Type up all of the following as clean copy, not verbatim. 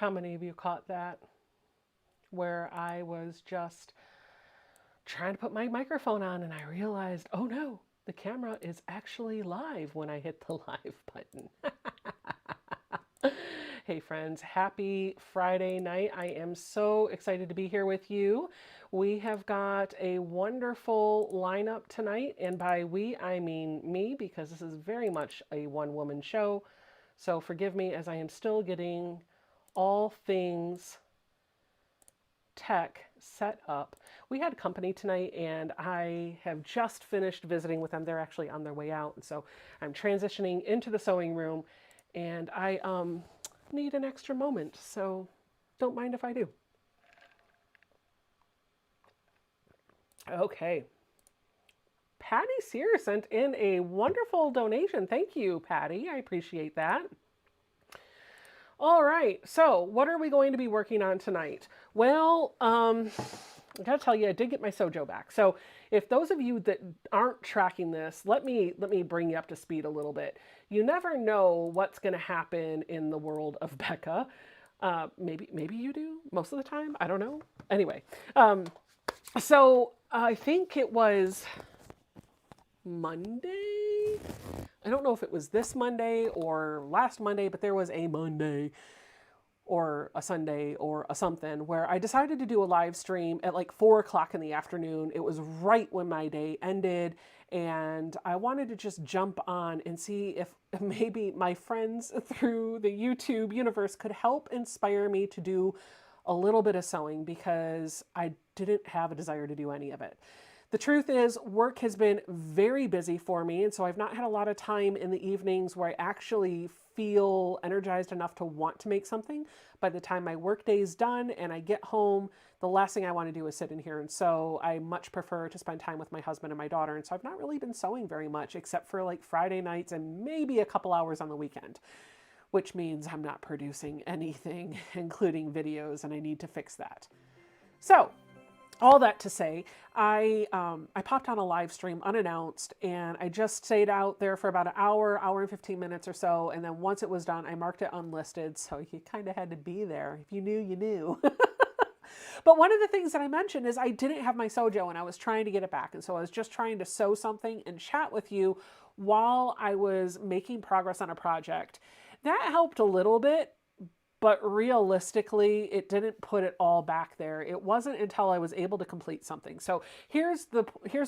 How many of you caught that? Where I was just trying to put my microphone on and I realized, oh no, the camera is actually live when I hit the live button. Hey friends, happy Friday night. I am so excited to be here with you. We have got a wonderful lineup tonight, and by we, I mean me, because this is very much a one-woman show. So forgive me as I am still getting all things tech set up. We had company tonight and I have just finished visiting with them. They're actually on their way out. And so I'm transitioning into the sewing room and I need an extra moment. So don't mind if I do. Okay. Patty Sear sent in a wonderful donation. Thank you, Patty. I appreciate that. All right, so what are we going to be working on tonight? Well, I gotta tell you, I did get my Sojo back. So if those of you that aren't tracking this, let me bring you up to speed a little bit. You never know what's going to happen in the world of Becca. Maybe you do most of the time. I don't know. Anyway, so I think it was Monday. I don't know if it was this Monday or last Monday, but there was a Monday or a Sunday or a something where I decided to do a live stream at like 4 o'clock in the afternoon. It was right when my day ended. And I wanted to just jump on and see if maybe my friends through the YouTube universe could help inspire me to do a little bit of sewing because I didn't have a desire to do any of it. The truth is, work has been very busy for me, and so I've not had a lot of time in the evenings where I actually feel energized enough to want to make something. By the time my work day is done and I get home, the last thing I want to do is sit in here and sew. I much prefer to spend time with my husband and my daughter, and so I've not really been sewing very much except for like Friday nights and maybe a couple hours on the weekend, which means I'm not producing anything, including videos, and I need to fix that. So, all that to say, I popped on a live stream unannounced and I just stayed out there for about an hour and 15 minutes or so. And then once it was done, I marked it unlisted. So you kind of had to be there. If you knew, you knew. But one of the things that I mentioned is I didn't have my Sojo and I was trying to get it back. And so I was just trying to sew something and chat with you while I was making progress on a project. That helped a little bit. But realistically, it didn't put it all back there. It wasn't until I was able to complete something. So here's the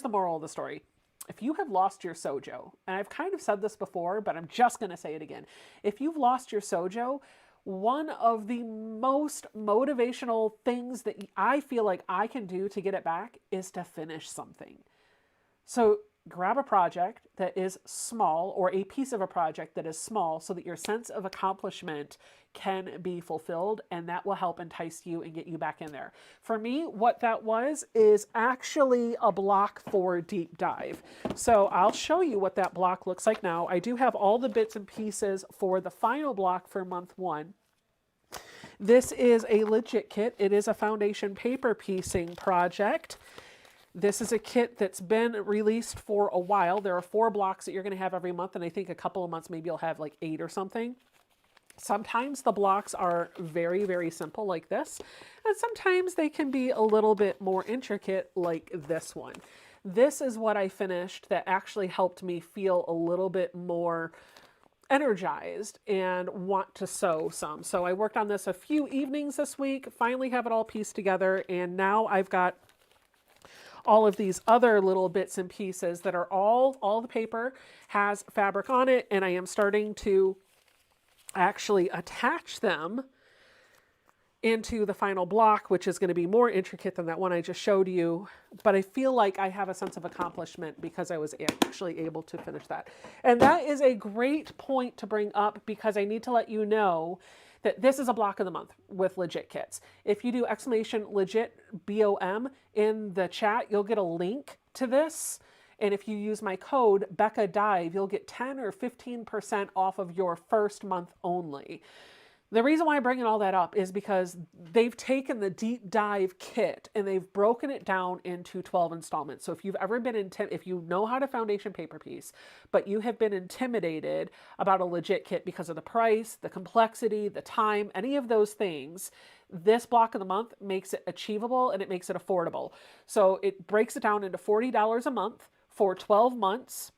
moral of the story. If you have lost your Sojo, and I've kind of said this before, but I'm just going to say it again. If you've lost your Sojo, one of the most motivational things that I feel like I can do to get it back is to finish something. So grab a project that is small or a piece of a project that is small so that your sense of accomplishment can be fulfilled, and that will help entice you and get you back in there. For me, what that was is actually a block for deep dive. So I'll show you what that block looks like now. I do have all the bits and pieces for the final block for month 1. This is a legit kit. It is a foundation paper piecing project. This is a kit that's been released for a while. There are 4 blocks that you're going to have every month, and I think a couple of months maybe you'll have like 8 or something. Sometimes the blocks are very, very simple like this, and sometimes they can be a little bit more intricate like this one. This is what I finished that actually helped me feel a little bit more energized and want to sew some. So I worked on this a few evenings this week, finally have it all pieced together, and now I've got all of these other little bits and pieces that are all the paper has fabric on it, and I am starting to actually attach them into the final block, which is going to be more intricate than that one I just showed you. But I feel like I have a sense of accomplishment because I was actually able to finish that. And that is a great point to bring up because I need to let you know that this is a block of the month with legit kits. If you do exclamation legit BOM in the chat, you'll get a link to this. And if you use my code Becca Dive, you'll get 10 or 15% off of your first month only. The reason why I'm bringing all that up is because they've taken the deep dive kit and they've broken it down into 12 installments. So if you've ever been if you know how to foundation paper piece, but you have been intimidated about a legit kit because of the price, the complexity, the time, any of those things, this block of the month makes it achievable and it makes it affordable. So it breaks it down into $40 a month for 12 months.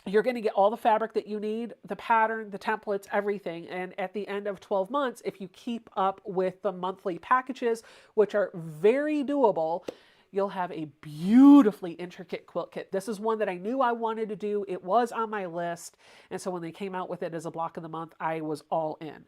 You're going to get all the fabric that you need, the pattern, the templates, everything. And at the end of 12 months, if you keep up with the monthly packages, which are very doable, you'll have a beautifully intricate quilt kit. This is one that I knew I wanted to do. It was on my list. And so when they came out with it as a block of the month, I was all in.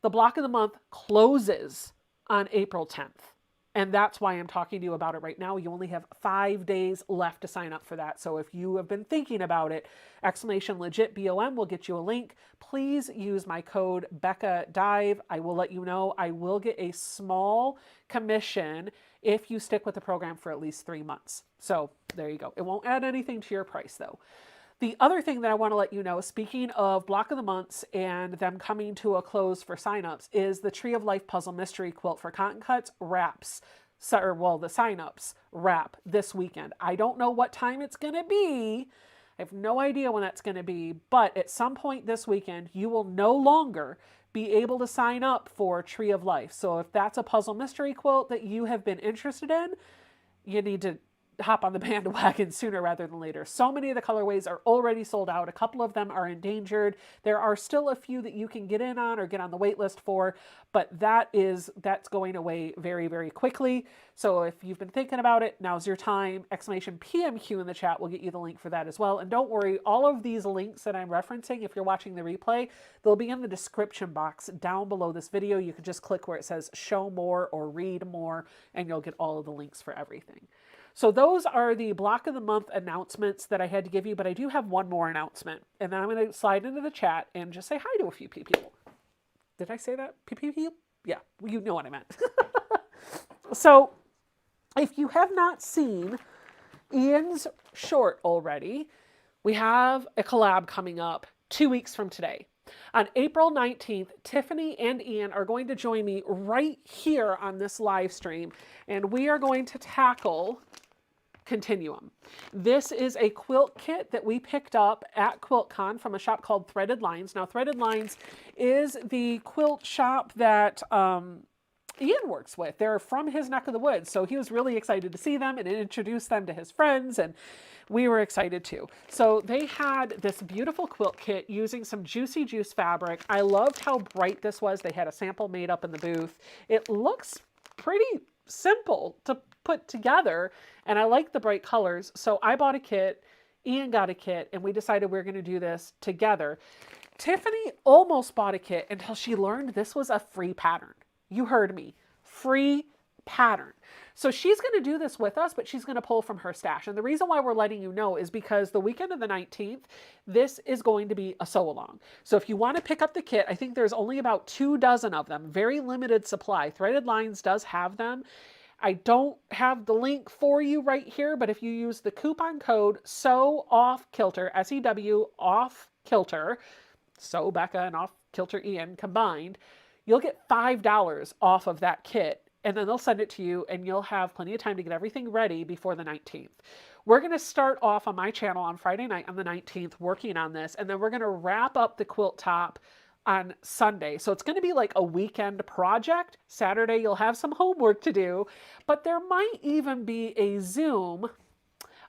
The block of the month closes on April 10th. And that's why I'm talking to you about it right now. You only have 5 days left to sign up for that. So if you have been thinking about it, !legit_BOM will get you a link. Please use my code BeccaDive. I will let you know. I will get a small commission if you stick with the program for at least 3 months. So there you go. It won't add anything to your price though. The other thing that I want to let you know, speaking of block of the months and them coming to a close for signups, is the Tree of Life Puzzle Mystery Quilt for Cotton Cuts wraps. The signups wrap this weekend. I don't know what time it's going to be. I have no idea when that's going to be, but at some point this weekend, you will no longer be able to sign up for Tree of Life. So if that's a puzzle mystery quilt that you have been interested in, you need to hop on the bandwagon sooner rather than later. So many of the colorways are already sold out. A couple of them are endangered. There are still a few that you can get in on or get on the wait list for, but that's going away very, very quickly. So if you've been thinking about it, now's your time. !PMQ in the chat will get you the link for that as well. And don't worry, all of these links that I'm referencing, if you're watching the replay, they'll be in the description box down below this video. You can just click where it says show more or read more, and you'll get all of the links for everything. So those are the block of the month announcements that I had to give you, but I do have one more announcement. And then I'm going to slide into the chat and just say hi to a few people. Did I say that? People? Yeah, you know what I meant. So if you have not seen Ian's short already, we have a collab coming up 2 weeks from today. On April 19th, Tiffany and Ian are going to join me right here on this live stream, and we are going to tackle Continuum. This is a quilt kit that we picked up at QuiltCon from a shop called Threaded Lines. Now, Threaded Lines is the quilt shop that Ian works with. They're from his neck of the woods, so he was really excited to see them and introduce them to his friends, and we were excited too. So they had this beautiful quilt kit using some Juicy Juice fabric. I loved how bright this was. They had a sample made up in the booth. It looks pretty simple to put together, and I like the bright colors. So I bought a kit, Ian got a kit, and we decided we were going to do this together. Tiffany almost bought a kit until she learned this was a free pattern. You heard me, free pattern. So she's going to do this with us, but she's going to pull from her stash. And the reason why we're letting you know is because the weekend of the 19th, this is going to be a sew along. So if you want to pick up the kit, I think there's only about 24 of them, very limited supply. Threaded Lines does have them. I don't have the link for you right here, but if you use the coupon code SEW-OFF-KILTER, S-E-W off kilter, sew Becca and off kilter Ian combined, you'll get $5 off of that kit, and then they'll send it to you, and you'll have plenty of time to get everything ready before the 19th. We're going to start off on my channel on Friday night on the 19th working on this, and then we're going to wrap up the quilt top on Sunday. So it's going to be like a weekend project. Saturday, you'll have some homework to do, but there might even be a Zoom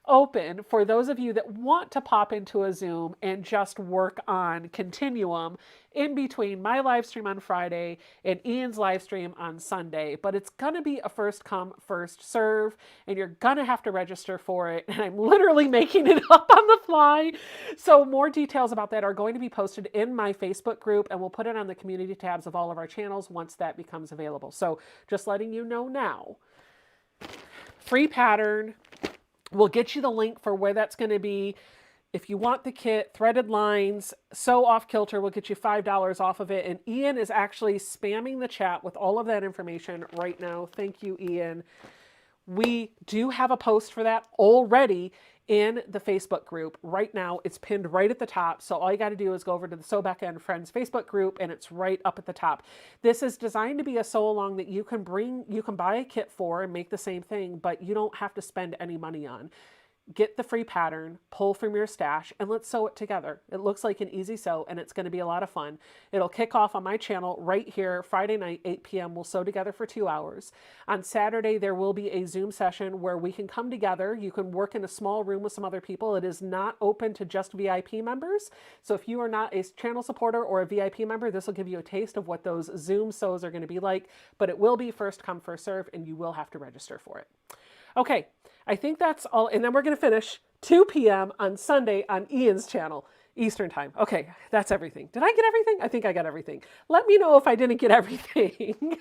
open for those of you that want to pop into a Zoom and just work on Continuum in between my live stream on Friday and Ian's live stream on Sunday. But it's going to be a first come, first serve, and you're going to have to register for it. And I'm literally making it up on the fly. So more details about that are going to be posted in my Facebook group, and we'll put it on the community tabs of all of our channels once that becomes available. So just letting you know now, free pattern. We'll get you the link for where that's going to be. If you want the kit, Threaded Lines, Sew Off Kilter will get you $5 off of it. And Ian is actually spamming the chat with all of that information right now. Thank you, Ian. We do have a post for that already in the Facebook group. Right now, it's pinned right at the top. So all you got to do is go over to the Sew Becca and Friends Facebook group, and it's right up at the top. This is designed to be a sew along that you can buy a kit for and make the same thing, but you don't have to spend any money on. Get the free pattern, pull from your stash, and let's sew it together. It looks like an easy sew, and it's going to be a lot of fun. It'll kick off on my channel right here, Friday night, 8 p.m. We'll sew together for 2 hours. On Saturday, there will be a Zoom session where we can come together. You can work in a small room with some other people. It is not open to just VIP members. So if you are not a channel supporter or a VIP member, this will give you a taste of what those Zoom sews are going to be like. But it will be first come, first serve, and you will have to register for it. Okay, I think that's all. And then we're going to finish 2 p.m. on Sunday on Ian's channel, Eastern time. Okay, that's everything. Did I get everything? I think I got everything. Let me know if I didn't get everything.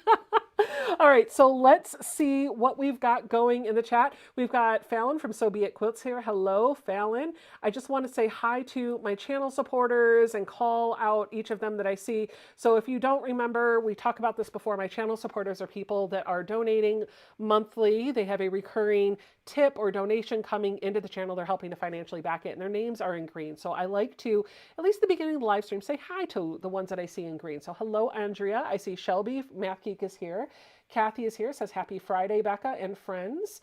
All right, so let's see what we've got going in the chat. We've got Fallon from So Be It Quilts here. Hello, Fallon. I just want to say hi to my channel supporters and call out each of them that I see. So if you don't remember, we talked about this before. My channel supporters are people that are donating monthly. They have a recurring tip or donation coming into the channel. They're helping to financially back it, and their names are in green. So I like to, at least at the beginning of the live stream, say hi to the ones that I see in green. So hello, Andrea. I see Shelby, Math Geek is here. Kathy is here, says happy Friday, Becca and friends.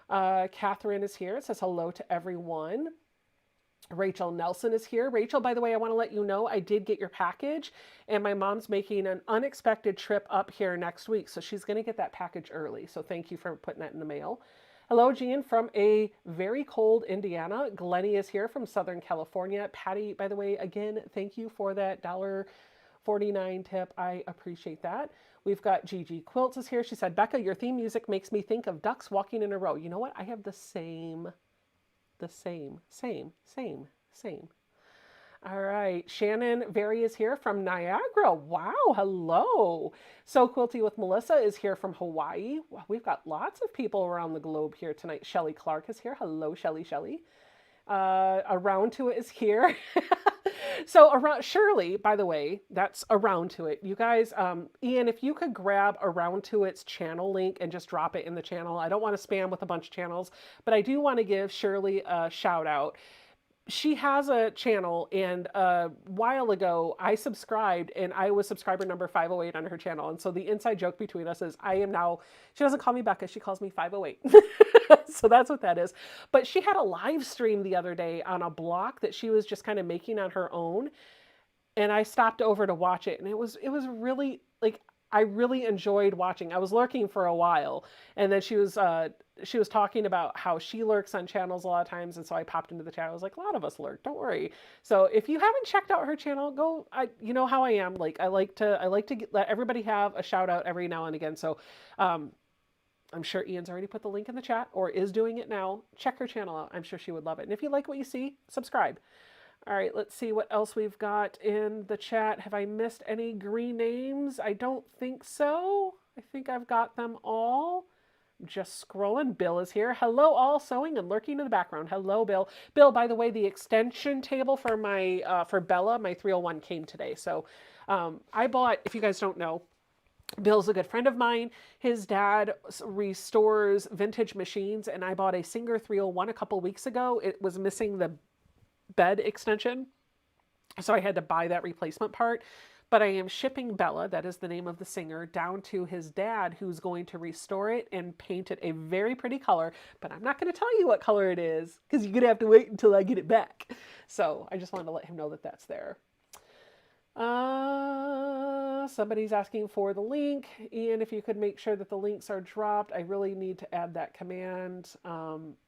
Catherine is here, says hello to everyone. Rachel Nelson is here. Rachel, by the way, I want to let you know I did get your package, and my mom's making an unexpected trip up here next week, so she's going to get that package early. So thank you for putting that in the mail. Hello, Jean from a very cold Indiana. Glennie is here from Southern California. Patty, by the way, again, thank you for that $1.49 tip. I appreciate that. We've got Gigi Quilts is here. She said, Becca, your theme music makes me think of ducks walking in a row. You know what? I have the same. All right. Shannon Very is here from Niagara. Wow. Hello. So Quilty with Melissa is here from Hawaii. Wow, we've got lots of people around the globe here tonight. Shelly Clark is here. Hello, Shelly. Around to It is here. So around Shirley, by the way, that's Around to It. You guys, Ian, if you could grab Around to It's channel link and just drop it in the channel. I don't want to spam with a bunch of channels, but I do want to give Shirley a shout out. She has a channel, and a while ago I subscribed, and I was subscriber number 508 on her channel. And so the inside joke between us is I am now, she doesn't call me Becca, she calls me 508. So that's what that is. But she had a live stream the other day on a block that she was just kind of making on her own. And I stopped over to watch it, and it was really, like, I really enjoyed watching. I was lurking for a while, and then she was talking about how she lurks on channels a lot of times, and so I popped into the chat. I was like, a lot of us lurk, don't worry. So if you haven't checked out her channel, go. You know how I am. Like I like to let everybody have a shout out every now and again. So I'm sure Ian's already put the link in the chat or is doing it now. Check her channel out. I'm sure she would love it. And if you like what you see, subscribe. All right, let's see what else we've got in the chat. Have I missed any green names? I don't think so. I think I've got them all. Just scrolling. Bill is here. Hello, all sewing and lurking in the background. Hello, Bill. Bill, by the way, the extension table for my for Bella, my 301 came today. So I bought, if you guys don't know, Bill's a good friend of mine. His dad restores vintage machines, and I bought a Singer 301 a couple weeks ago. It was missing the bed extension, so I had to buy that replacement part. But I am shipping Bella, that is the name of the Singer, down to his dad, who's going to restore it and paint it a very pretty color. But I'm not going to tell you what color it is, because you're going to have to wait until I get it back. So I just wanted to let him know that that's there. Somebody's asking for the link. Ian, if you could make sure that the links are dropped, I really need to add that command.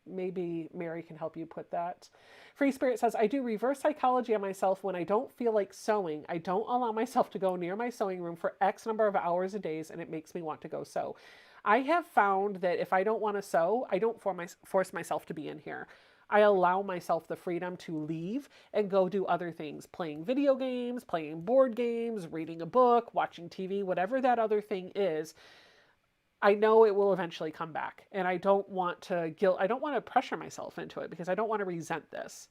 Maybe Mary can help you put that. Free Spirit says, I do reverse psychology on myself when I don't feel like sewing. I don't allow myself to go near my sewing room for X number of hours a day, and it makes me want to go sew. I have found that if I don't want to sew, I don't force myself to be in here. I allow myself the freedom to leave and go do other things, playing video games, playing board games, reading a book, watching TV, whatever that other thing is. I know it will eventually come back, and I don't want to pressure myself into it because I don't want to resent this.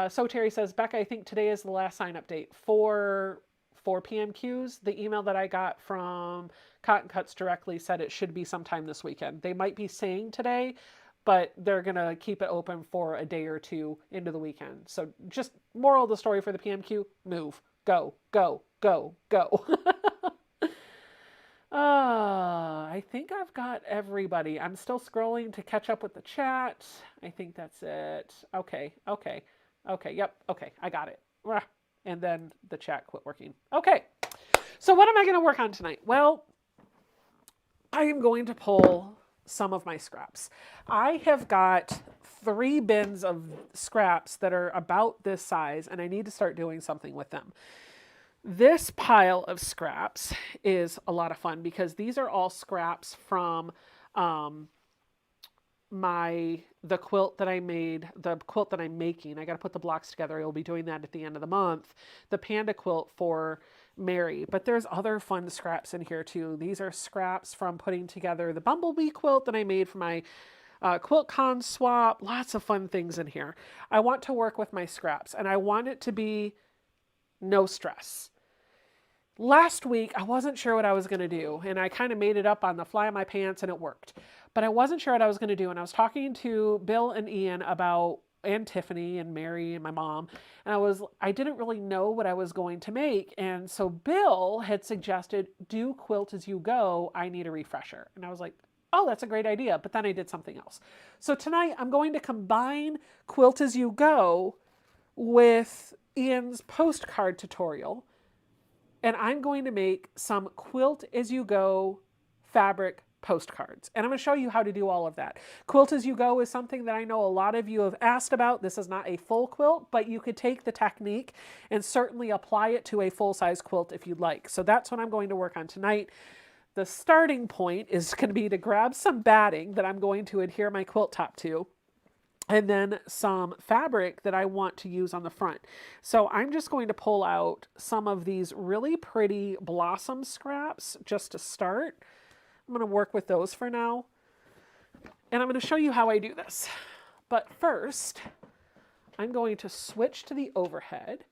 So Terry says, Becca, I think today is the last sign up date for 4 p.m. queues. The email that I got from Cotton Cuts directly said it should be sometime this weekend. They might be saying today, but they're going to keep it open for a day or two into the weekend. So just moral of the story for the PMQ, move, go, go, go, go. I think I've got everybody. I'm still scrolling to catch up with the chat. I think that's it. Okay. Yep. Okay. I got it. And then the chat quit working. Okay. So what am I going to work on tonight? Well, I am going to pull some of my scraps. I have got 3 bins of scraps that are about this size, and I need to start doing something with them. This pile of scraps is a lot of fun because these are all scraps from the quilt that I made, the quilt that I'm making. I got to put the blocks together. I will be doing that at the end of the month. The panda quilt for Mary. But there's other fun scraps in here too. These are scraps from putting together the bumblebee quilt that I made for my QuiltCon swap. Lots of fun things in here. I want to work with my scraps, and I want it to be no stress. Last week, I wasn't sure what I was going to do, and I kind of made it up on the fly of my pants, and it worked. But I wasn't sure what I was going to do, and I was talking to Bill and Ian and Tiffany and Mary and my mom, and I didn't really know what I was going to make, and so Bill had suggested, do quilt as you go, I need a refresher. And I was like, oh, that's a great idea, but then I did something else. So tonight, I'm going to combine quilt as you go with Ian's postcard tutorial, and I'm going to make some quilt as you go fabric postcards. And I'm going to show you how to do all of that. Quilt as you go is something that I know a lot of you have asked about. This is not a full quilt, but you could take the technique and certainly apply it to a full-size quilt if you'd like. So that's what I'm going to work on tonight. The starting point is going to be to grab some batting that I'm going to adhere my quilt top to, and then some fabric that I want to use on the front. So I'm just going to pull out some of these really pretty blossom scraps just to start. I'm going to work with those for now. And I'm going to show you how I do this. But first, I'm going to switch to the overhead.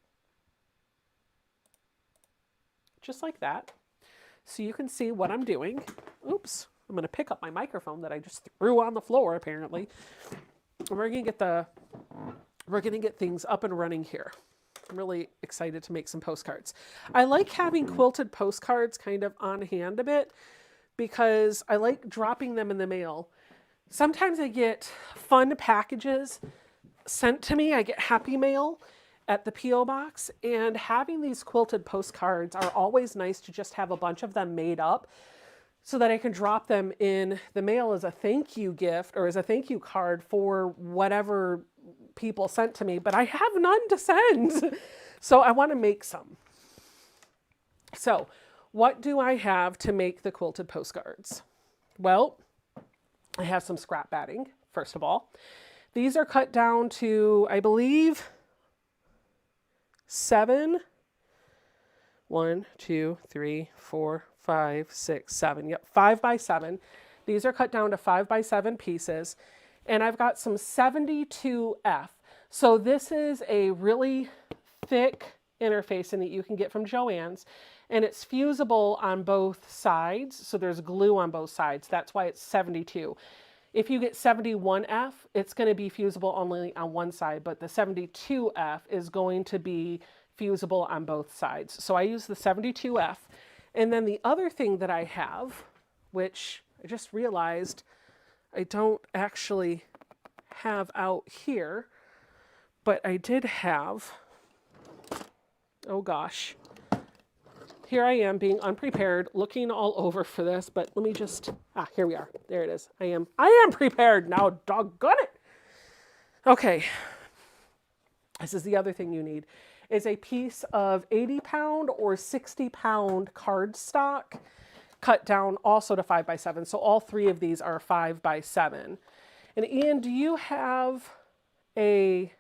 Just like that. So you can see what I'm doing. Oops, I'm going to pick up my microphone that I just threw on the floor apparently. We're going to get things up and running here. I'm really excited to make some postcards. I like having quilted postcards kind of on hand a bit because I like dropping them in the mail. Sometimes I get fun packages sent to me. I get happy mail at the P.O. box, and having these quilted postcards are always nice to just have a bunch of them made up so that I can drop them in the mail as a thank you gift or as a thank you card for whatever people sent to me, but I have none to send. So I want to make some. So what do I have to make the quilted postcards? Well, I have some scrap batting, first of all. These are cut down to, I believe, 7. 1, 2, 3, 4, 5, 6, 7. Yep, 5 by 7. These are cut down to 5 by 7 pieces. And I've got some 72F. So this is a really thick interfacing that you can get from Joann's. And it's fusible on both sides. So there's glue on both sides. That's why it's 72. If you get 71F, it's going to be fusible only on one side. But the 72F is going to be fusible on both sides. So I use the 72F. And then the other thing that I have, which I just realized I don't actually have out here, but I did have, oh gosh, here I am being unprepared, looking all over for this, but let me just, here we are. There it is. I am prepared now, doggone it. Okay. This is the other thing you need, is a piece of 80-pound or 60-pound cardstock cut down also to 5 by 7. So all 3 of these are 5 by 7. And Ian, do you have a,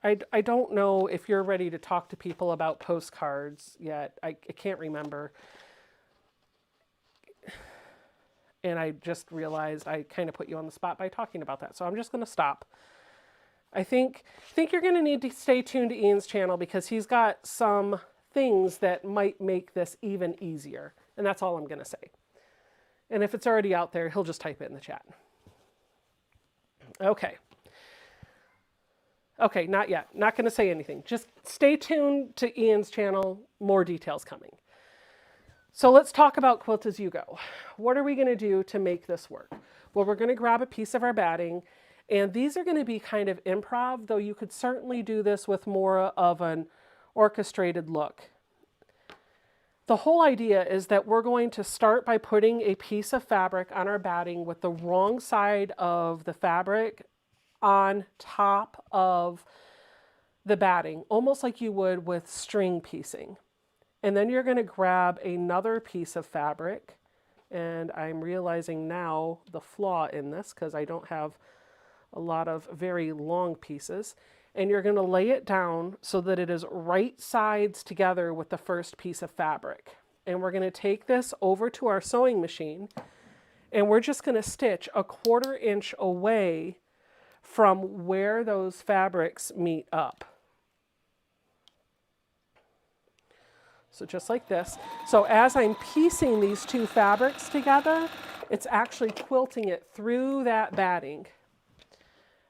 I don't know if you're ready to talk to people about postcards yet. I can't remember. And I just realized I kind of put you on the spot by talking about that. So I'm just going to stop. I think you're going to need to stay tuned to Ian's channel because he's got some things that might make this even easier. And that's all I'm going to say. And if it's already out there, he'll just type it in the chat. Okay. Okay, not yet. Not going to say anything. Just stay tuned to Ian's channel. More details coming. So let's talk about Quilt As You Go. What are we going to do to make this work? Well, we're going to grab a piece of our batting, and these are going to be kind of improv, though you could certainly do this with more of an orchestrated look. The whole idea is that we're going to start by putting a piece of fabric on our batting with the wrong side of the fabric on top of the batting, almost like you would with string piecing. And then you're going to grab another piece of fabric, and I'm realizing now the flaw in this because I don't have a lot of very long pieces, and you're going to lay it down so that it is right sides together with the first piece of fabric. And we're going to take this over to our sewing machine, and we're just going to stitch a 1/4 inch away from where those fabrics meet up. So just like this. So as I'm piecing these two fabrics together, it's actually quilting it through that batting.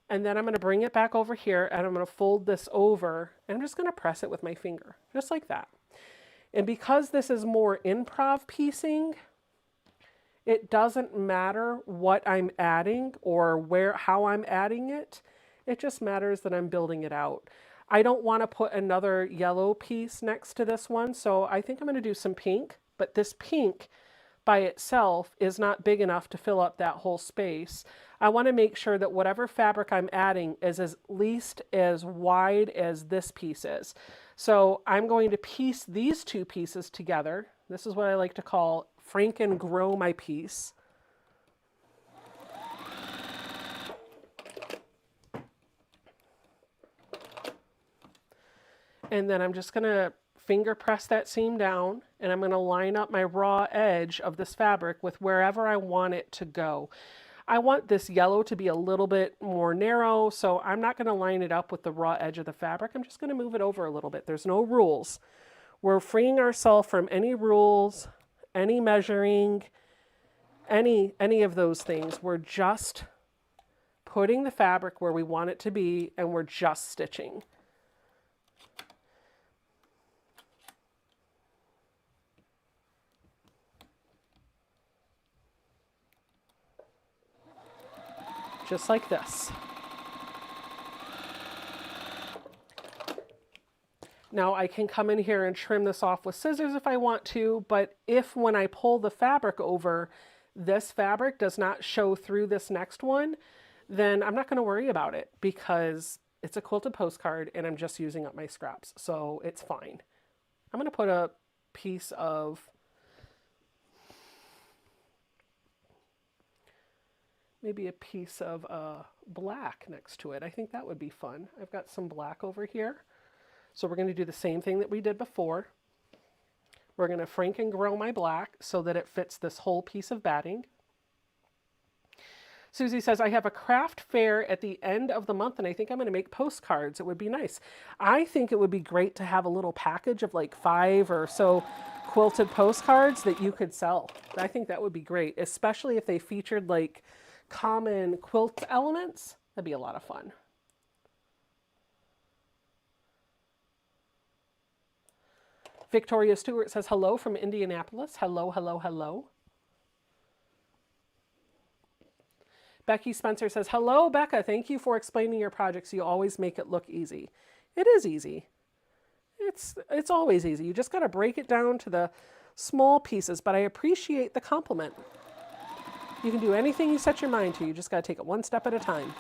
And then I'm going to bring it back over here, and I'm going to fold this over, and I'm just going to press it with my finger, just like that. And because this is more improv piecing, it doesn't matter what I'm adding or how I'm adding it. It just matters that I'm building it out. I don't want to put another yellow piece next to this one, so I think I'm going to do some pink, but this pink by itself is not big enough to fill up that whole space. I want to make sure that whatever fabric I'm adding is at least as wide as this piece is. So I'm going to piece these two pieces together. This is what I like to call Franken grow my piece. And then I'm just going to finger press that seam down, and I'm going to line up my raw edge of this fabric with wherever I want it to go. I want this yellow to be a little bit more narrow, so I'm not going to line it up with the raw edge of the fabric. I'm just going to move it over a little bit. There's no rules. We're freeing ourselves from any rules, any measuring, any of those things. We're just putting the fabric where we want it to be, and we're just stitching. Just like this. Now I can come in here and trim this off with scissors if I want to, but if when I pull the fabric over, this fabric does not show through this next one, then I'm not going to worry about it because it's a quilted postcard and I'm just using up my scraps, so it's fine. I'm going to put a piece of maybe a piece of black next to it. I think that would be fun. I've got some black over here. So we're going to do the same thing that we did before. We're going to Franken grow my black so that it fits this whole piece of batting. Susie says, I have a craft fair at the end of the month and I think I'm going to make postcards. It would be nice. I think it would be great to have a little package of like 5 or so quilted postcards that you could sell. I think that would be great, especially if they featured like common quilt elements. That'd be a lot of fun. Victoria Stewart says hello from Indianapolis. Hello, hello, hello. Becky Spencer says, hello, Becca. Thank you for explaining your projects. You always make it look easy. It is easy. It's always easy. You just got to break it down to the small pieces, but I appreciate the compliment. You can do anything you set your mind to. You just got to take it one step at a time.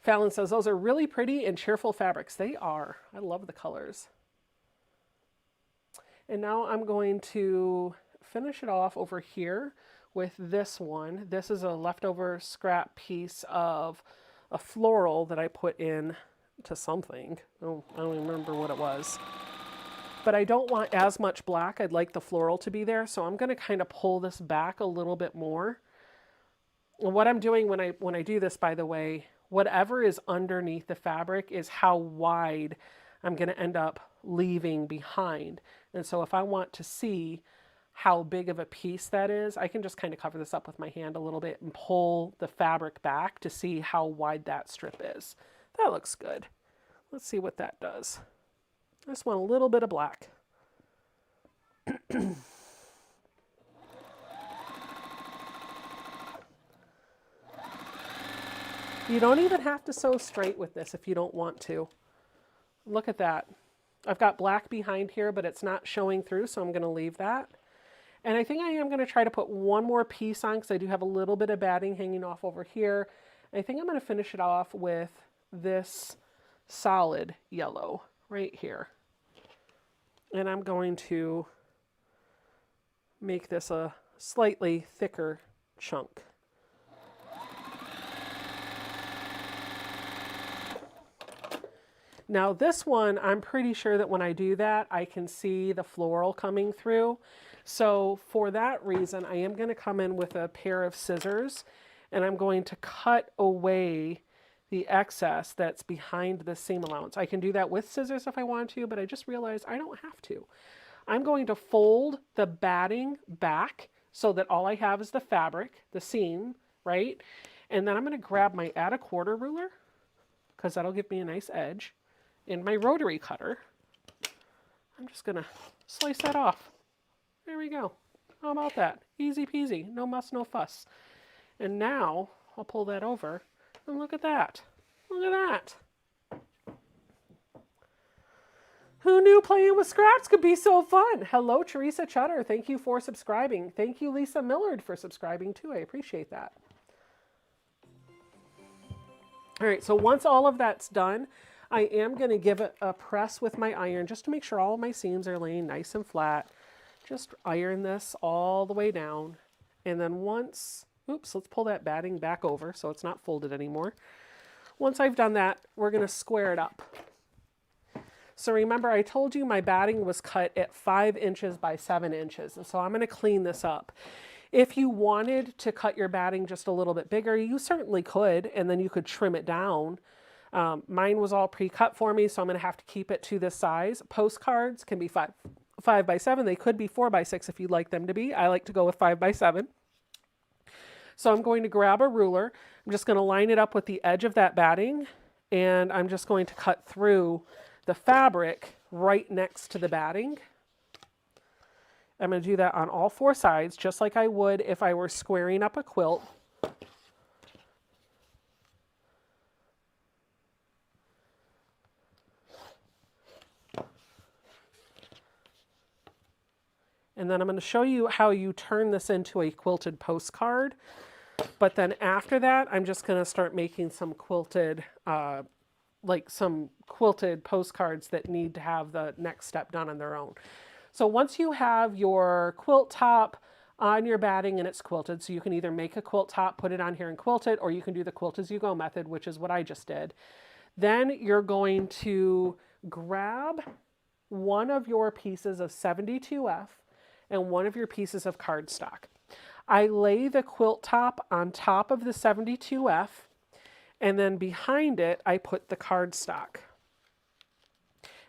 Fallon says, those are really pretty and cheerful fabrics. They are. I love the colors. And now I'm going to finish it off over here with this one. This is a leftover scrap piece of a floral that I put in to something. Oh, I don't even remember what it was. But I don't want as much black. I'd like the floral to be there. So I'm going to kind of pull this back a little bit more. And what I'm doing when I do this, by the way, whatever is underneath the fabric is how wide I'm going to end up leaving behind. And so if I want to see how big of a piece that is, I can just kind of cover this up with my hand a little bit and pull the fabric back to see how wide that strip is. That looks good. Let's see what that does. I just want a little bit of black. You don't even have to sew straight with this if you don't want to. Look at that. I've got black behind here, but it's not showing through, so I'm going to leave that. And I think I am going to try to put one more piece on because I do have a little bit of batting hanging off over here. I think I'm going to finish it off with this solid yellow right here. And I'm going to make this a slightly thicker chunk. Now this one, I'm pretty sure that when I do that, I can see the floral coming through. So for that reason, I am going to come in with a pair of scissors and I'm going to cut away the excess that's behind the seam allowance. I can do that with scissors if I want to, but I just realized I don't have to. I'm going to fold the batting back so that all I have is the fabric, the seam, right? And then I'm going to grab my add a quarter ruler because that'll give me a nice edge. In my rotary cutter, I'm just going to slice that off. There we go. How about that? Easy peasy. No muss, no fuss. And now I'll pull that over and look at that. Look at that. Who knew playing with scraps could be so fun? Hello, Teresa Chutter. Thank you for subscribing. Thank you, Lisa Millard, for subscribing too. I appreciate that. All right, so once all of that's done, I am going to give it a press with my iron just to make sure all of my seams are laying nice and flat. Just iron this all the way down. And then once, oops, let's pull that batting back over so it's not folded anymore. Once I've done that, we're going to square it up. So remember, I told you my batting was cut at 5 inches by 7 inches. And so I'm going to clean this up. If you wanted to cut your batting just a little bit bigger, you certainly could, and then you could trim it down. Mine was all pre-cut for me, so I'm going to have to keep it to this size. Postcards can be 5 by 7. They could be 4 by 6 if you'd like them to be. I like to go with 5 by 7. So I'm going to grab a ruler. I'm just going to line it up with the edge of that batting, and I'm just going to cut through the fabric right next to the batting. I'm going to do that on all 4 sides, just like I would if I were squaring up a quilt. And then I'm going to show you how you turn this into a quilted postcard. But then after that, I'm just going to start making some quilted, some quilted postcards that need to have the next step done on their own. So once you have your quilt top on your batting and it's quilted, so you can either make a quilt top, put it on here and quilt it, or you can do the quilt as you go method, which is what I just did. Then you're going to grab one of your pieces of 72F and one of your pieces of cardstock. I lay the quilt top on top of the 72F, and then behind it, I put the cardstock.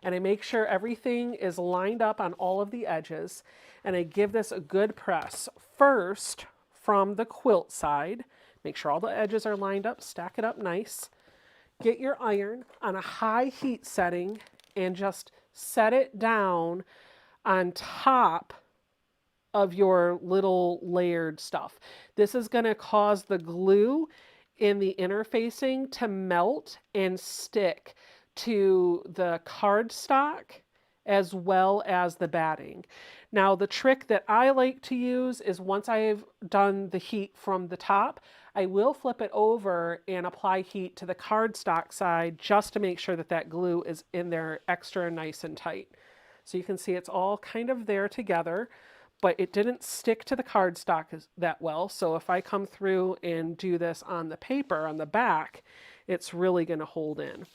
And I make sure everything is lined up on all of the edges, and I give this a good press. First, from the quilt side, make sure all the edges are lined up, stack it up nice. Get your iron on a high heat setting and just set it down on top of your little layered stuff. This is going to cause the glue in the interfacing to melt and stick to the cardstock as well as the batting. Now the trick that I like to use is once I've done the heat from the top, I will flip it over and apply heat to the cardstock side just to make sure that that glue is in there extra nice and tight. So you can see it's all kind of there together, but it didn't stick to the cardstock that well. So if I come through and do this on the paper, on the back, it's really going to hold in.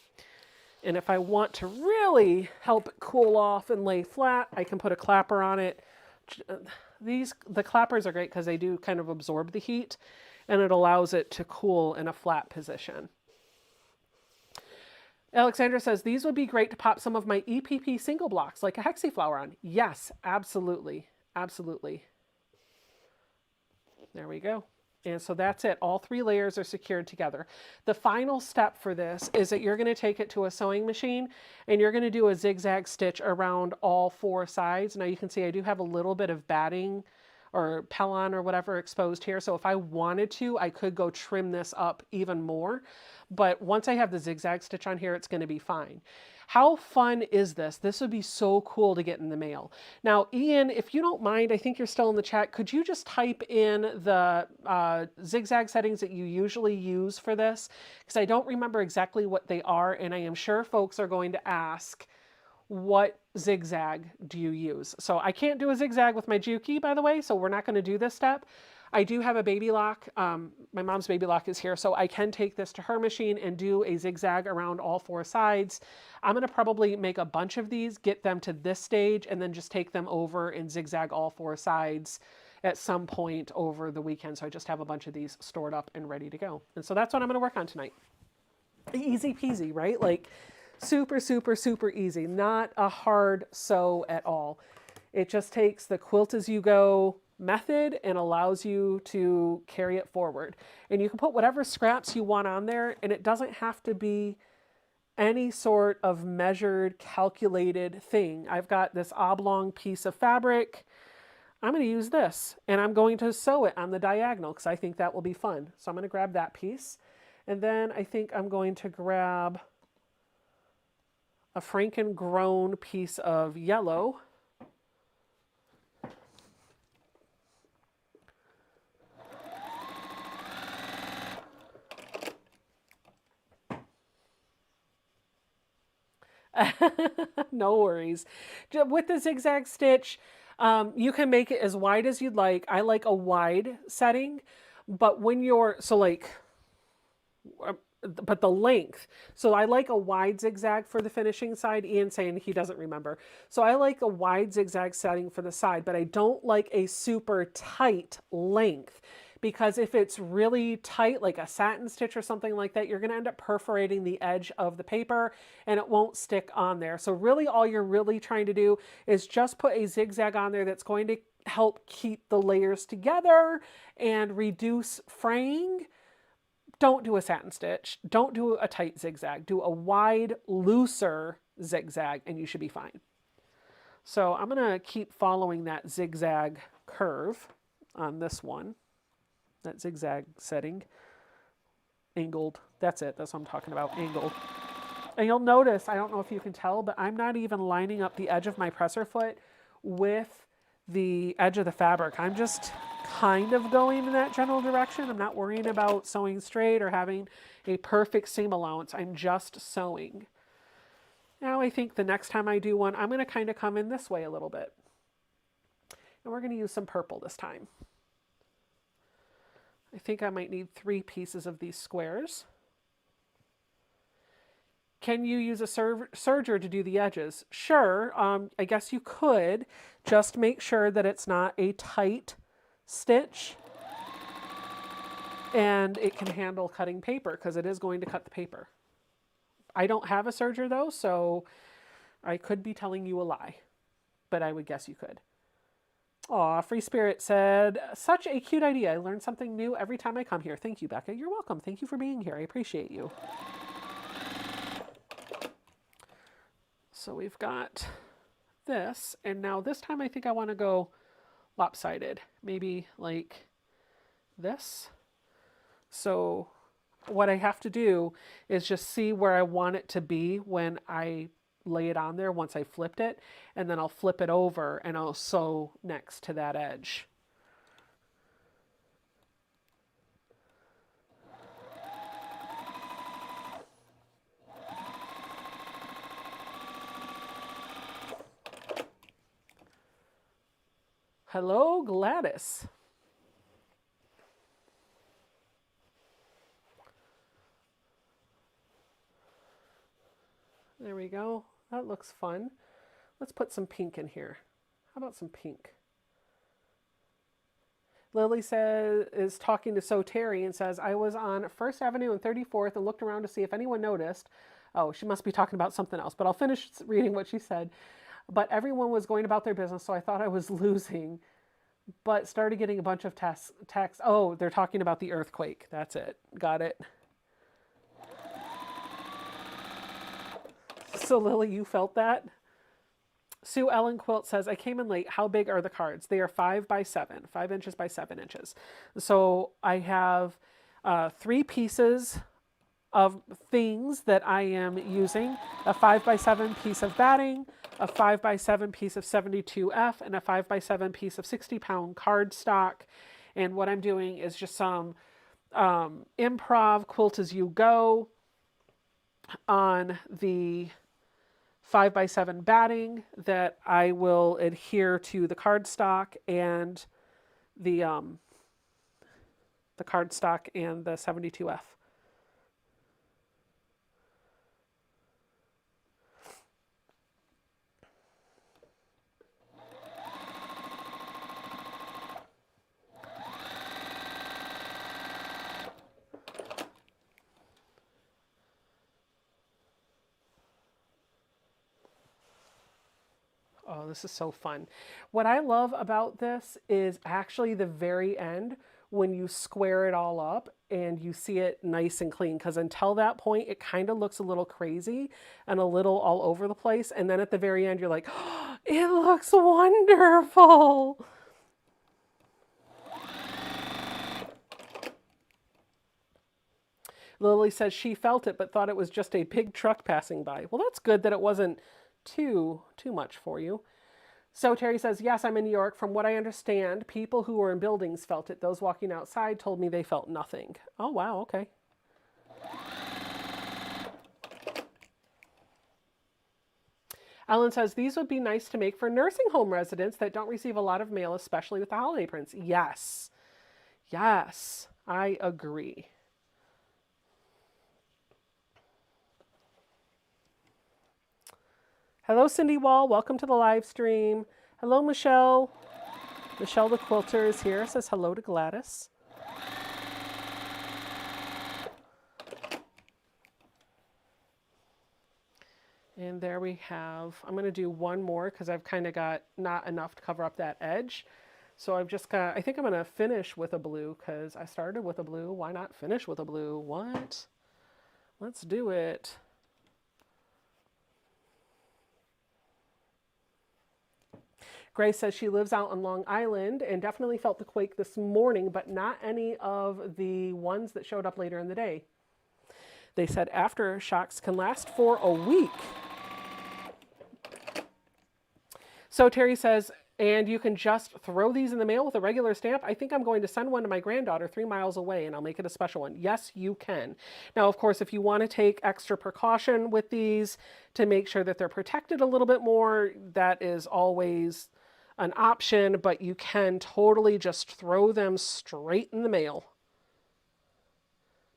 And if I want to really help it cool off and lay flat, I can put a clapper on it. The clappers are great because they do kind of absorb the heat, and it allows it to cool in a flat position. Alexandra says, these would be great to pop some of my EPP single blocks like a hexie flower on. Yes, absolutely. Absolutely. There we go. And so that's it. All 3 layers are secured together. The final step for this is that you're going to take it to a sewing machine and you're going to do a zigzag stitch around all 4 sides. Now you can see I do have a little bit of batting or Pellon or whatever exposed here. So if I wanted to, I could go trim this up even more. But once I have the zigzag stitch on here, it's going to be fine. How fun is this? This would be so cool to get in the mail. Now, Ian, if you don't mind, I think you're still in the chat. Could you just type in the zigzag settings that you usually use for this? Because I don't remember exactly what they are, and I am sure folks are going to ask, what zigzag do you use? So I can't do a zigzag with my Juki, by the way, so we're not going to do this step. I do have a baby lock. My mom's baby lock is here, so I can take this to her machine and do a zigzag around all 4 sides. I'm going to probably make a bunch of these, get them to this stage, and then just take them over and zigzag all 4 sides at some point over the weekend. So I just have a bunch of these stored up and ready to go. And so that's what I'm going to work on tonight. Easy peasy, right? Like super, super, super easy. Not a hard sew at all. It just takes the quilt as you go method and allows you to carry it forward. And you can put whatever scraps you want on there, and it doesn't have to be any sort of measured, calculated thing. I've got this oblong piece of fabric. I'm going to use this, and I'm going to sew it on the diagonal because I think that will be fun. So I'm going to grab that piece, and then I think I'm going to grab a Franken-grown piece of yellow. No worries. With the zigzag stitch, you can make it as wide as you'd like. I like a wide setting, but when you're, so like, but the length. So I like a wide zigzag for the finishing side. Ian saying he doesn't remember. So I like a wide zigzag setting for the side, but I don't like a super tight length. Because if it's really tight, like a satin stitch or something like that, you're going to end up perforating the edge of the paper and it won't stick on there. So really all you're really trying to do is just put a zigzag on there that's going to help keep the layers together and reduce fraying. Don't do a satin stitch. Don't do a tight zigzag. Do a wide, looser zigzag and you should be fine. So I'm going to keep following that zigzag curve on this one. That zigzag setting, angled, that's it, that's what I'm talking about, angled. And you'll notice, I don't know if you can tell, but I'm not even lining up the edge of my presser foot with the edge of the fabric. I'm just kind of going in that general direction. I'm not worrying about sewing straight or having a perfect seam allowance. I'm just sewing. Now I think the next time I do one, I'm going to kind of come in this way a little bit. And we're going to use some purple this time. I think I might need 3 pieces of these squares. Can you use a serger to do the edges? Sure, I guess you could. Just make sure that it's not a tight stitch and it can handle cutting paper because it is going to cut the paper. I don't have a serger though, so I could be telling you a lie, but I would guess you could. Aw, Free Spirit said, such a cute idea. I learn something new every time I come here. Thank you, Becca. You're welcome. Thank you for being here. I appreciate you. So we've got this, and now this time I think I want to go lopsided. Maybe like this. So what I have to do is just see where I want it to be when I lay it on there once I flipped it, and then I'll flip it over and I'll sew next to that edge. Hello, Gladys. There we go. That looks fun. Let's put some pink in here. How about some pink? Lily says, is talking to So Terry and says, I was on 1st Avenue and 34th and looked around to see if anyone noticed. Oh, she must be talking about something else, but I'll finish reading what she said. But everyone was going about their business, so I thought I was losing, but started getting a bunch of texts. Oh, they're talking about the earthquake. That's it. Got it. So Lily, you felt that? Sue Ellen Quilt says, I came in late. How big are the cards? They are 5 by 7, 5 inches by 7 inches. So I have 3 pieces of things that I am using, a 5 by 7 piece of batting, a 5 by 7 piece of 72F, and a 5 by 7 piece of 60-pound cardstock. And what I'm doing is just some improv quilt as you go on the 5 by 7 batting that I will adhere to the cardstock and the cardstock and the 72F. Oh, this is so fun. What I love about this is actually the very end when you square it all up and you see it nice and clean. Because until that point, it kind of looks a little crazy and a little all over the place. And then at the very end, you're like, oh, it looks wonderful. Lily says she felt it, but thought it was just a big truck passing by. Well, that's good that it wasn't too much for you. So Terry says, yes, I'm in New York. From what I understand, people who were in buildings felt it. Those walking outside told me they felt nothing. Oh, wow. Okay. Ellen says, these would be nice to make for nursing home residents that don't receive a lot of mail, especially with the holiday prints. Yes. Yes, I agree. Hello, Cindy Wall. Welcome to the live stream. Hello, Michelle. Michelle the Quilter is here. Says hello to Gladys. And there we have, I'm going to do one more because I've kind of got not enough to cover up that edge. So I've just got, I think I'm going to finish with a blue because I started with a blue. Why not finish with a blue? What? Let's do it. Grace says she lives out on Long Island and definitely felt the quake this morning, but not any of the ones that showed up later in the day. They said aftershocks can last for a week. So Terry says, and you can just throw these in the mail with a regular stamp. I think I'm going to send one to my granddaughter 3 miles away and I'll make it a special one. Yes, you can. Now, of course, if you want to take extra precaution with these to make sure that they're protected a little bit more, that is always an option, but you can totally just throw them straight in the mail.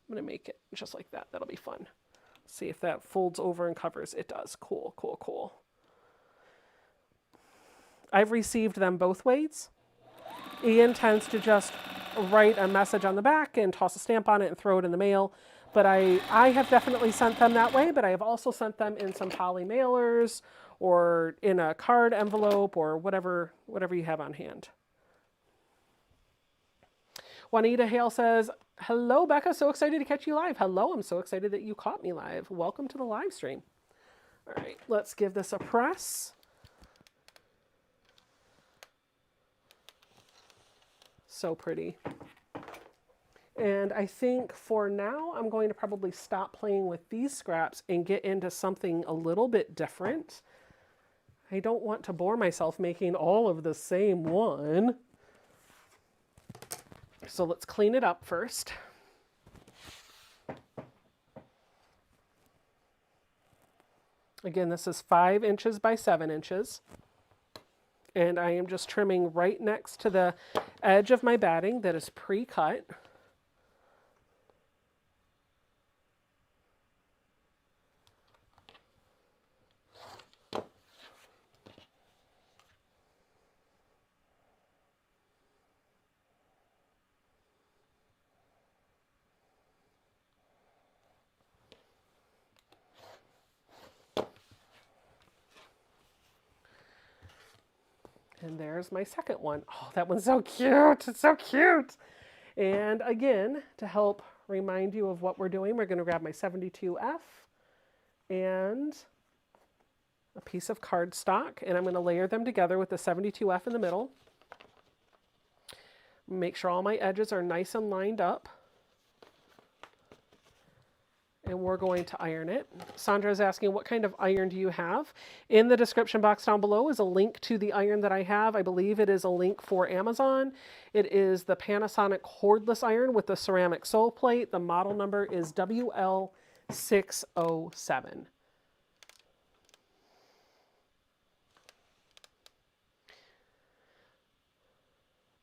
I'm going to make it just like that. That'll be fun. See if that folds over and covers. It does. Cool, cool, cool. I've received them both ways. Ian tends to just write a message on the back and toss a stamp on it and throw it in the mail. But I have definitely sent them that way, but I have also sent them in some poly mailers or in a card envelope or whatever you have on hand. Juanita Hale says, hello, Becca. So excited to catch you live. Hello, I'm so excited that you caught me live. Welcome to the live stream. All right, let's give this a press. So pretty. And I think for now, I'm going to probably stop playing with these scraps and get into something a little bit different. I don't want to bore myself making all of the same one. So let's clean it up first. Again, this is 5 inches by 7 inches. And I am just trimming right next to the edge of my batting that is pre-cut. And there's my second one. Oh, that one's so cute. It's so cute. And again, to help remind you of what we're doing, we're going to grab my 72F and a piece of cardstock, and I'm going to layer them together with the 72F in the middle. Make sure all my edges are nice and lined up. And we're going to iron it. Sandra is asking, what kind of iron do you have? In the description box down below is a link to the iron that I have. I believe it is a link for Amazon. It is the Panasonic cordless iron with the ceramic sole plate. The model number is WL607.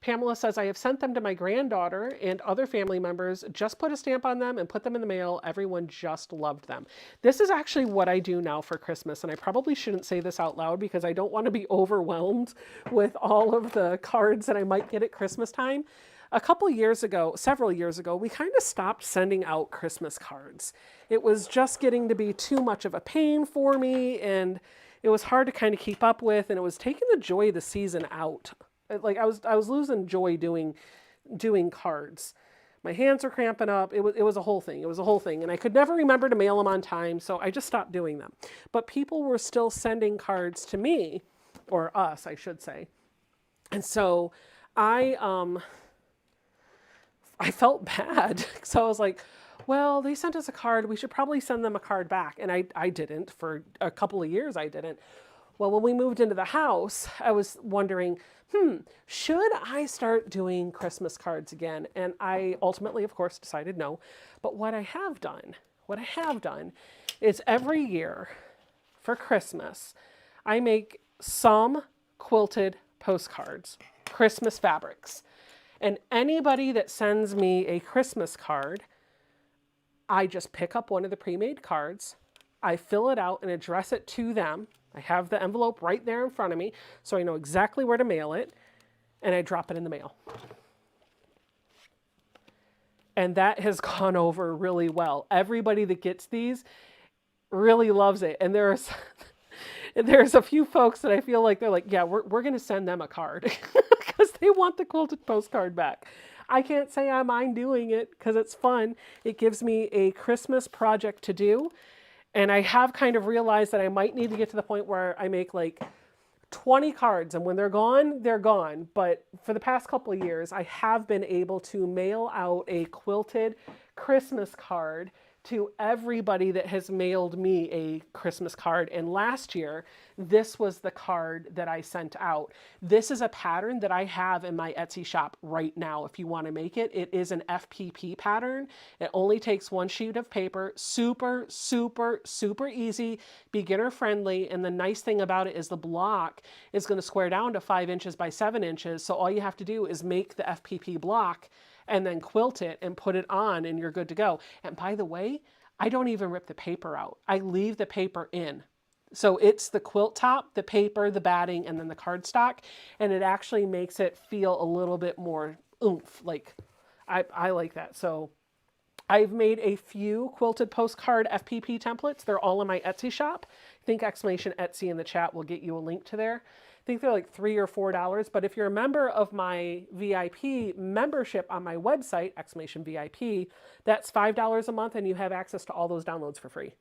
Pamela says, I have sent them to my granddaughter and other family members, just put a stamp on them and put them in the mail. Everyone just loved them. This is actually what I do now for Christmas. And I probably shouldn't say this out loud because I don't want to be overwhelmed with all of the cards that I might get at Christmas time. A couple years ago, several years ago, we kind of stopped sending out Christmas cards. It was just getting to be too much of a pain for me, and it was hard to kind of keep up with, and it was taking the joy of the season out. Like I was losing joy doing cards. My hands were cramping up. It was a whole thing. It was a whole thing. And I could never remember to mail them on time, so I just stopped doing them. But people were still sending cards to me, or us, I should say. And so I felt bad. So I was like, well, they sent us a card. We should probably send them a card back. And I didn't. For a couple of years, I didn't. Well, when we moved into the house, I was wondering, should I start doing Christmas cards again? And I ultimately, of course, decided no. But what I have done is every year for Christmas, I make some quilted postcards, Christmas fabrics. And anybody that sends me a Christmas card, I just pick up one of the pre-made cards, I fill it out and address it to them. I have the envelope right there in front of me, so I know exactly where to mail it, and I drop it in the mail. And that has gone over really well. Everybody that gets these really loves it. And there's a few folks that I feel like they're like, yeah, we're going to send them a card because they want the quilted postcard back. I can't say I mind doing it because it's fun. It gives me a Christmas project to do. And I have kind of realized that I might need to get to the point where I make like 20 cards, and when they're gone, they're gone. But for the past couple of years, I have been able to mail out a quilted Christmas card to everybody that has mailed me a Christmas card. And last year, this was the card that I sent out. This is a pattern that I have in my Etsy shop right now. If you want to make it, it is an FPP pattern. It only takes one sheet of paper. Super, super, super easy, beginner friendly. And the nice thing about it is the block is going to square down to 5 inches by 7 inches. So all you have to do is make the FPP block and then quilt it and put it on, and you're good to go. And by the way, I don't even rip the paper out. I leave the paper in. So it's the quilt top, the paper, the batting, and then the cardstock. And it actually makes it feel a little bit more oomph. Like, I like that. So I've made a few quilted postcard FPP templates. They're all in my Etsy shop. I think !Etsy in the chat will get you a link to there. I think they're like $3 or $4, but if you're a member of my VIP membership on my website, !VIP, that's $5 a month, and you have access to all those downloads for free.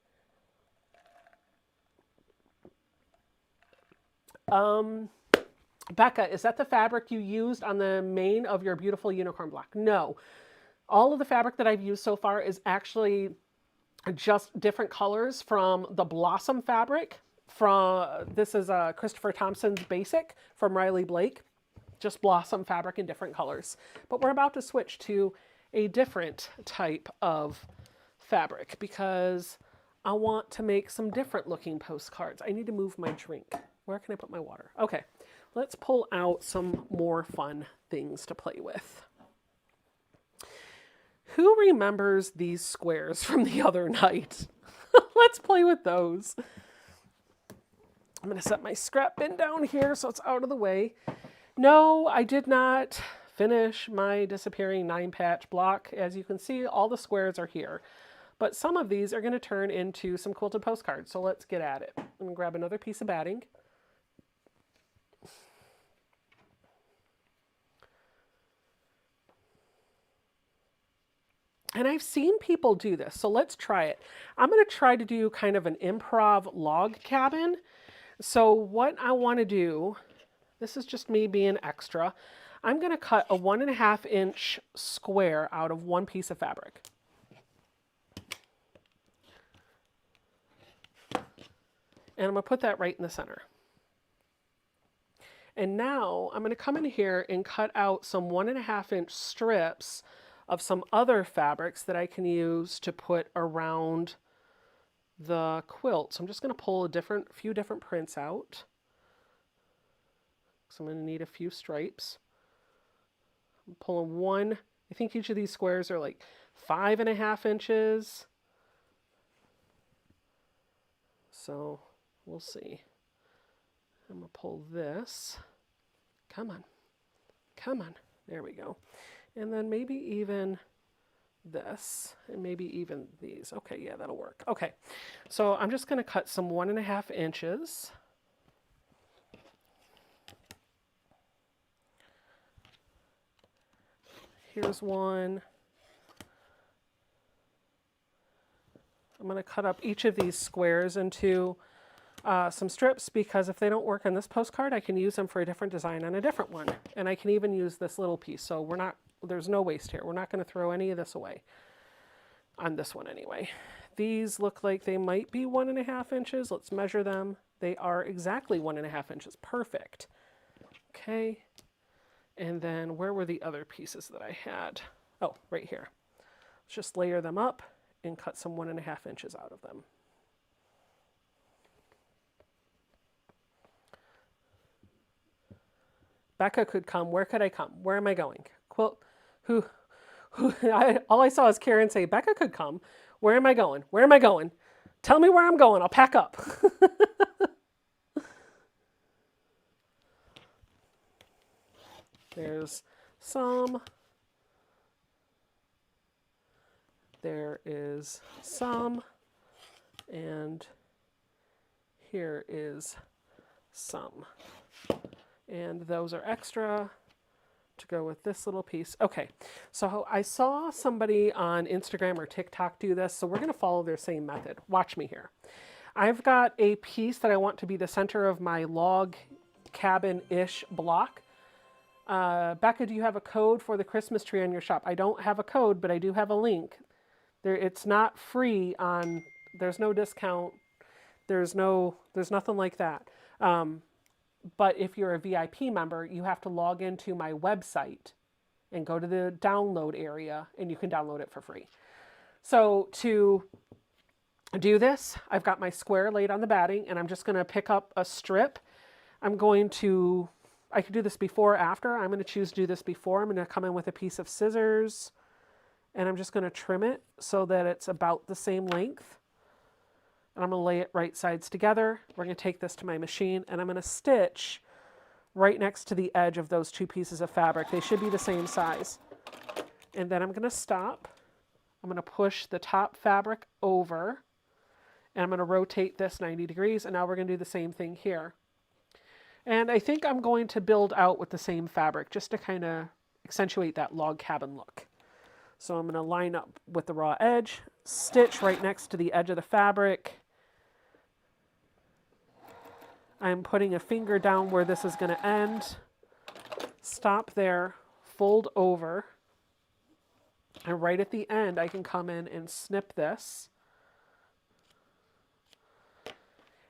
Becca, is that the fabric you used on the mane of your beautiful unicorn block? No. All of the fabric that I've used so far is actually just different colors from the Blossom fabric. This is Christopher Thompson's Basic from Riley Blake, just Blossom fabric in different colors. But we're about to switch to a different type of fabric because I want to make some different looking postcards. I need to move my drink. Where can I put my water? Okay, let's pull out some more fun things to play with. Who remembers these squares from the other night? Let's play with those. I'm going to set my scrap bin down here so it's out of the way. No, I did not finish my disappearing 9-patch block. As you can see, all the squares are here. But some of these are going to turn into some quilted postcards, so let's get at it. I'm going to grab another piece of batting. And I've seen people do this, so let's try it. I'm going to try to do kind of an improv log cabin. So what I want to do, this is just me being extra, I'm going to cut a 1.5-inch square out of one piece of fabric. And I'm going to put that right in the center. And now I'm going to come in here and cut out some 1.5-inch strips of some other fabrics that I can use to put around the quilt. So I'm just going to pull a few different prints out. So I'm going to need a few stripes. I'm pulling one. I think each of these squares are like 5.5 inches. So we'll see. I'm going to pull this. Come on. Come on. There we go. And then maybe even this, and maybe even these. Okay, yeah, that'll work. Okay, so I'm just going to cut some 1.5 inches. Here's one. I'm going to cut up each of these squares into some strips, because if they don't work on this postcard, I can use them for a different design on a different one. And I can even use this little piece. So there's no waste here. We're not going to throw any of this away on this one anyway. These look like they might be 1.5 inches. Let's measure them. They are exactly 1.5 inches. Perfect. Okay. And then where were the other pieces that I had? Oh, right here. Let's just layer them up and cut some 1.5 inches out of them. Becca could come. Where could I come? Where am I going? Quilt. All I saw is Karen say, Becca could come. Where am I going? Where am I going? Tell me where I'm going. I'll pack up. There's some. There is some. And here is some. And those are extra to go with this little piece. Okay, so I saw somebody on Instagram or TikTok do this, so we're going to follow their same method. Watch me here. I've got a piece that I want to be the center of my log cabin-ish block. Becca, do you have a code for the Christmas tree on your shop? I don't have a code, but I do have a link. It's not free on, there's no discount. There's nothing like that. But if you're a VIP member, you have to log into my website and go to the download area, and you can download it for free. So to do this, I've got my square laid on the batting, and I'm just going to pick up a strip. I could do this before or after. I'm going to choose to do this before. I'm going to come in with a piece of scissors, and I'm just going to trim it so that it's about the same length. And I'm going to lay it right sides together. We're going to take this to my machine, and I'm going to stitch right next to the edge of those two pieces of fabric. They should be the same size. And then I'm going to stop. I'm going to push the top fabric over, and I'm going to rotate this 90 degrees, and now we're going to do the same thing here. And I think I'm going to build out with the same fabric just to kind of accentuate that log cabin look. So I'm going to line up with the raw edge, stitch right next to the edge of the fabric. I'm putting a finger down where this is going to end. Stop there, fold over. And right at the end, I can come in and snip this.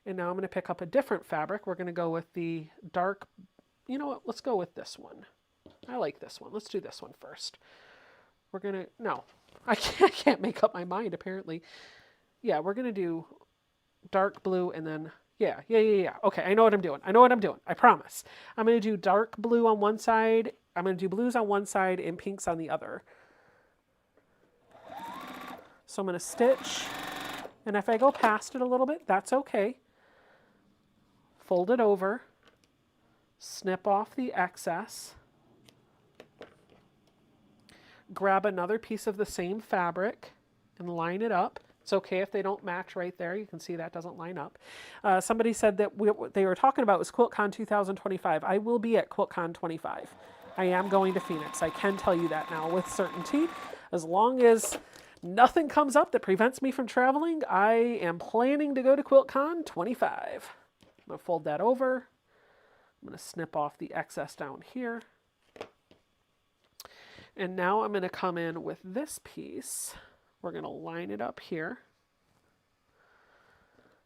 And now I'm going to pick up a different fabric. We're going to go with the dark, you know what, let's go with this one. I like this one. Let's do this one first. We're going to, no, I can't make up my mind apparently. Yeah, we're going to do dark blue and then, yeah. Okay, I know what I'm doing. I promise. I'm going to do dark blue on one side. I'm going to do blues on one side and pinks on the other. So I'm going to stitch. And if I go past it a little bit, that's okay. Fold it over. Snip off the excess. Grab another piece of the same fabric and line it up. It's okay if they don't match right there. You can see that doesn't line up. Somebody said that what they were talking about was QuiltCon 2025. I will be at QuiltCon 25. I am going to Phoenix. I can tell you that now with certainty. As long as nothing comes up that prevents me from traveling, I am planning to go to QuiltCon 25. I'm going to fold that over. I'm going to snip off the excess down here. And now I'm going to come in with this piece. We're going to line it up here.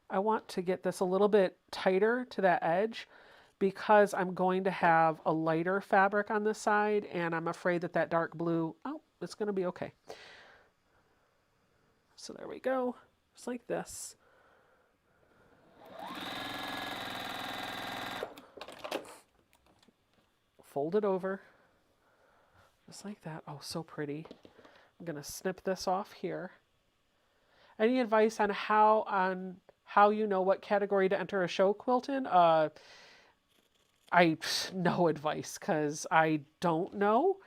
I want to get this a little bit tighter to that edge because I'm going to have a lighter fabric on this side, and I'm afraid that that dark blue, oh, it's going to be okay. So there we go, just like this. Fold it over, just like that. Oh, so pretty. I'm going to snip this off here. Any advice on how you know what category to enter a show quilt in? No advice because I don't know.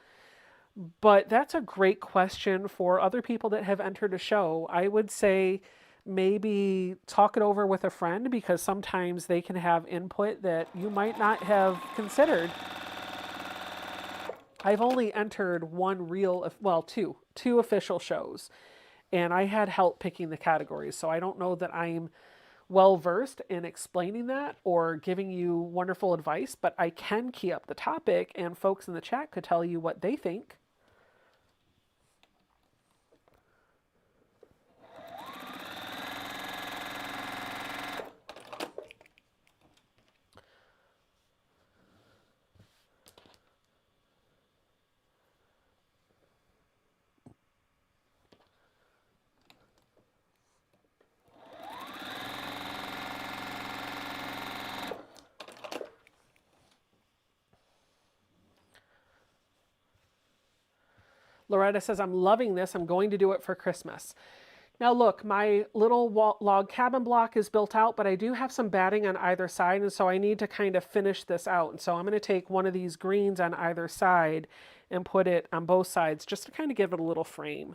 But that's a great question for other people that have entered a show. I would say maybe talk it over with a friend because sometimes they can have input that you might not have considered. I've only entered two official shows, and I had help picking the categories. So I don't know that I'm well versed in explaining that or giving you wonderful advice, but I can key up the topic and folks in the chat could tell you what they think. Loretta says, I'm loving this. I'm going to do it for Christmas. Now look, my little log cabin block is built out, but I do have some batting on either side, and so I need to kind of finish this out. And so I'm going to take one of these greens on either side and put it on both sides just to kind of give it a little frame.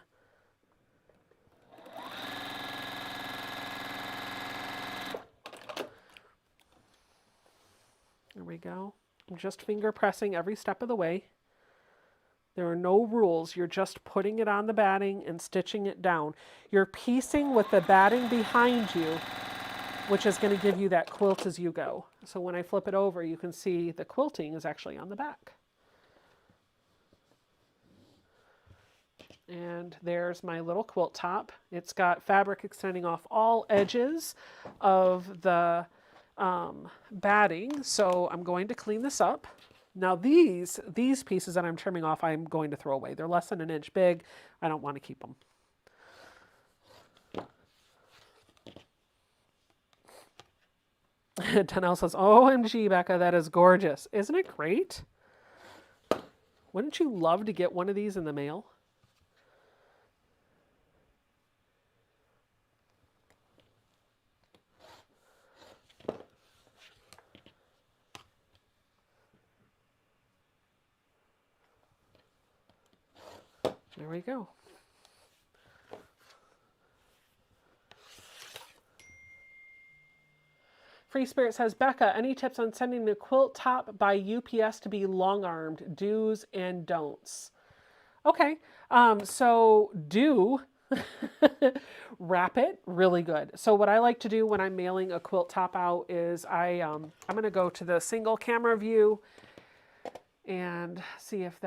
There we go. I'm just finger pressing every step of the way. There are no rules. You're just putting it on the batting and stitching it down. You're piecing with the batting behind you, which is going to give you that quilt as you go. So when I flip it over, you can see the quilting is actually on the back. And there's my little quilt top. It's got fabric extending off all edges of the batting. So I'm going to clean this up. Now these pieces that I'm trimming off, I'm going to throw away. They're less than an inch big. I don't want to keep them. Tanel says, OMG, Becca, that is gorgeous. Isn't it great? Wouldn't you love to get one of these in the mail? There we go. Free Spirit says, Becca, any tips on sending the quilt top by UPS to be long-armed, do's and don'ts? Okay, so do wrap it really good. So what I like to do when I'm mailing a quilt top out is I'm going to go to the single camera view and see if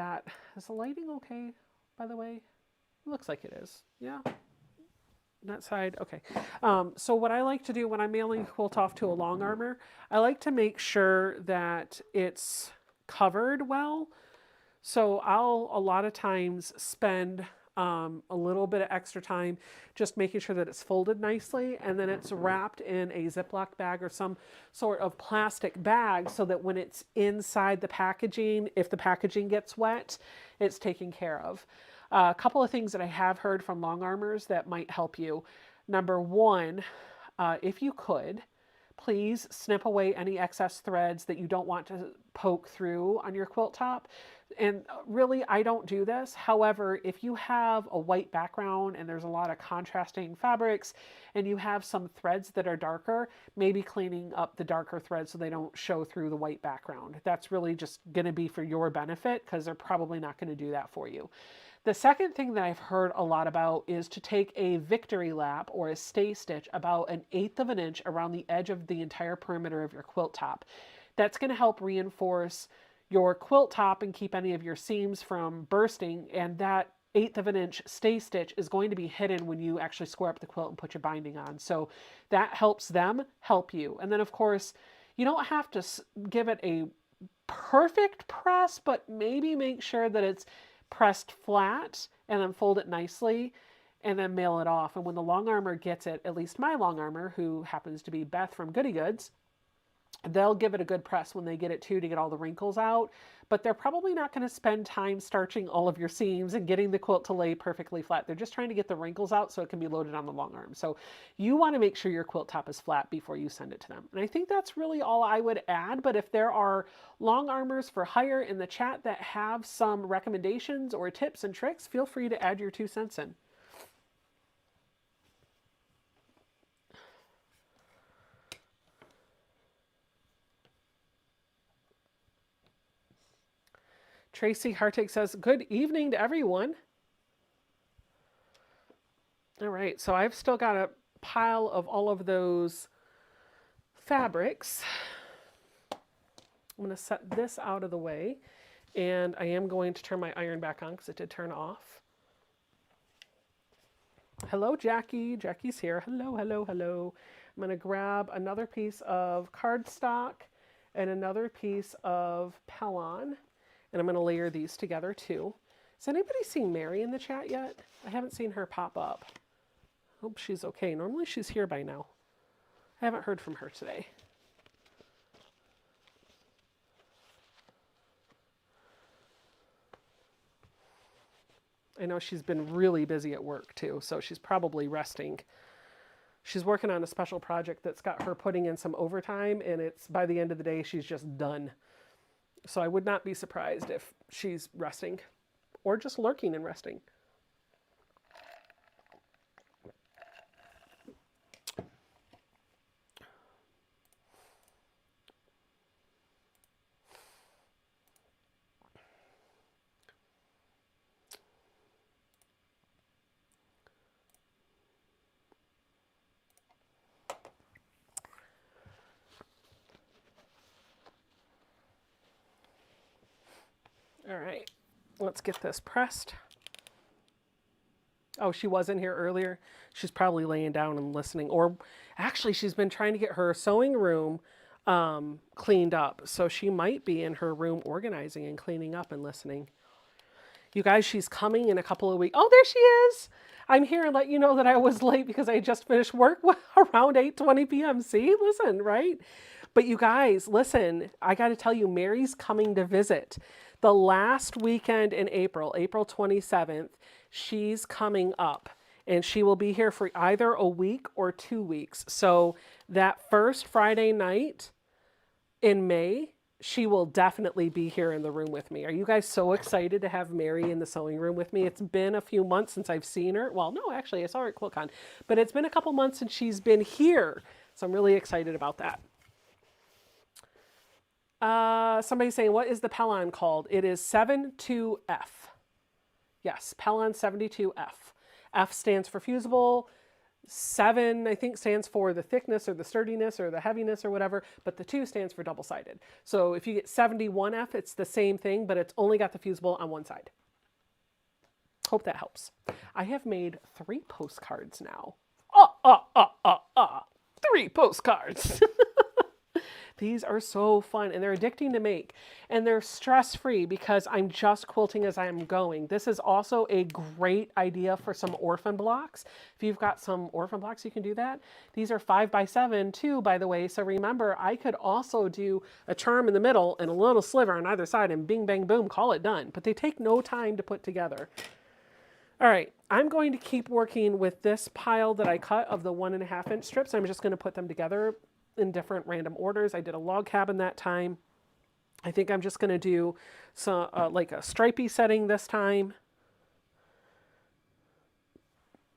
is the lighting okay, by the way? It looks like it is. Yeah. That side, okay. So what I like to do when I'm mailing a quilt off to a long armor, I like to make sure that it's covered well. So I'll a lot of times spend a little bit of extra time just making sure that it's folded nicely and then it's wrapped in a Ziploc bag or some sort of plastic bag so that when it's inside the packaging, if the packaging gets wet, it's taken care of. A couple of things that I have heard from long armors that might help you. Number one, if you could, please snip away any excess threads that you don't want to poke through on your quilt top. And really, I don't do this. However, if you have a white background and there's a lot of contrasting fabrics and you have some threads that are darker, maybe cleaning up the darker threads so they don't show through the white background. That's really just going to be for your benefit because they're probably not going to do that for you. The second thing that I've heard a lot about is to take a victory lap or a stay stitch about 1/8 of an inch around the edge of the entire perimeter of your quilt top. That's going to help reinforce your quilt top and keep any of your seams from bursting. And that 1/8 of an inch stay stitch is going to be hidden when you actually square up the quilt and put your binding on. So that helps them help you. And then of course, you don't have to give it a perfect press, but maybe make sure that it's pressed flat and then fold it nicely and then mail it off. And when the long armor gets it, at least my long armor, who happens to be Beth from Goody Goods, they'll give it a good press when they get it too, to get all the wrinkles out, but they're probably not going to spend time starching all of your seams and getting the quilt to lay perfectly flat. They're just trying to get the wrinkles out so it can be loaded on the long arm. So you want to make sure your quilt top is flat before you send it to them. And I think that's really all I would add, but if there are long armors for hire in the chat that have some recommendations or tips and tricks, feel free to add your 2 cents in. Tracy Hartig says, good evening to everyone. All right, so I've still got a pile of all of those fabrics. I'm going to set this out of the way, and I am going to turn my iron back on because it did turn off. Hello, Jackie. Jackie's here. Hello, hello, hello. I'm going to grab another piece of cardstock and another piece of Pellon. And I'm going to layer these together too. Has anybody seen Mary in the chat yet? I haven't seen her pop up. Hope she's okay. Normally she's here by now. I haven't heard from her today. I know she's been really busy at work too, so she's probably resting. She's working on a special project that's got her putting in some overtime, and it's by the end of the day she's just done. So I would not be surprised if she's resting or just lurking and resting. All right, let's get this pressed. Oh, she was in here earlier. She's probably laying down and listening. Or actually, she's been trying to get her sewing room cleaned up. So she might be in her room organizing and cleaning up and listening. You guys, she's coming in a couple of weeks. Oh, there she is. I'm here and let you know that I was late because I just finished work around 8:20 p.m. See, listen, right? But you guys, listen, I got to tell you, Mary's coming to visit. The last weekend in April, April 27th, she's coming up. And she will be here for either a week or 2 weeks. So that first Friday night in May, she will definitely be here in the room with me. Are you guys so excited to have Mary in the sewing room with me? It's been a few months since I've seen her. Well, no, actually, I saw her at QuiltCon. But it's been a couple months since she's been here. So I'm really excited about that. Somebody's saying, what is the Pellon called? It is 72F. Yes, Pellon 72F. F stands for fusible. 7, I think, stands for the thickness or the sturdiness or the heaviness or whatever, but the 2 stands for double-sided. So if you get 71F, it's the same thing, but it's only got the fusible on one side. Hope that helps. I have made 3 postcards now. 3 postcards. These are so fun, and they're addicting to make, and they're stress-free because I'm just quilting as I am going. This is also a great idea for some orphan blocks. If you've got some orphan blocks, you can do that. These are 5x7 too, by the way. So remember, I could also do a charm in the middle and a little sliver on either side, and bing, bang, boom, call it done. But they take no time to put together. All right, I'm going to keep working with this pile that I cut of the 1.5 inch strips. I'm just going to put them together in different random orders. I did a log cabin that time. I think I'm just going to do some like a stripey setting this time.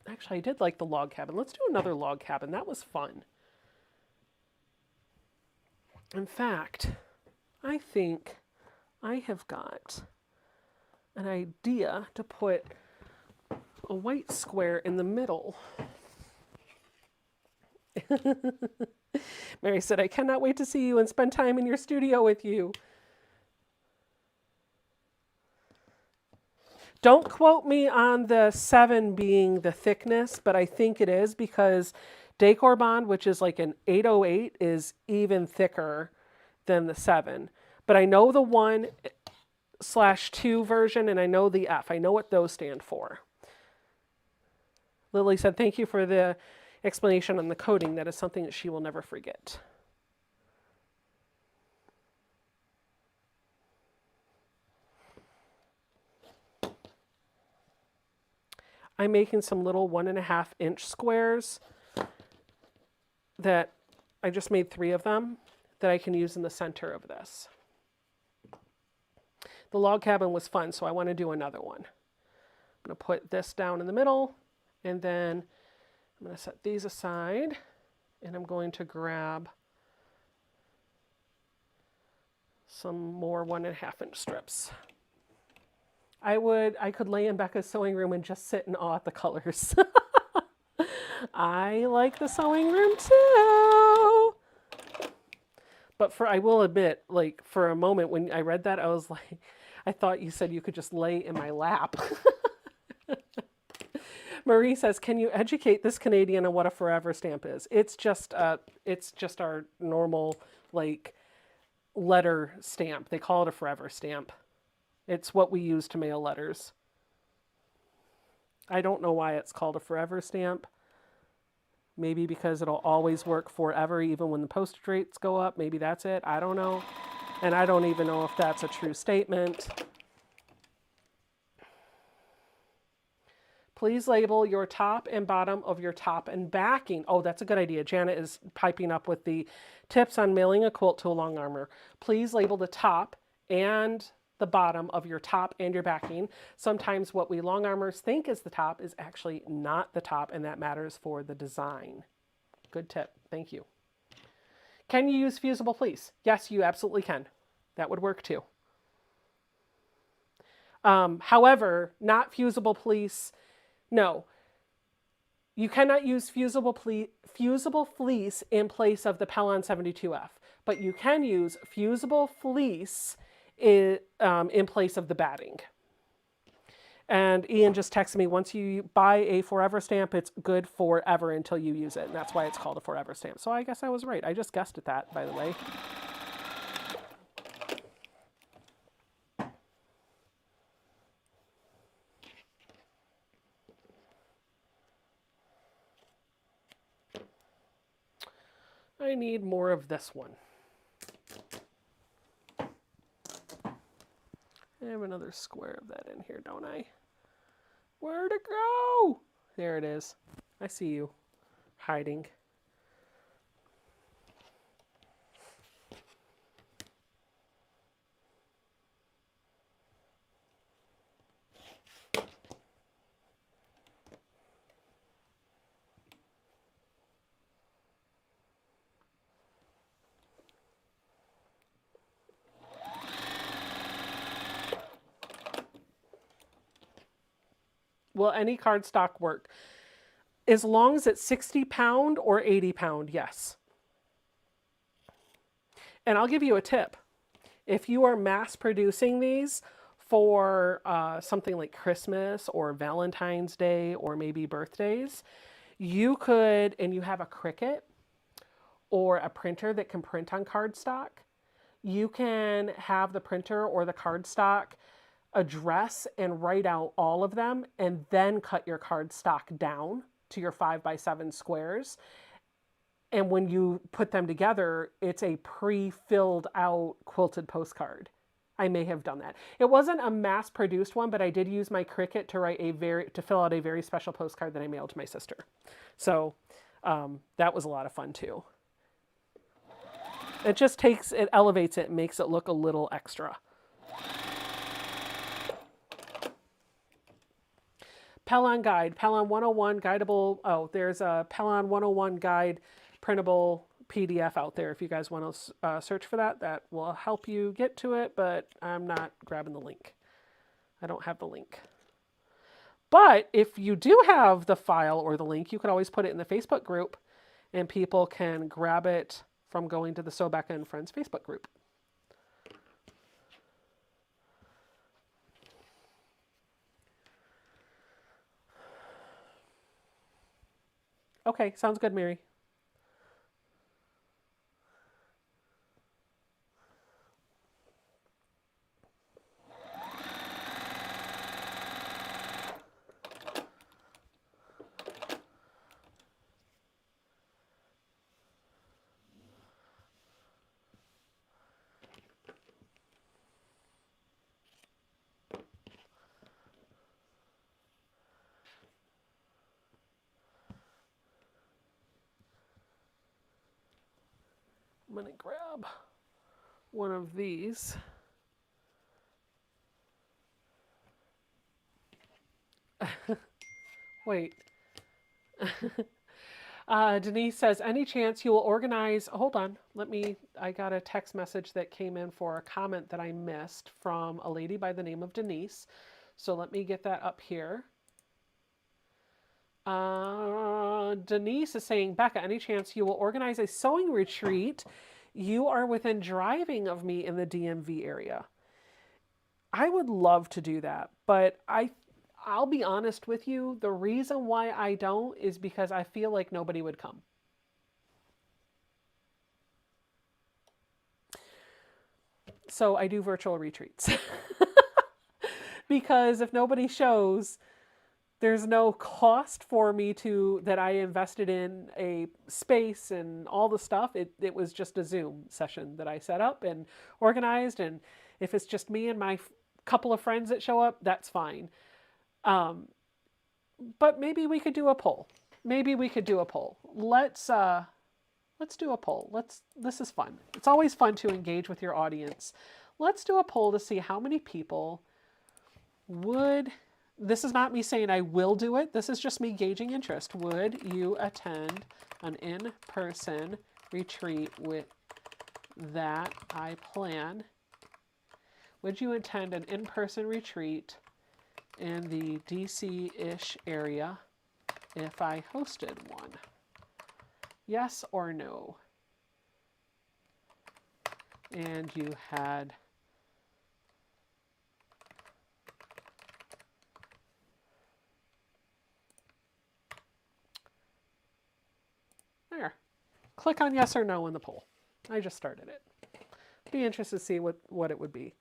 Actually, I did like the log cabin. Let's do another log cabin. That was fun. In fact, I think I have got an idea to put a white square in the middle. Mary said, I cannot wait to see you and spend time in your studio with you. Don't quote me on the 7 being the thickness, but I think it is because Decor Bond, which is like an 808, is even thicker than the 7. But I know the 1/2 version and I know the F. I know what those stand for. Lily said, thank you for the explanation on the coding. That is something that she will never forget. I'm making some little 1.5-inch squares that I just made 3 of them that I can use in the center of this. The log cabin was fun, so I want to do another one. I'm going to put this down in the middle, and then I'm going to set these aside, and I'm going to grab some more 1.5-inch strips. I could lay in Becca's sewing room and just sit in awe at the colors. I like the sewing room too. But I will admit, like for a moment when I read that, I was like, I thought you said you could just lay in my lap. Marie says, can you educate this Canadian on what a forever stamp is? It's just our normal like letter stamp. They call it a forever stamp. It's what we use to mail letters. I don't know why it's called a forever stamp. Maybe because it'll always work forever even when the postage rates go up. Maybe that's it. I don't know. And I don't even know if that's a true statement. Please label your top and bottom of your top and backing. Oh, that's a good idea. Janet is piping up with the tips on mailing a quilt to a long armor. Please label the top and the bottom of your top and your backing. Sometimes what we long armors think is the top is actually not the top, and that matters for the design. Good tip. Thank you. Can you use fusible fleece? Yes, you absolutely can. That would work too. However, not fusible fleece. No. You cannot use fusible fleece in place of the Pellon 72F, but you can use fusible fleece in place of the batting. And Ian just texted me, once you buy a forever stamp, it's good forever until you use it. And that's why it's called a forever stamp. So I guess I was right. I just guessed at that, by the way. I need more of this one. I have another square of that in here, don't I? Where'd it go? There it is. I see you hiding. Will any cardstock work? As long as it's 60 pound or 80 pound, yes. And I'll give you a tip. If you are mass producing these for something like Christmas or Valentine's Day or maybe birthdays, you could, and you have a Cricut or a printer that can print on cardstock, you can have the printer or the cardstock address and write out all of them and then cut your cardstock down to your 5x7 squares. And when you put them together, it's a pre-filled out quilted postcard. I may have done that. It wasn't a mass-produced one, but I did use my Cricut to fill out a very special postcard that I mailed to my sister. So that was a lot of fun too. It just it elevates it and makes it look a little extra. Pellon Guide, Pellon 101 guidable. Oh, there's a Pellon 101 guide printable PDF out there. If you guys want to search for that, that will help you get to it, but I'm not grabbing the link. I don't have the link. But if you do have the file or the link, you can always put it in the Facebook group and people can grab it from going to the So Becca and Friends Facebook group. Okay, sounds good, Mary. I'm going to grab one of these. Wait. Denise says, any chance you will organize, hold on, I got a text message that came in for a comment that I missed from a lady by the name of Denise. So let me get that up here. Denise is saying, Becca, any chance you will organize a sewing retreat? You are within driving of me in the DMV area. I would love to do that, but I'll be honest with you. The reason why I don't is because I feel like nobody would come. So I do virtual retreats. Because if nobody shows, there's no cost for me that I invested in a space and all the stuff. It was just a Zoom session that I set up and organized. And if it's just me and my couple of friends that show up, that's fine. But maybe we could do a poll. Let's do a poll. This is fun. It's always fun to engage with your audience. Let's do a poll to see how many people this is not me saying I will do it. This is just me gauging interest. Would you attend an in-person retreat that I plan? Would you attend an in-person retreat in the DC-ish area if I hosted one? Yes or no? And you had there. Click on yes or no in the poll. I just started it. Be interested to see what it would be.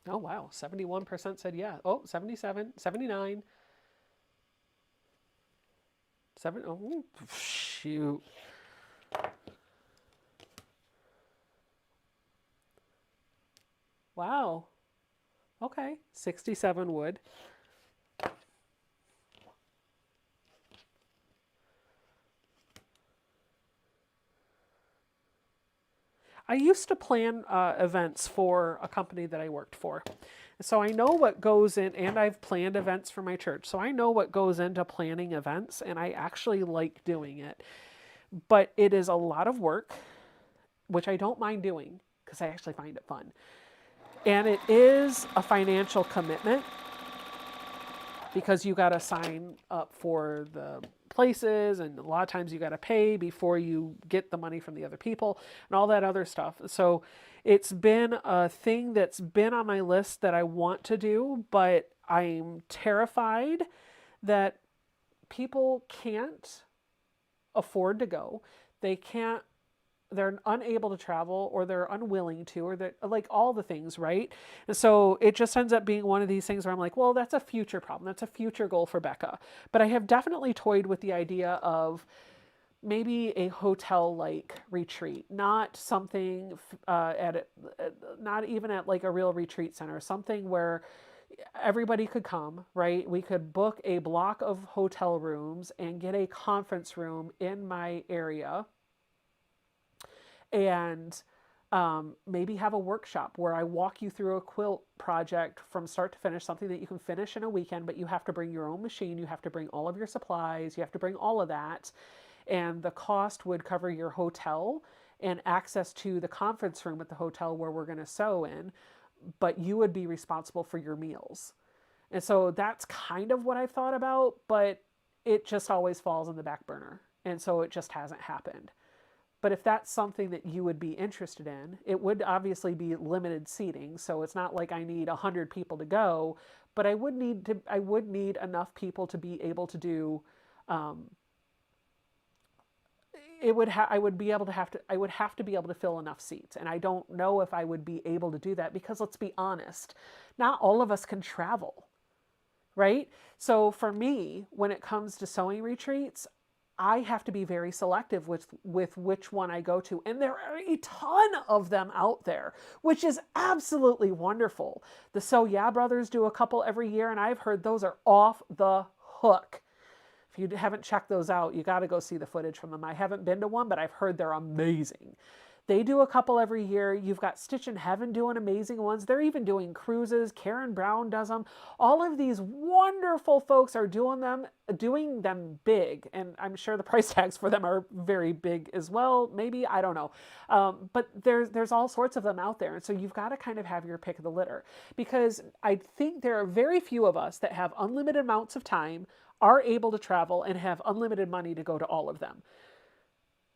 Oh, wow. 71% said yeah. Oh, 77, 79. Oh, shoot. Wow. Okay. 67 would. I used to plan events for a company that I worked for. So I know what goes in, and I've planned events for my church. So I know what goes into planning events, and I actually like doing it. But it is a lot of work, which I don't mind doing because I actually find it fun. And it is a financial commitment because you got to sign up for the places, and a lot of times you got to pay before you get the money from the other people and all that other stuff. So it's been a thing that's been on my list that I want to do, but I'm terrified that people can't afford to go. They're unable to travel, or they're unwilling to, or they're like all the things, right? And so it just ends up being one of these things where I'm like, well, that's a future problem. That's a future goal for Becca. But I have definitely toyed with the idea of maybe a hotel-like retreat, not something not even at like a real retreat center, something where everybody could come, right? We could book a block of hotel rooms and get a conference room in my area, and maybe have a workshop where I walk you through a quilt project from start to finish, something that you can finish in a weekend, but you have to bring your own machine, you have to bring all of your supplies, you have to bring all of that. and the cost would cover your hotel and access to the conference room at the hotel where we're going to sew in, but you would be responsible for your meals. And so that's kind of what I've thought about, but it just always falls on the back burner. And so it just hasn't happened. But if that's something that you would be interested in, it would obviously be limited seating. So it's not like I need 100 people to go, but I would need enough people to be able to do, I would have to be able to fill enough seats. And I don't know if I would be able to do that because, let's be honest, not all of us can travel, right? So for me, when it comes to sewing retreats, I have to be very selective with which one I go to. And there are a ton of them out there, which is absolutely wonderful. The So Yeah Brothers do a couple every year, and I've heard those are off the hook. If you haven't checked those out, you got to go see the footage from them. I haven't been to one, but I've heard they're amazing. They do a couple every year. You've got Stitch in Heaven doing amazing ones. They're even doing cruises. Karen Brown does them. All of these wonderful folks are doing them big. And I'm sure the price tags for them are very big as well. Maybe, I don't know. But there's all sorts of them out there. And so you've got to kind of have your pick of the litter, because I think there are very few of us that have unlimited amounts of time, are able to travel, and have unlimited money to go to all of them.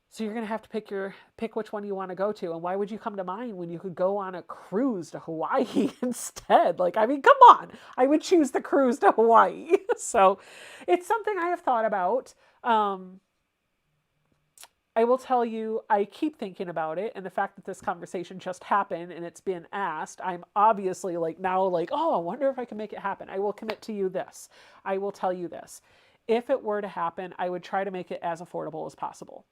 So you're going to have to pick which one you want to go to. And why would you come to mine when you could go on a cruise to Hawaii instead? Like, I mean, come on. I would choose the cruise to Hawaii. So it's something I have thought about. I will tell you, I keep thinking about it. And the fact that this conversation just happened and it's been asked, I'm obviously oh, I wonder if I can make it happen. I will commit to you this. I will tell you this. If it were to happen, I would try to make it as affordable as possible.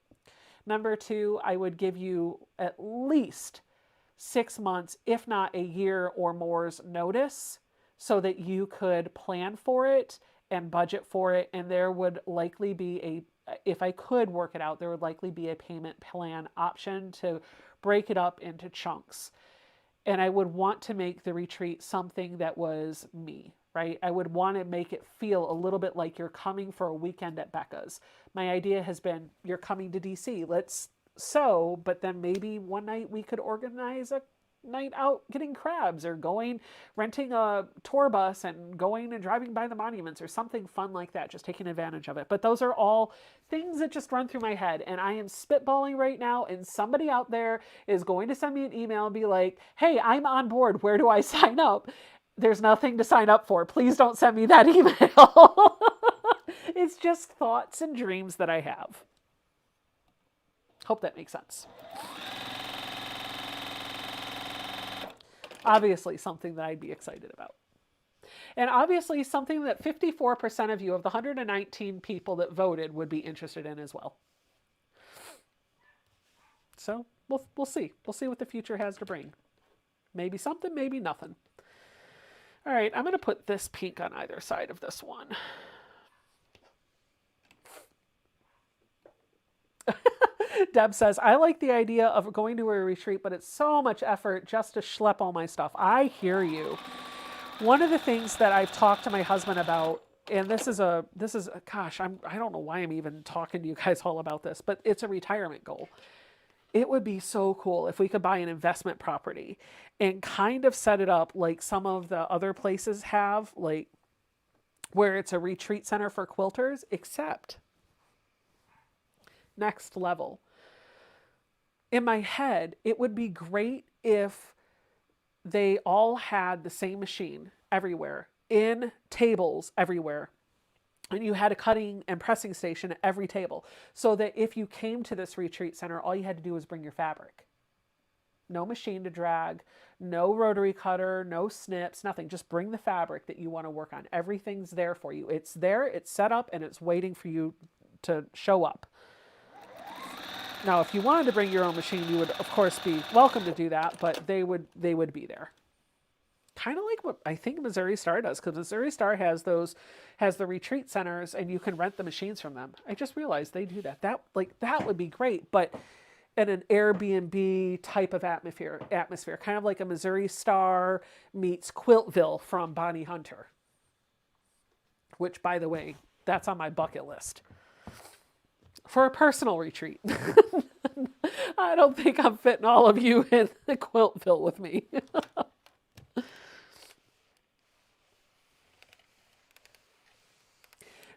Number two, I would give you at least 6 months, if not a year or more's notice, so that you could plan for it and budget for it. And there would likely be if I could work it out, there would likely be a payment plan option to break it up into chunks. And I would want to make the retreat something that was me, right? I would want to make it feel a little bit like you're coming for a weekend at Becca's. My idea has been, you're coming to DC, let's sew, but then maybe one night we could organize a night out getting crabs, or renting a tour bus and going and driving by the monuments, or something fun like that, just taking advantage of it. But those are all things that just run through my head, and I am spitballing right now, and somebody out there is going to send me an email and be like, hey, I'm on board, where do I sign up? There's nothing to sign up for. Please don't send me that email. It's just thoughts and dreams that I have. Hope that makes sense. Obviously something that I'd be excited about. And obviously something that 54% of you, of the 119 people that voted, would be interested in as well. So we'll see. We'll see what the future has to bring. Maybe something, maybe nothing. All right, I'm going to put this pink on either side of this one. Deb says, I like the idea of going to a retreat, but it's so much effort just to schlep all my stuff. I hear you. One of the things that I've talked to my husband about, and gosh, I don't know why I'm even talking to you guys all about this, but it's a retirement goal. It would be so cool if we could buy an investment property and kind of set it up like some of the other places have, like where it's a retreat center for quilters, except next level. In my head, it would be great if they all had the same machine everywhere, in tables everywhere. And you had a cutting and pressing station at every table, so that if you came to this retreat center, all you had to do was bring your fabric. No machine to drag, no rotary cutter, no snips, nothing. Just bring the fabric that you want to work on. Everything's there for you. It's there, it's set up, and it's waiting for you to show up. Now, if you wanted to bring your own machine, you would, of course, be welcome to do that, but they would be there. Kind of like what I think Missouri Star does, because Missouri Star has the retreat centers, and you can rent the machines from them. I just realized they do that. That would be great, but in an Airbnb type of atmosphere, kind of like a Missouri Star meets Quiltville from Bonnie Hunter, which, by the way, that's on my bucket list. for a personal retreat. I don't think I'm fitting all of you in the Quiltville with me.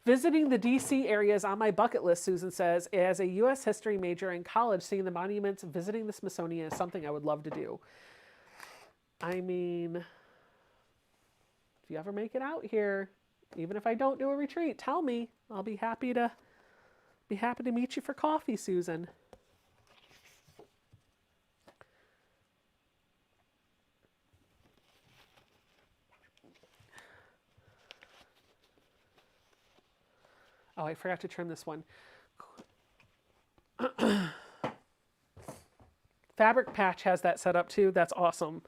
Visiting the DC area is on my bucket list, Susan says. As a U.S. history major in college, seeing the monuments, visiting the Smithsonian is something I would love to do. I mean, if you ever make it out here, even if I don't do a retreat, tell me. I'll be happy to meet you for coffee, Susan. Oh, I forgot to trim this one. Fabric Patch has that set up too. That's awesome.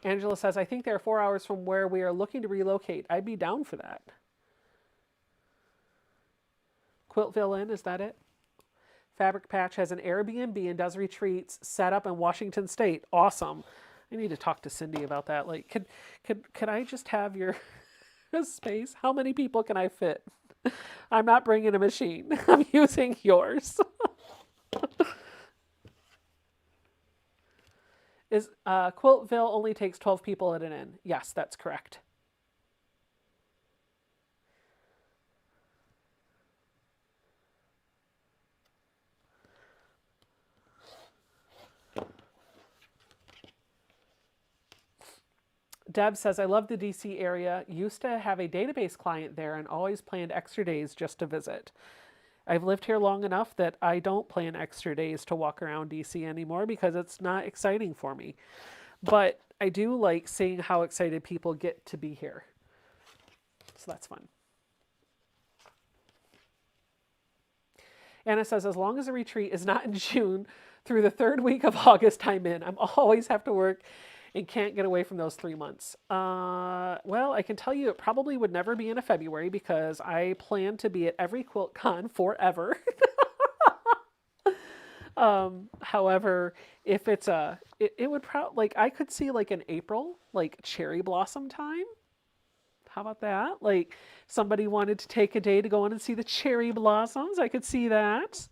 Angela says, I think they're 4 hours from where we are looking to relocate. I'd be down for that. Quiltville Inn, is that it? Fabric Patch has an Airbnb and does retreats set up in Washington State. Awesome. I need to talk to Cindy about that. Like, could I just have your space? How many people can I fit? I'm not bringing a machine. I'm using yours. Is Quiltville only takes 12 people at an inn? Yes, that's correct. Deb says, I love the DC area. Used to have a database client there and always planned extra days just to visit. I've lived here long enough that I don't plan extra days to walk around DC anymore because it's not exciting for me. But I do like seeing how excited people get to be here. So that's fun. Anna says, as long as a retreat is not in June through the third week of August, I'm in. I'm always have to work and can't get away from those 3 months. Well, I can tell you it probably would never be in a February because I plan to be at every QuiltCon forever. However, if it's it would probably, like, I could see like an April, like cherry blossom time. How about that? Like somebody wanted to take a day to go in and see the cherry blossoms. I could see that.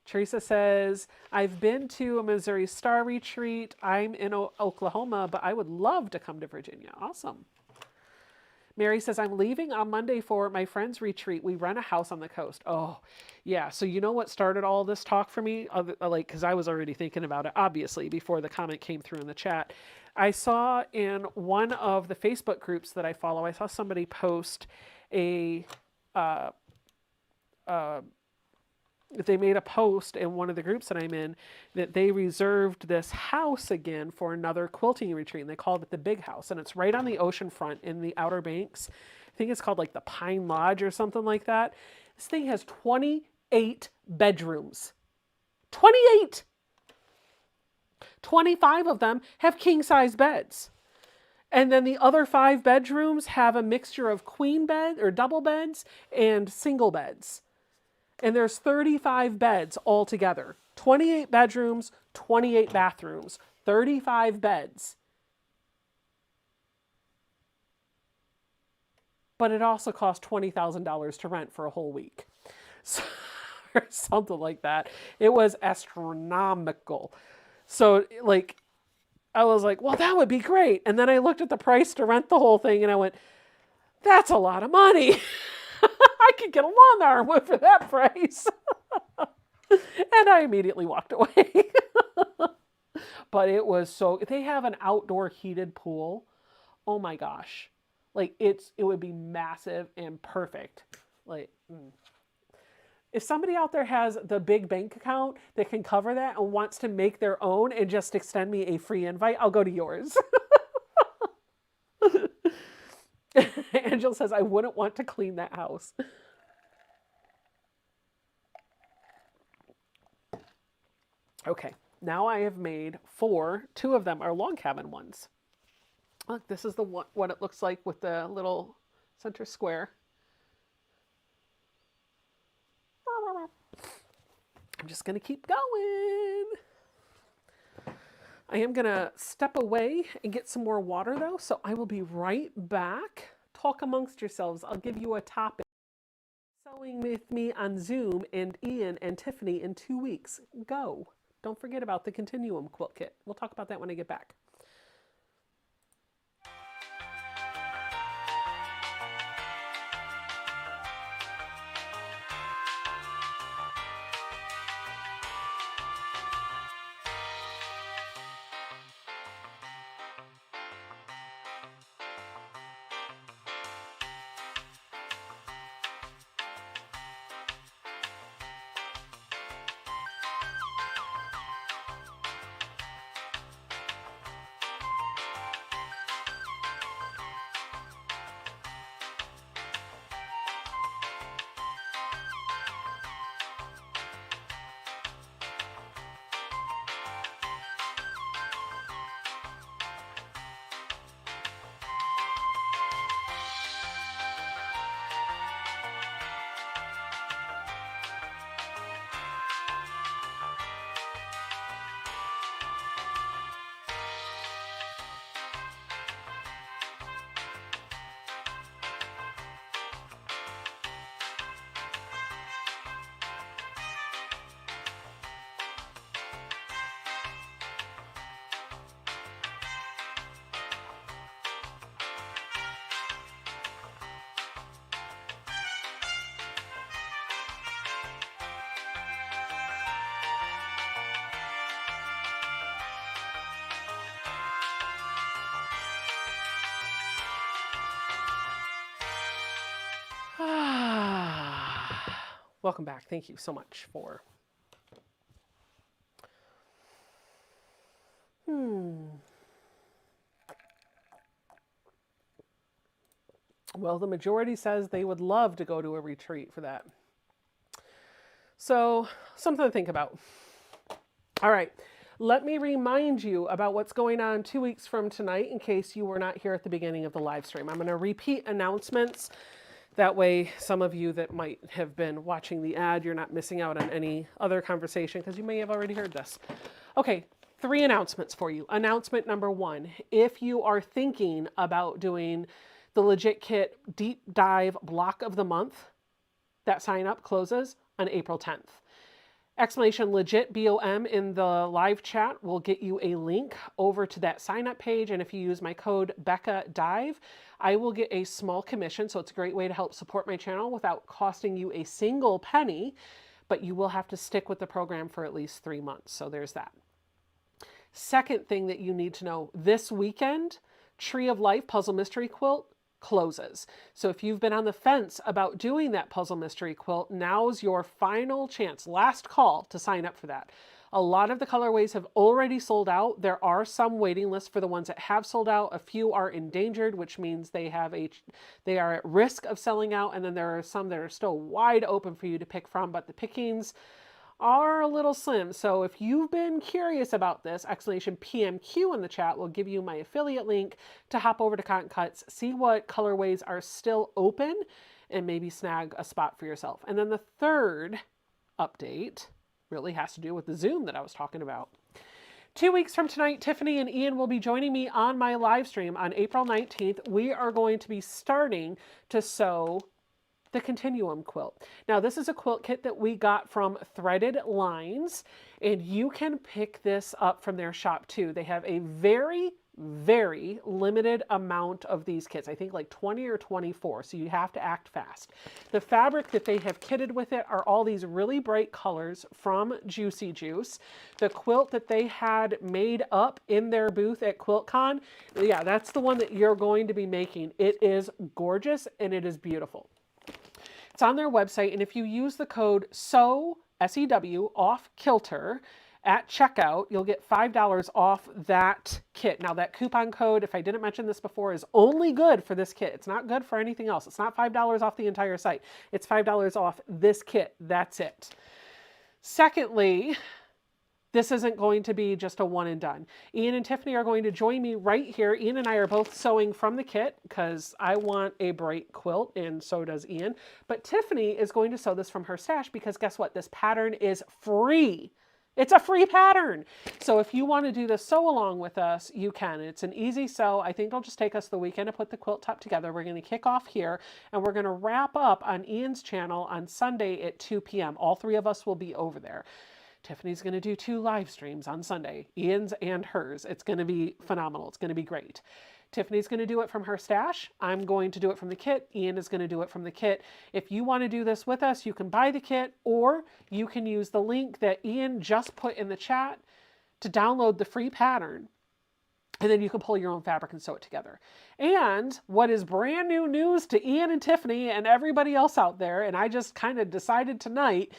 Teresa says, I've been to a Missouri Star retreat. I'm in Oklahoma, but I would love to come to Virginia. Awesome. Mary says, I'm leaving on Monday for my friend's retreat. We rent a house on the coast. Oh, yeah. So you know what started all this talk for me? Like, because I was already thinking about it, obviously, before the comment came through in the chat. I saw in one of the Facebook groups that I follow, I saw somebody post they made a post in one of the groups that I'm in that they reserved this house again for another quilting retreat, and they called it the Big House, and it's right on the ocean front in the Outer Banks. I think it's called like the Pine Lodge or something like that. This thing has 28 bedrooms. 28! 25 of them have king-size beds. And then the other 5 bedrooms have a mixture of queen bed or double beds and single beds. And there's 35 beds altogether. 28 bedrooms, 28 bathrooms, 35 beds. But it also costs $20,000 to rent for a whole week. So, or something like that. It was astronomical. So, like, I was like, well, that would be great. And then I looked at the price to rent the whole thing and I went, that's a lot of money. I could get a lawnmower for that price. And I immediately walked away. But it was so, they have an outdoor heated pool. Oh my gosh. Like it would be massive and perfect. Like, if somebody out there has the big bank account that can cover that and wants to make their own and just extend me a free invite, I'll go to yours. Angela says, I wouldn't want to clean that house. Okay, now I have made 4. 2 of them are log cabin ones. Look, this is the one, what it looks like with the little center square. I'm just going to keep going. I am going to step away and get some more water though, so I will be right back talk amongst yourselves. I'll give you a topic. Sewing with me on Zoom and Ian and Tiffany in 2 weeks. Go. Don't forget about the Continuum quilt kit. We'll talk about that when I get back. Welcome back. Thank you so much for... Well, the majority says they would love to go to a retreat for that. So, something to think about. All right. Let me remind you about what's going on 2 weeks from tonight in case you were not here at the beginning of the live stream. I'm going to repeat announcements. That way, some of you that might have been watching the ad, you're not missing out on any other conversation because you may have already heard this. Okay, 3 announcements for you. Announcement number 1, if you are thinking about doing the Legit Kit Deep Dive Block of the Month, that sign up closes on April 10th. Exclamation legit BOM in the live chat will get you a link over to that sign up page. And if you use my code Becca Dive, I will get a small commission. So it's a great way to help support my channel without costing you a single penny, but you will have to stick with the program for at least 3 months. So there's that. Second thing that you need to know, this weekend, Tree of Life Puzzle Mystery Quilt closes. So if you've been on the fence about doing that puzzle mystery quilt, now's your final chance, last call to sign up for that. A lot of the colorways have already sold out. There are some waiting lists for the ones that have sold out. A few are endangered, which means they are at risk of selling out. And then there are some that are still wide open for you to pick from, but the pickings are a little slim. So if you've been curious about this, exclamation PMQ in the chat will give you my affiliate link to hop over to Cotton Cuts, see what colorways are still open, and maybe snag a spot for yourself. And then the third update really has to do with the Zoom that I was talking about. 2 weeks from tonight, Tiffany and Ian will be joining me on my live stream on April 19th. We are going to be starting to sew the Continuum quilt. Now, this is a quilt kit that we got from Threaded Lines, and you can pick this up from their shop too. They have a very, very limited amount of these kits. I think like 20 or 24, so you have to act fast. The fabric that they have kitted with it are all these really bright colors from Juicy Juice. The quilt that they had made up in their booth at QuiltCon, yeah, that's the one that you're going to be making. It is gorgeous and it is beautiful. It's on their website, and if you use the code SEW, S-E-W, off kilter at checkout, you'll get $5 off that kit. Now, that coupon code, if I didn't mention this before, is only good for this kit. It's not good for anything else. It's not $5 off the entire site. It's $5 off this kit. That's it. Secondly, this isn't going to be just a one and done. Ian and Tiffany are going to join me right here. Ian and I are both sewing from the kit because I want a bright quilt, and so does Ian. But Tiffany is going to sew this from her stash because guess what? This pattern is free It's a free pattern. So if you want to do the sew along with us, you can. It's an easy sew. I think it'll just take us the weekend to put the quilt top together. We're going to kick off here and we're going to wrap up on Ian's channel on Sunday at 2 p.m. All three of us will be over there. Tiffany's going to do 2 live streams on Sunday, Ian's and hers. It's going to be phenomenal. It's going to be great. Tiffany's going to do it from her stash. I'm going to do it from the kit. Ian is going to do it from the kit. If you want to do this with us, you can buy the kit or you can use the link that Ian just put in the chat to download the free pattern. And then you can pull your own fabric and sew it together. And what is brand new news to Ian and Tiffany and everybody else out there, and I just kind of decided tonight,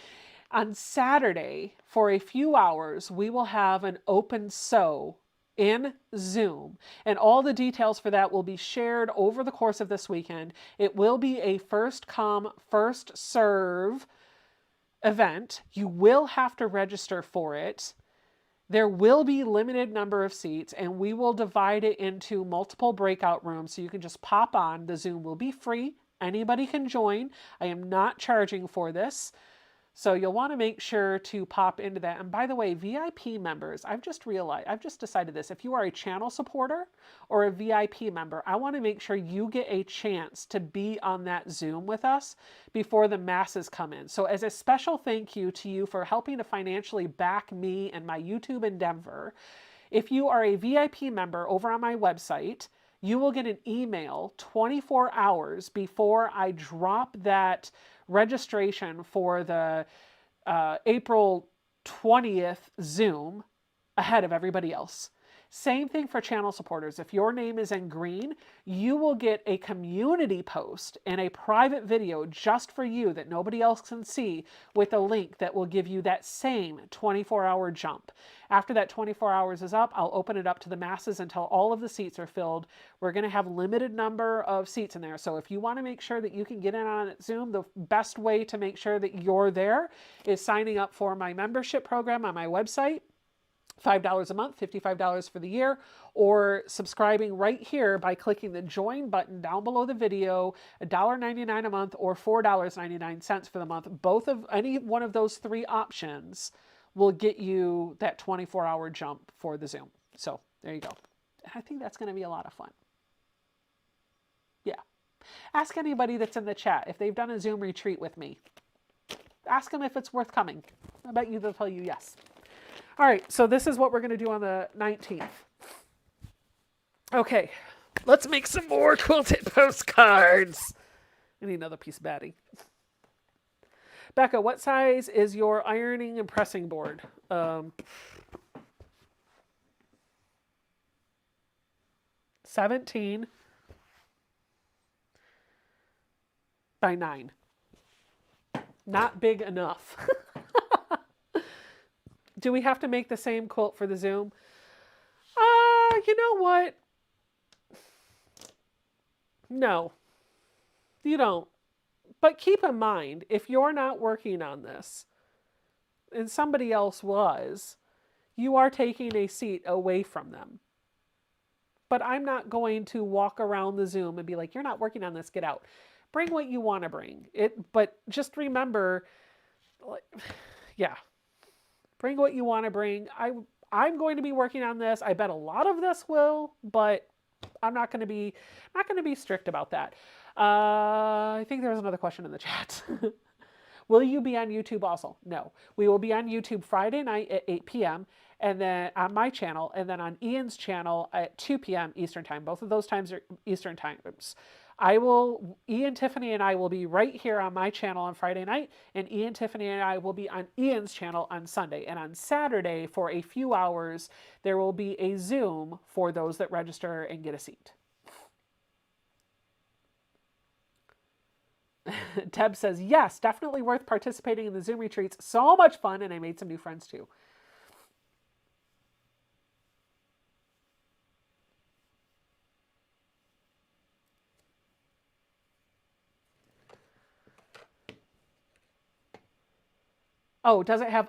on Saturday for a few hours, we will have an open sew in Zoom, and all the details for that will be shared over the course of this weekend. It will be a first come, first serve event. You will have to register for it. There will be limited number of seats, and we will divide it into multiple breakout rooms so you can just pop on. The Zoom will be free. Anybody can join. I am not charging for this. So you'll want to make sure to pop into that. And by the way, VIP members, I've just decided this. If you are a channel supporter or a VIP member, I want to make sure you get a chance to be on that Zoom with us before the masses come in. So as a special thank you to you for helping to financially back me and my YouTube endeavor, if you are a VIP member over on my website, you will get an email 24 hours before I drop that registration for the April 20th Zoom ahead of everybody else. Same thing for channel supporters. If your name is in green, you will get a community post and a private video just for you that nobody else can see with a link that will give you that same 24-hour jump. After that 24 hours is up, I'll open it up to the masses until all of the seats are filled. We're going to have limited number of seats in there. So if you want to make sure that you can get in on Zoom, the best way to make sure that you're there is signing up for my membership program on my website. $5 a month, $55 for the year, or subscribing right here by clicking the join button down below the video, $1.99 a month or $4.99 for the month. Both of any one of those 3 options will get you that 24-hour jump for the Zoom. So there you go. I think that's going to be a lot of fun. Yeah. Ask anybody that's in the chat if they've done a Zoom retreat with me. Ask them if it's worth coming. I bet you they'll tell you yes. All right, so this is what we're going to do on the 19th. Okay, let's make some more quilted postcards. I need another piece of batting. Becca, what size is your ironing and pressing board? 17 by 9. Not big enough. Do we have to make the same quilt for the Zoom? You know what? No, you don't. But keep in mind, if you're not working on this and somebody else was, you are taking a seat away from them. But I'm not going to walk around the Zoom and be like, you're not working on this, get out. Bring what you want to bring. But just remember, yeah. Bring what you want to bring. I'm going to be working on this. I bet a lot of this will, but I'm not going to be strict about that. I think there was another question in the chat. Will you be on YouTube also? No. We will be on YouTube Friday night at 8 p.m. and then on my channel, and then on Ian's channel at 2 p.m. Eastern Time. Both of those times are Eastern Times. Ian, Tiffany, and I will be right here on my channel on Friday night, and Ian, Tiffany, and I will be on Ian's channel on Sunday. And on Saturday, for a few hours, there will be a Zoom for those that register and get a seat. Deb says, yes, definitely worth participating in the Zoom retreats. So much fun, and I made some new friends too. Oh, does it have...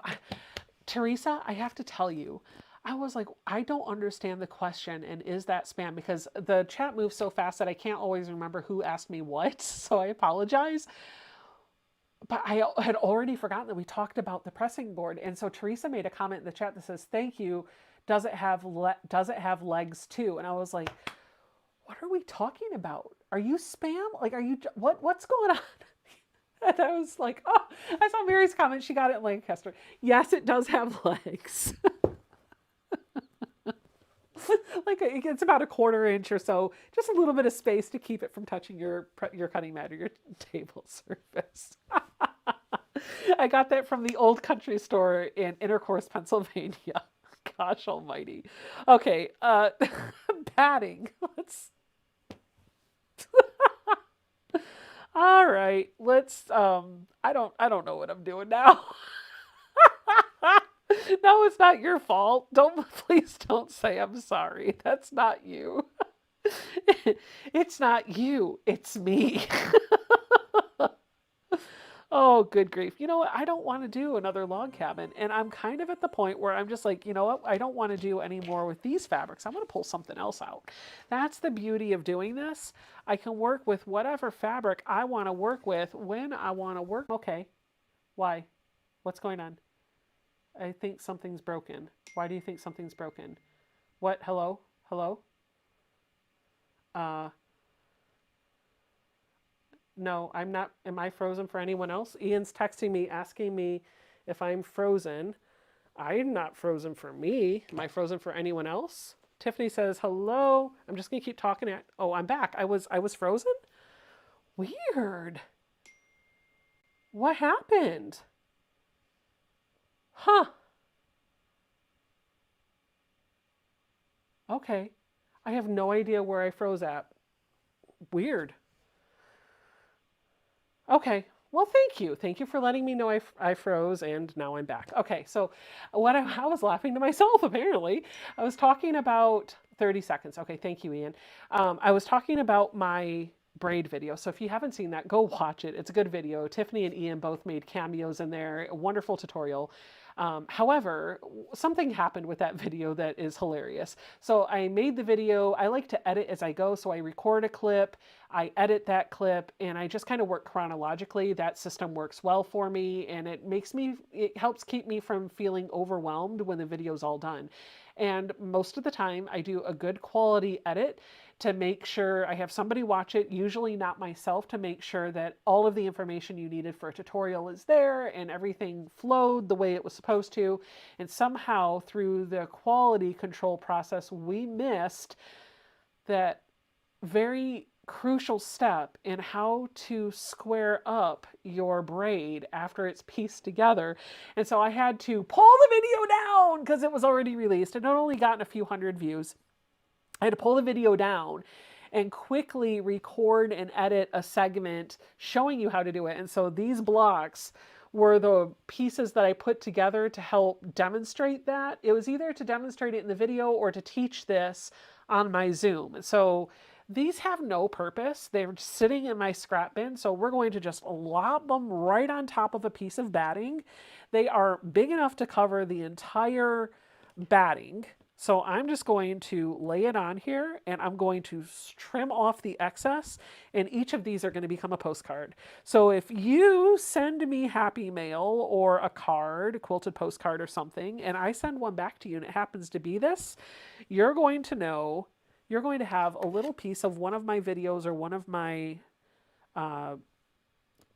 Teresa, I have to tell you, I was like, I don't understand the question, and is that spam? Because the chat moves so fast that I can't always remember who asked me what, so I apologize. but I had already forgotten that we talked about the pressing board. And so Teresa made a comment in the chat that says, thank you. Does it have legs too? And I was like, what are we talking about? Are you spam? Like, are you, what's going on? And I was like, oh, I saw Mary's comment. She got it in Lancaster. Yes, it does have legs. Like it's about a 1/4 inch or so, just a little bit of space to keep it from touching your cutting mat or your table surface. I got that from the old country store in Intercourse, Pennsylvania. Gosh almighty. Okay, padding. Let's. All right, let's. I don't know what I'm doing now. No, it's not your fault. Please don't say I'm sorry. That's not you. It's not you. It's me. Oh, good grief. You know what? I don't want to do another log cabin. And I'm kind of at the point where I'm just like, you know what? I don't want to do any more with these fabrics. I'm going to pull something else out. That's the beauty of doing this. I can work with whatever fabric I want to work with when I want to work. Okay. Why? What's going on? I think something's broken. Why do you think something's broken? What? Hello? Hello? No, I'm not. Am I frozen for anyone else? Ian's texting me, asking me if I'm frozen. I'm not frozen for me. Am I frozen for anyone else? Tiffany says, hello. I'm just going to keep talking. Oh, I'm back. I was frozen? Weird. What happened? Huh. Okay. I have no idea where I froze at. Weird. Okay. Well, thank you. Thank you for letting me know I froze and now I'm back. Okay. So what I was laughing to myself, apparently. I was talking about 30 seconds. Okay. Thank you, Ian. I was talking about my braid video. So if you haven't seen that, go watch it. It's a good video. Tiffany and Ian both made cameos in there. A wonderful tutorial. However, something happened with that video that is hilarious. So I made the video. I like to edit as I go. So I record a clip, I edit that clip, and I just kind of work chronologically. That system works well for me, and it helps keep me from feeling overwhelmed when the video's all done. And most of the time I do a good quality edit to make sure I have somebody watch it, usually not myself, to make sure that all of the information you needed for a tutorial is there and everything flowed the way it was supposed to. And somehow through the quality control process, we missed that very crucial step in how to square up your braid after it's pieced together. And so I had to pull the video down because it was already released. It had only gotten a few hundred views. I had to pull the video down and quickly record and edit a segment showing you how to do it. And so these blocks were the pieces that I put together to help demonstrate that. It was either to demonstrate it in the video or to teach this on my Zoom. So these have no purpose. They're sitting in my scrap bin. So we're going to just lop them right on top of a piece of batting. They are big enough to cover the entire batting. So I'm just going to lay it on here and I'm going to trim off the excess, and each of these are going to become a postcard. So if you send me Happy Mail or a card, a quilted postcard or something, and I send one back to you and it happens to be this, you're going to know, you're going to have a little piece of one of my videos or one of my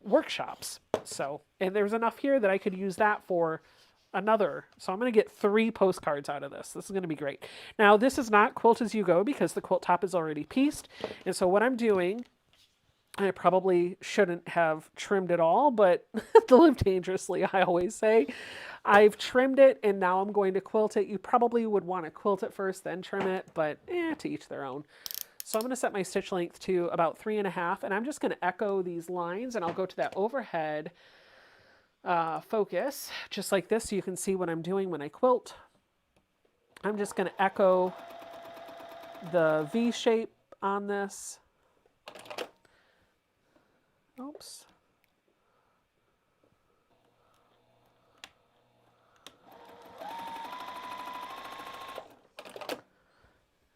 workshops. So, and there's enough here that I could use that for another. So I'm going to get 3 postcards out of this. This is going to be great. Now, this is not quilt as you go because the quilt top is already pieced. And so what I'm doing, I probably shouldn't have trimmed it all, but to live dangerously, I always say. I've trimmed it and now I'm going to quilt it. You probably would want to quilt it first, then trim it, but to each their own. So I'm going to set my stitch length to about 3.5, and I'm just going to echo these lines, and I'll go to that overhead focus just like this so you can see what I'm doing when I quilt. I'm just going to echo the V shape on this. Oops.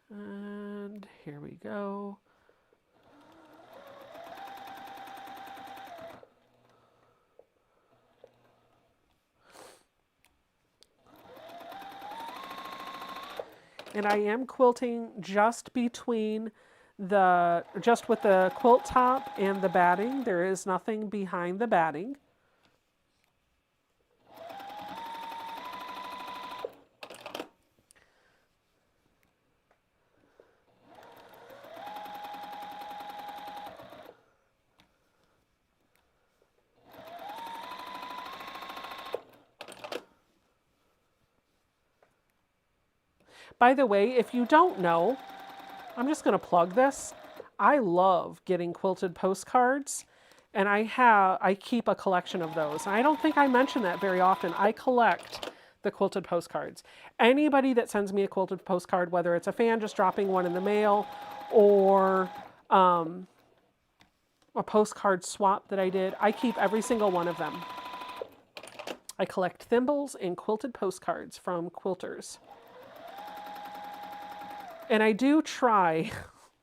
And here we go. And I am quilting just between just with the quilt top and the batting. There is nothing behind the batting. By the way, if you don't know, I'm just going to plug this. I love getting quilted postcards, and I keep a collection of those. I don't think I mention that very often. I collect the quilted postcards. Anybody that sends me a quilted postcard, whether it's a fan just dropping one in the mail or a postcard swap that I did, I keep every single one of them. I collect thimbles and quilted postcards from quilters. And I do try,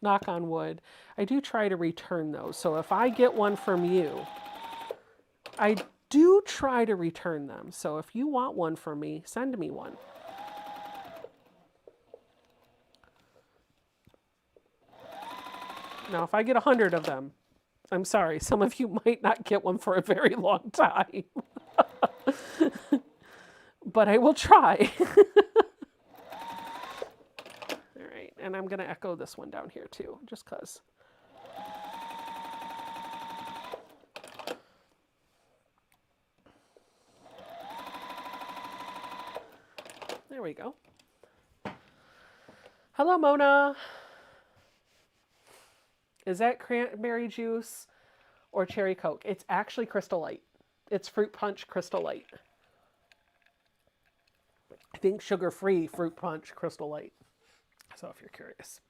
knock on wood, I do try to return those. So if I get one from you, I do try to return them. So if you want one from me, send me one. Now, if I get 100 of them, I'm sorry, some of you might not get one for a very long time. But I will try. And I'm going to echo this one down here too, just because. There we go. Hello, Mona. Is that cranberry juice or cherry Coke? It's actually Crystal Light. It's Fruit Punch Crystal Light. I think sugar-free Fruit Punch Crystal Light. So if you're curious.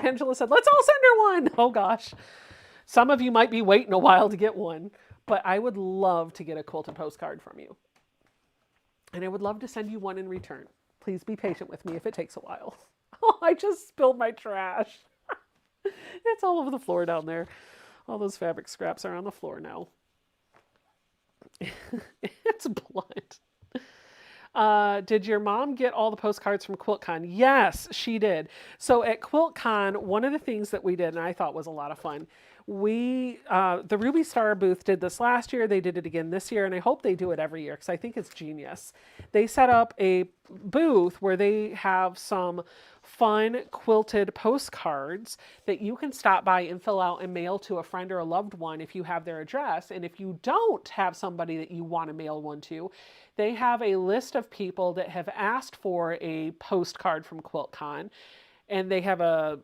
Angela said, let's all send her one. Oh gosh. Some of you might be waiting a while to get one, but I would love to get a quilted postcard from you. And I would love to send you one in return. Please be patient with me if it takes a while. Oh, I just spilled my trash. It's all over the floor down there. All those fabric scraps are on the floor now. It's blood. Did your mom get all the postcards from QuiltCon? Yes, she did. So at QuiltCon, one of the things that we did, and I thought was a lot of fun, the Ruby Star booth did this last year. They did it again this year, and I hope they do it every year because I think it's genius. They set up a booth where they have some fun quilted postcards that you can stop by and fill out and mail to a friend or a loved one if you have their address. And if you don't have somebody that you want to mail one to, they have a list of people that have asked for a postcard from QuiltCon, and they have a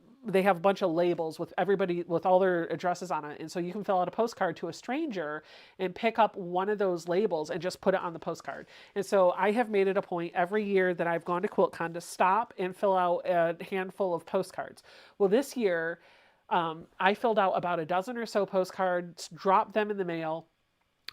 bunch of labels with everybody with all their addresses on it. And so you can fill out a postcard to a stranger and pick up one of those labels and just put it on the postcard. And so I have made it a point every year that I've gone to QuiltCon to stop and fill out a handful of postcards. Well, this year I filled out about a dozen or so postcards, dropped them in the mail.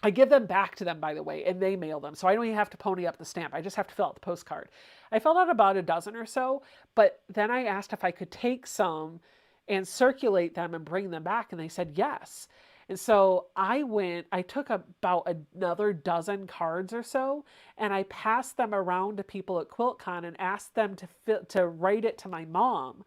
I give them back to them, by the way, and they mail them. So I don't even have to pony up the stamp. I just have to fill out the postcard. I filled out about a dozen or so, but then I asked if I could take some and circulate them and bring them back, and they said yes. And so I took about another dozen cards or so, and I passed them around to people at QuiltCon and asked them to write it to my mom.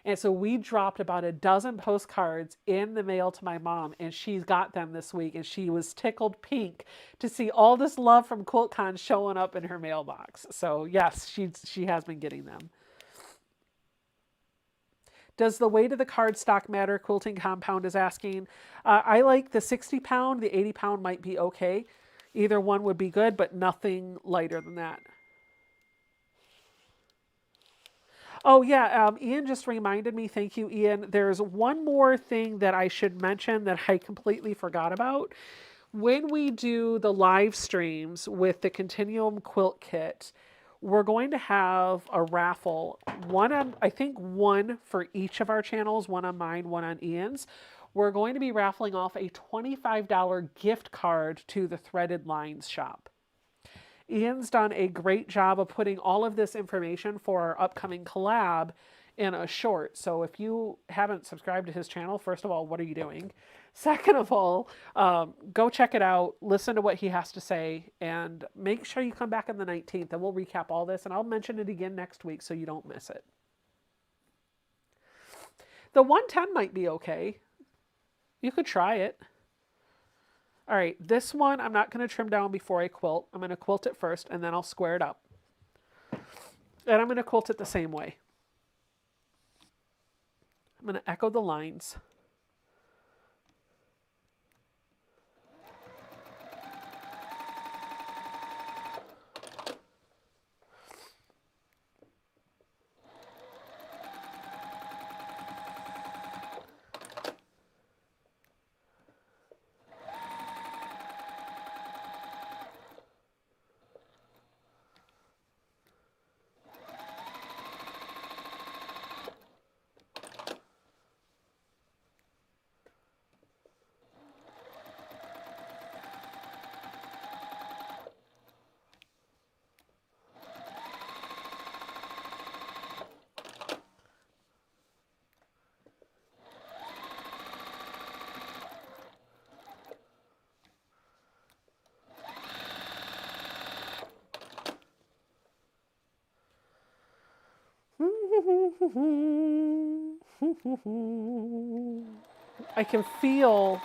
And so we dropped about a dozen postcards in the mail to my mom, and she's got them this week, and she was tickled pink to see all this love from QuiltCon showing up in her mailbox. So yes, she has been getting them. Does the weight of the cardstock matter? Quilting Compound is asking. I like the 60 pound, the 80 pound might be okay. Either one would be good, but nothing lighter than that. Oh, yeah, Ian just reminded me. Thank you, Ian. There's one more thing that I should mention that I completely forgot about. When we do the live streams with the Continuum Quilt Kit, we're going to have a raffle. I think one for each of our channels, one on mine, one on Ian's. We're going to be raffling off a $25 gift card to the Threaded Lines shop. Ian's done a great job of putting all of this information for our upcoming collab in a short. So if you haven't subscribed to his channel, first of all, what are you doing? Second of all, go check it out, listen to what he has to say, and make sure you come back on the 19th and we'll recap all this, and I'll mention it again next week so you don't miss it. The 110 might be okay. You could try it. All right, this one I'm not going to trim down before I quilt. I'm going to quilt it first, and then I'll square it up. And I'm going to quilt it the same way. I'm going to echo the lines. I can feel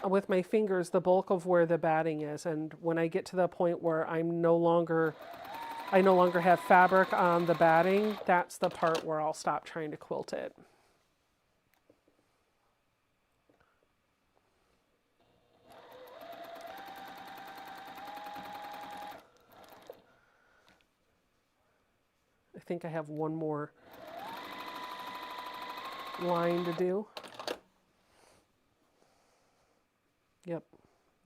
with my fingers the bulk of where the batting is, and when I get to the point where I no longer have fabric on the batting, that's the part where I'll stop trying to quilt it. I think I have one more line to do. Yep,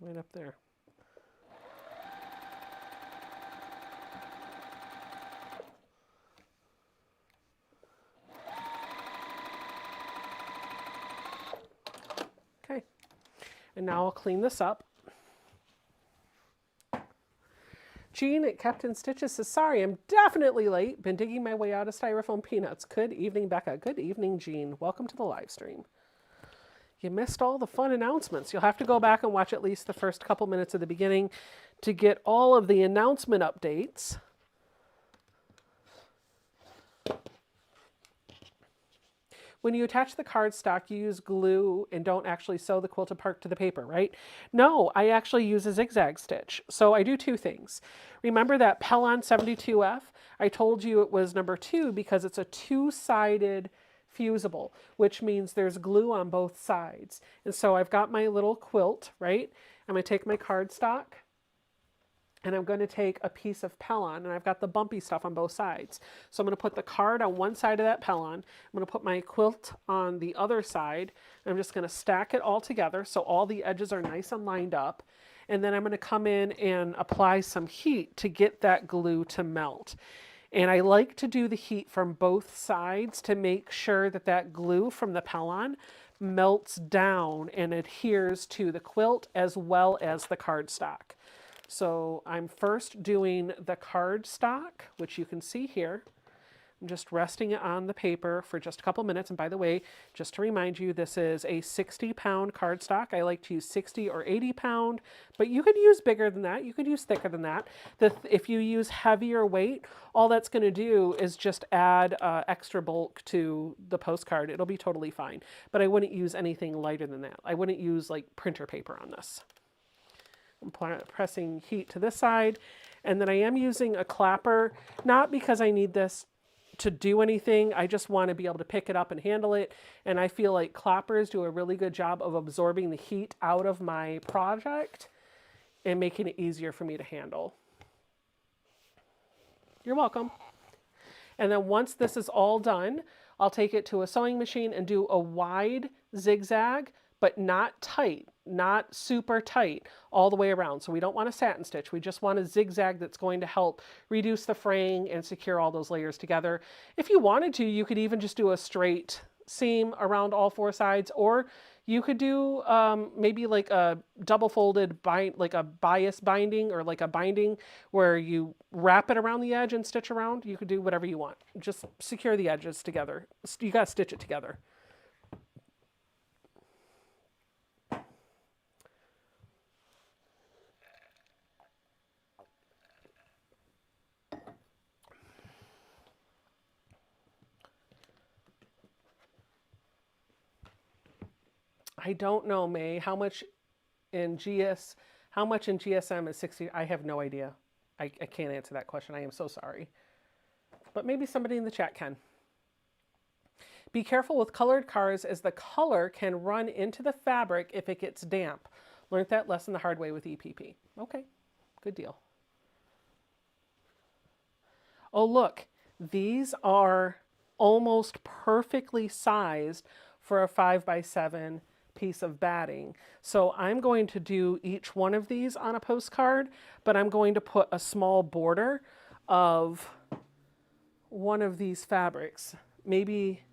right up there. Okay, and now I'll clean this up. Jean at Captain Stitches says, sorry, I'm definitely late. Been digging my way out of styrofoam peanuts. Good evening, Becca. Good evening, Jean. Welcome to the live stream. You missed all the fun announcements. You'll have to go back and watch at least the first couple minutes of the beginning to get all of the announcement updates. When you attach the cardstock, you use glue and don't actually sew the quilted part to the paper, right? No, I actually use a zigzag stitch. So I do two things. Remember that Pellon 72F? I told you it was number 2 because it's a two-sided fusible, which means there's glue on both sides. And so I've got my little quilt, right? I'm going to take my cardstock, and I'm going to take a piece of Pellon, and I've got the bumpy stuff on both sides. So I'm going to put the card on one side of that Pellon. I'm going to put my quilt on the other side. And I'm just going to stack it all together so all the edges are nice and lined up. And then I'm going to come in and apply some heat to get that glue to melt. And I like to do the heat from both sides to make sure that that glue from the Pellon melts down and adheres to the quilt as well as the cardstock. So I'm first doing the cardstock, which you can see here. I'm just resting it on the paper for just a couple minutes. And by the way, just to remind you, this is a 60-pound cardstock. I like to use 60 or 80-pound, but you could use bigger than that. You could use thicker than that. If you use heavier weight, all that's going to do is just add extra bulk to the postcard. It'll be totally fine. But I wouldn't use anything lighter than that. I wouldn't use like printer paper on this. I'm pressing heat to this side, and then I am using a clapper, not because I need this to do anything. I just want to be able to pick it up and handle it, and I feel like clappers do a really good job of absorbing the heat out of my project and making it easier for me to handle. You're welcome. And then once this is all done, I'll take it to a sewing machine and do a wide zigzag, but not tight, not super tight all the way around. So we don't want a satin stitch. We just want a zigzag that's going to help reduce the fraying and secure all those layers together. If you wanted to, you could even just do a straight seam around all four sides, or you could do maybe like a double folded like a bias binding, or like a binding where you wrap it around the edge and stitch around. You could do whatever you want. Just secure the edges together. You got to stitch it together. I don't know, May, how much in GSM is 60? I have no idea. I can't answer that question. I am so sorry. But maybe somebody in the chat can. Be careful with colored cards, as the color can run into the fabric if it gets damp. Learned that lesson the hard way with EPP. Okay, good deal. Oh, look, these are almost perfectly sized for a 5x7 piece of batting. So I'm going to do each one of these on a postcard, but I'm going to put a small border of one of these fabrics. Maybe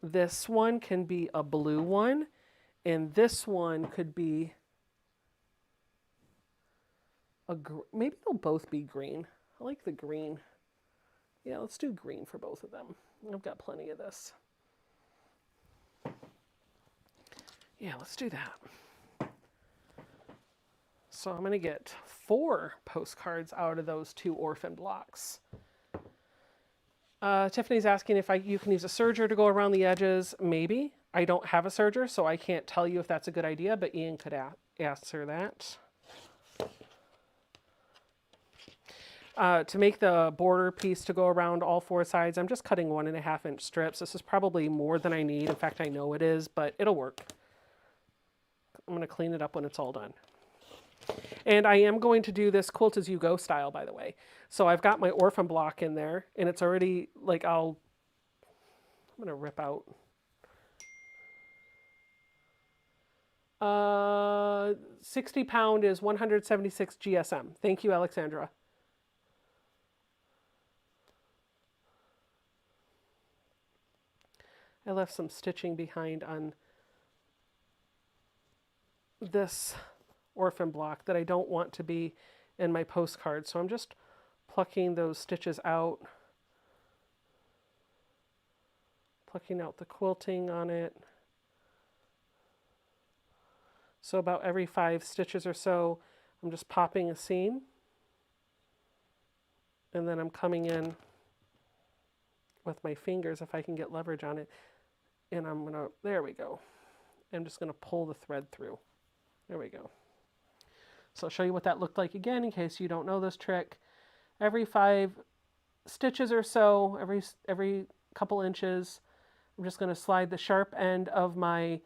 this one can be a blue one, and this one could be maybe they'll both be green. I like the green. Yeah, let's do green for both of them. I've got plenty of this. Yeah, let's do that. So I'm going to get 4 postcards out of those 2 orphan blocks. Tiffany's asking if you can use a serger to go around the edges. Maybe. I don't have a serger, so I can't tell you if that's a good idea, but Ian could answer that. To make the border piece to go around all 4 sides, I'm just cutting 1.5-inch strips. This is probably more than I need. In fact, I know it is, but it'll work. I'm going to clean it up when it's all done. And I am going to do this quilt as you go style, by the way. So I've got my orphan block in there, and it's already like I'm going to rip out. 60 pound is 176 GSM. Thank you, Alexandra. I left some stitching behind on this orphan block that I don't want to be in my postcard. So I'm just plucking those stitches out, plucking out the quilting on it. So about every 5 stitches or so, I'm just popping a seam, and then I'm coming in with my fingers if I can get leverage on it, and I'm gonna, there we go. I'm just gonna pull the thread through. There we go. So I'll show you what that looked like again in case you don't know this trick. Every 5 stitches or so, every couple inches, I'm just gonna slide the sharp end of my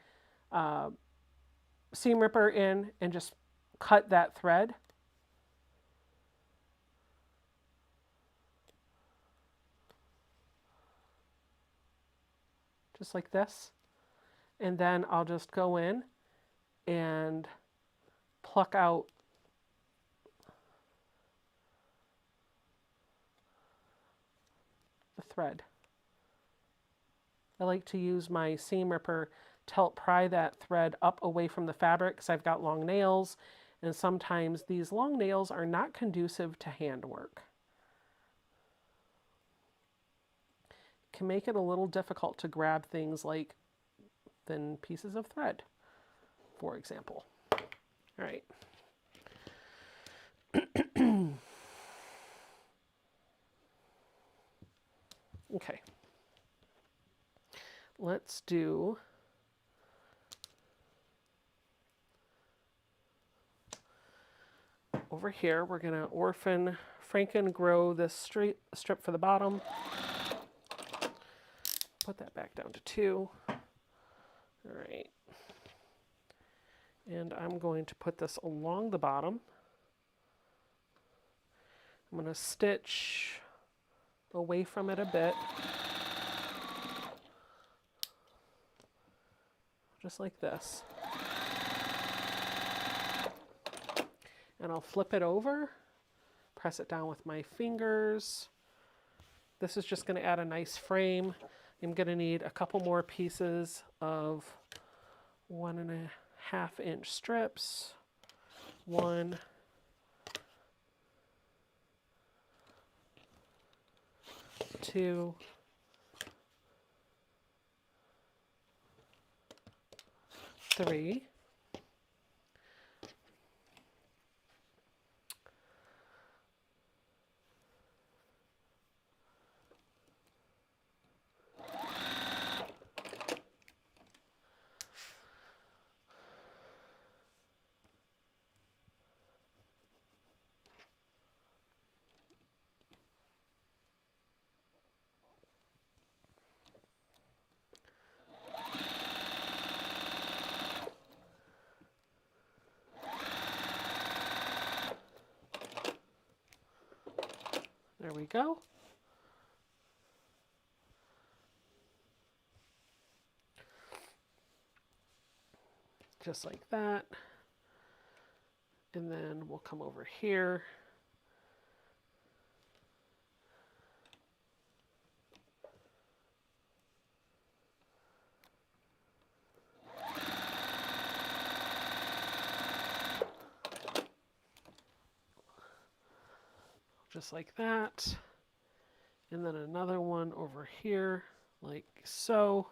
seam ripper in and just cut that thread. Just like this. And then I'll just go in and pluck out the thread. I like to use my seam ripper to help pry that thread up away from the fabric because I've got long nails, and sometimes these long nails are not conducive to handwork. Can make it a little difficult to grab things like thin pieces of thread, for example. All right. Okay. Let's do over here, we're going to orphan Franken grow this strip for the bottom. Put that back down to 2. All right. And I'm going to put this along the bottom. I'm going to stitch away from it a bit. Just like this. And I'll flip it over, press it down with my fingers. This is just going to add a nice frame. I'm going to need a couple more pieces of 1.5-inch strips. 1, 2, 3. There we go. Just like that. And then we'll come over here. Just like that. And then another one over here, like so.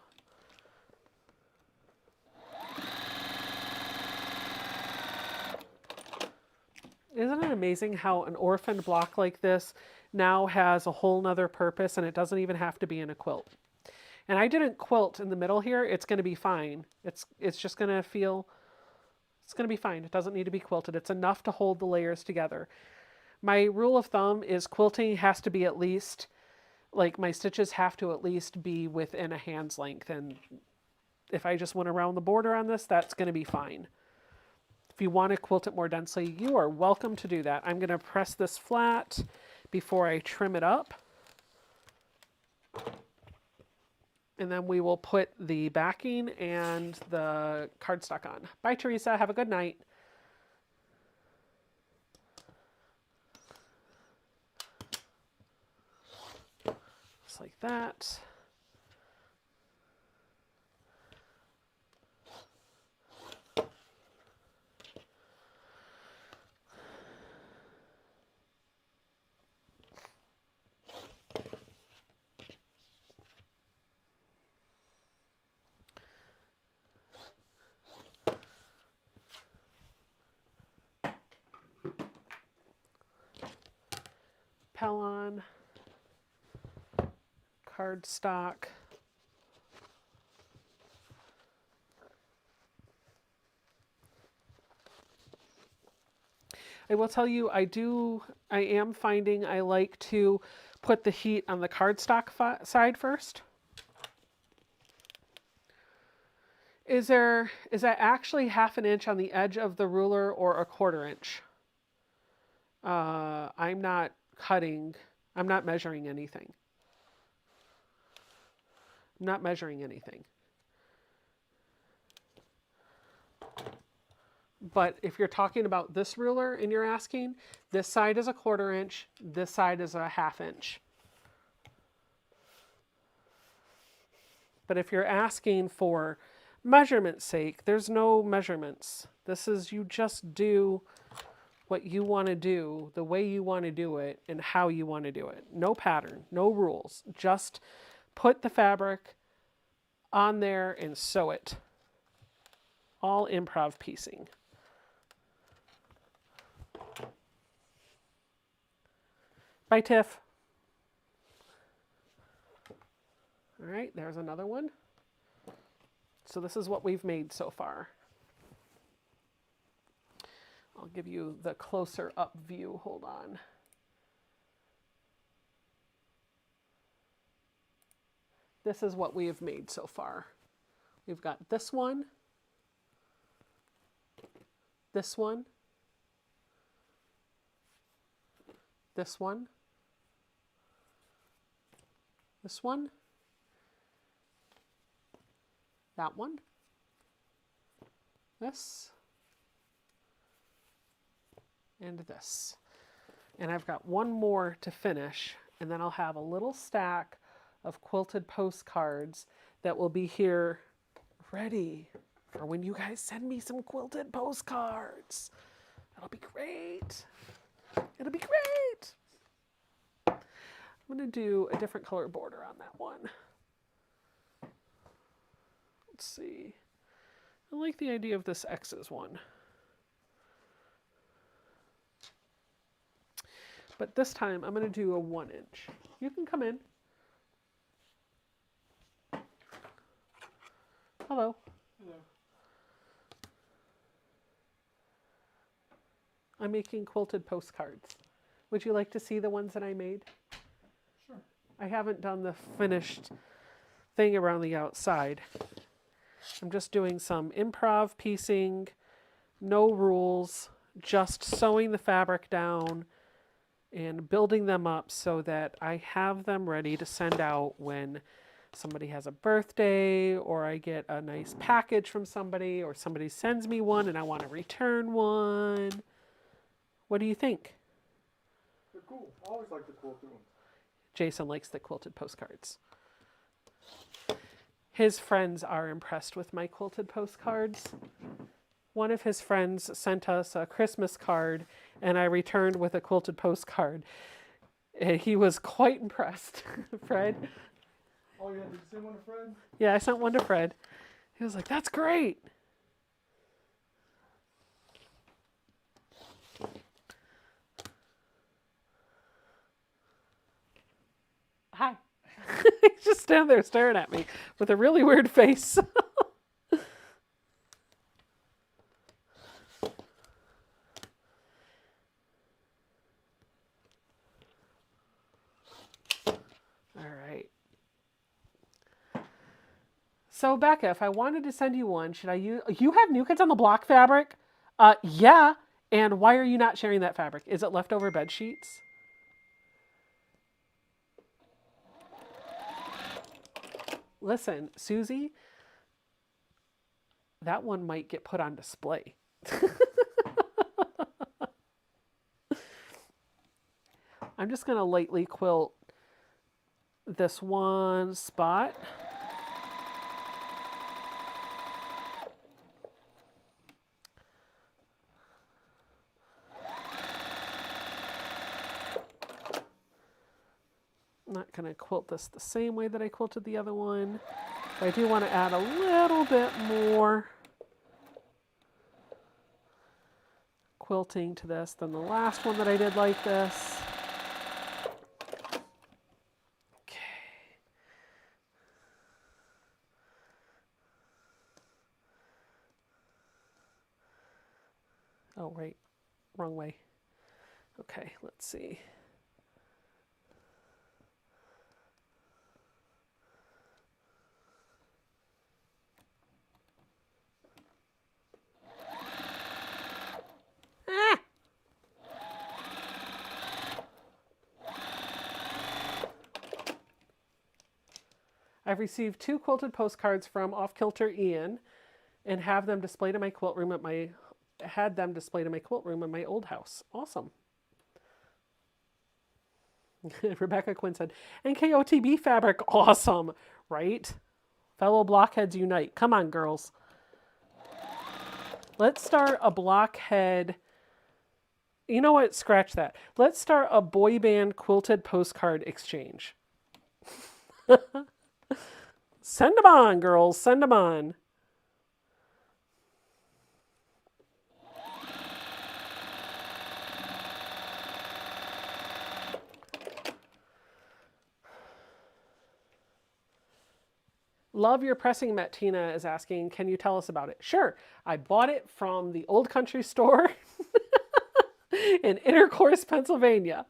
Isn't it amazing how an orphan block like this now has a whole nother purpose, and it doesn't even have to be in a quilt? And I didn't quilt in the middle here. It's going to be fine. It's just going to feel, it's going to be fine. It doesn't need to be quilted. It's enough to hold the layers together. My rule of thumb is quilting has to be at least, like my stitches have to at least be within a hand's length. And if I just went around the border on this, that's going to be fine. If you want to quilt it more densely, you are welcome to do that. I'm going to press this flat before I trim it up. And then we will put the backing and the cardstock on. Bye, Teresa. Have a good night. Just like that. Pellon, cardstock, I will tell you, I am finding I like to put the heat on the cardstock side first. Is that actually 1/2 inch on the edge of the ruler or 1/4 inch? I'm not cutting, I'm not measuring anything. I'm not measuring anything. But if you're talking about this ruler and you're asking, this side is 1/4 inch, this side is 1/2 inch. But if you're asking for measurement's sake, there's no measurements. This is, you just do what you want to do, the way you want to do it, and how you want to do it. No pattern, no rules. Just put the fabric on there and sew it. All improv piecing. Bye, Tiff. All right, there's another one. So this is what we've made so far. I'll give you the closer up view. Hold on. This is what we have made so far. We've got this one, this one, this one, this one, that one, this, and this. And I've got one more to finish, and then I'll have a little stack of quilted postcards that will be here ready for when you guys send me some quilted postcards. That'll be great. It'll be great. I'm going to do a different color border on that one. Let's see. I like the idea of this X's one. But this time I'm going to do a 1 inch. You can come in. Hello. Hello. I'm making quilted postcards. Would you like to see the ones that I made? Sure. I haven't done the finished thing around the outside. I'm just doing some improv piecing, no rules, just sewing the fabric down and building them up so that I have them ready to send out when somebody has a birthday, or I get a nice package from somebody, or somebody sends me one and I want to return one. What do you think? They're cool. I always like the quilted ones. Jason likes the quilted postcards. His friends are impressed with my quilted postcards. One of his friends sent us a Christmas card, and I returned with a quilted postcard. And he was quite impressed. Fred? Oh yeah, did you send one to Fred? Yeah, I sent one to Fred. He was like, "That's great." Hi. He's just standing there staring at me with a really weird face. All right. So Becca, if I wanted to send you one, should I use, you have New Kids on the Block fabric? Yeah. And why are you not sharing that fabric? Is it leftover bed sheets? Listen, Susie, that one might get put on display. I'm just going to lightly quilt this one spot. I'm not going to quilt this the same way that I quilted the other one. But I do want to add a little bit more quilting to this than the last one that I did like this. Okay. Oh, right. Wrong way. Okay, let's see. I've received 2 quilted postcards from Off Kilter Ian and have them displayed in my quilt room at my old house. Awesome. Rebecca Quinn said, NKOTB fabric, awesome, right? Fellow blockheads unite. Come on, girls. Let's start a blockhead. You know what? Scratch that. Let's start a boy band quilted postcard exchange. Send them on, girls. Send them on. Love your pressing mat, Tina is asking, can you tell us about it? Sure. I bought it from the Old Country Store in Intercourse, Pennsylvania.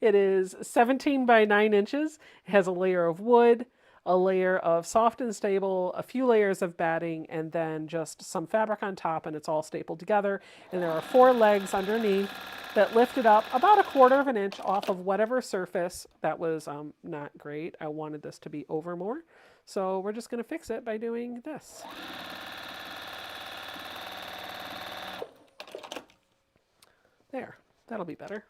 It is 17 by 9 inches. It has a layer of wood, a layer of soft and stable, a few layers of batting, and then just some fabric on top, and it's all stapled together. And there are 4 legs underneath that lift it up about 1/4 of an inch off of whatever surface that was not great. I wanted this to be over more. So we're just going to fix it by doing this. There, that'll be better.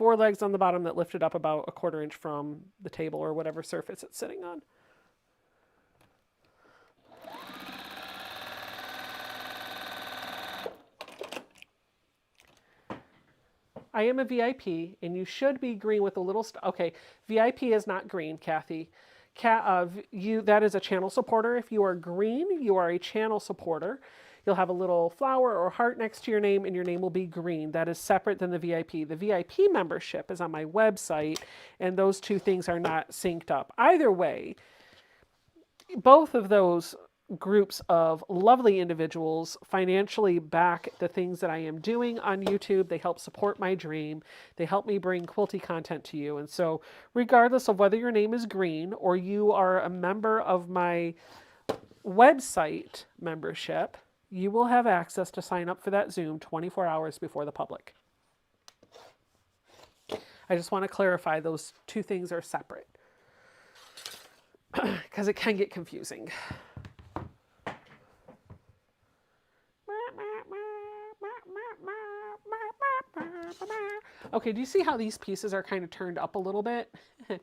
4 legs on the bottom that lifted up about a 1/4 inch from the table or whatever surface it's sitting on. I am a VIP, and you should be green with a little... Okay, VIP is not green, Kathy. That is a channel supporter. If you are green, you are a channel supporter. You'll have a little flower or heart next to your name, and your name will be green. That is separate than the VIP. The VIP membership is on my website, and those two things are not synced up. Either way, both of those groups of lovely individuals financially back the things that I am doing on YouTube. They help support my dream. They help me bring quilty content to you. And so regardless of whether your name is green or you are a member of my website membership, you will have access to sign up for that Zoom 24 hours before the public. I just want to clarify those two things are separate because it can get confusing. Okay, do you see how these pieces are kind of turned up a little bit?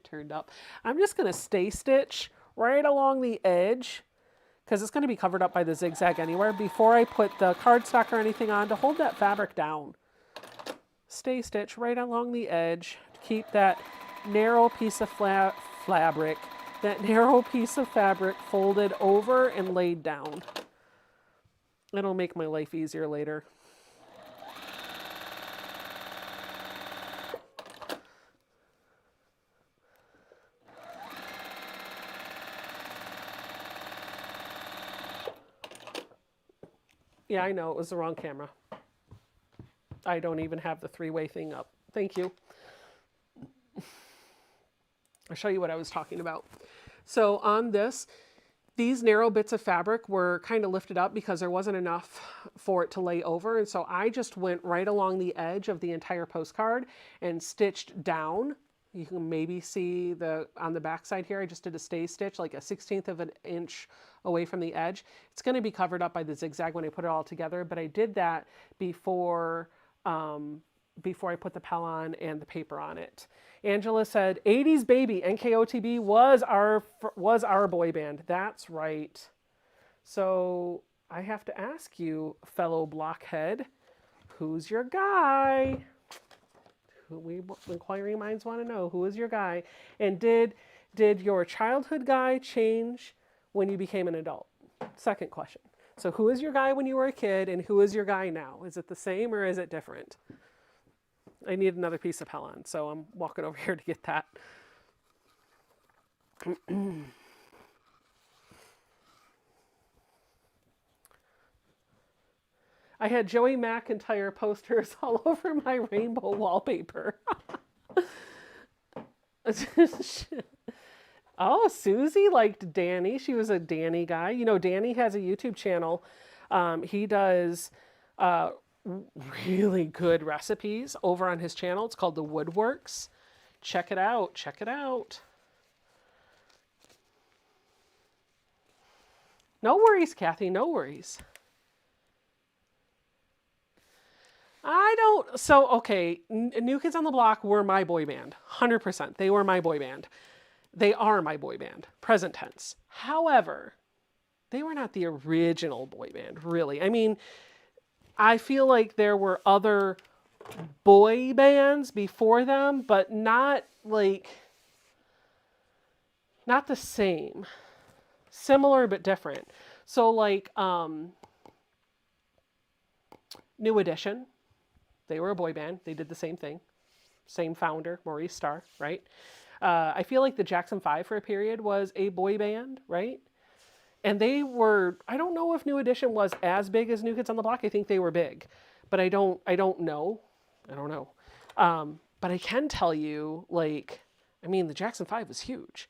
Turned up. I'm just going to stay stitch right along the edge because it's going to be covered up by the zigzag anywhere before I put the cardstock or anything on to hold that fabric down. Stay stitch right along the edge. Keep that narrow piece of fabric folded over and laid down. It'll make my life easier later. Yeah, I know, it was the wrong camera. I don't even have the 3-way thing up. Thank you. I'll show you what I was talking about. So on this, these narrow bits of fabric were kind of lifted up because there wasn't enough for it to lay over. And so I just went right along the edge of the entire postcard and stitched down. You can maybe see on the back side here, I just did a stay stitch, like a 1/16 of an inch away from the edge. It's going to be covered up by the zigzag when I put it all together, but I did that before I put the pell on and the paper on it. Angela said, 80s baby, NKOTB was our boy band. That's right. So I have to ask you, fellow blockhead, who's your guy? Inquiring minds want to know, who is your guy? And did your childhood guy change when you became an adult? Second question. So who is your guy when you were a kid, and who is your guy now? Is it the same or is it different? I need another piece of Helen, so I'm walking over here to get that. I had Joey McIntyre posters all over my rainbow wallpaper. Oh, Susie liked Danny. She was a Danny guy. You know, Danny has a YouTube channel. He does really good recipes over on his channel. It's called The Woodworks. Check it out. Check it out. No worries, Kathy. No worries. Okay, New Kids on the Block were my boy band. 100%. They were my boy band. They are my boy band. Present tense. However, they were not the original boy band, really. I mean, I feel like there were other boy bands before them, but not the same. Similar, but different. So like, New Edition, they were a boy band. They did the same thing. Same founder, Maurice Starr, right? I feel like the Jackson 5 for a period was a boy band, right? And they were, I don't know if New Edition was as big as New Kids on the Block. I think they were big, but I don't know. But I can tell you, the Jackson 5 was huge.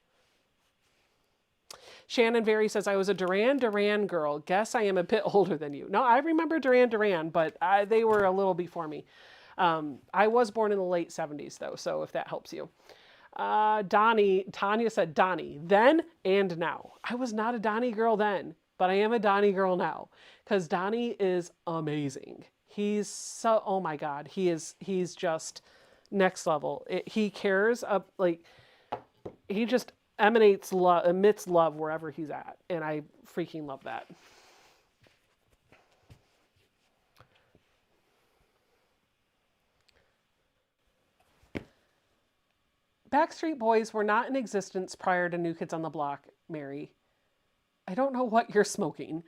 Shannon Very says, I was a Duran Duran girl. Guess I am a bit older than you. No, I remember Duran Duran, but they were a little before me. I was born in the late 70s, though, so if that helps you. Tanya said, Donnie, then and now. I was not a Donnie girl then, but I am a Donnie girl now, because Donnie is amazing. He's so, oh my God, he's just Next level. He cares, like, he just emanates love, emits love wherever he's at. And I freaking love that. Backstreet Boys were not in existence prior to New Kids on the Block, Mary. I don't know what you're smoking.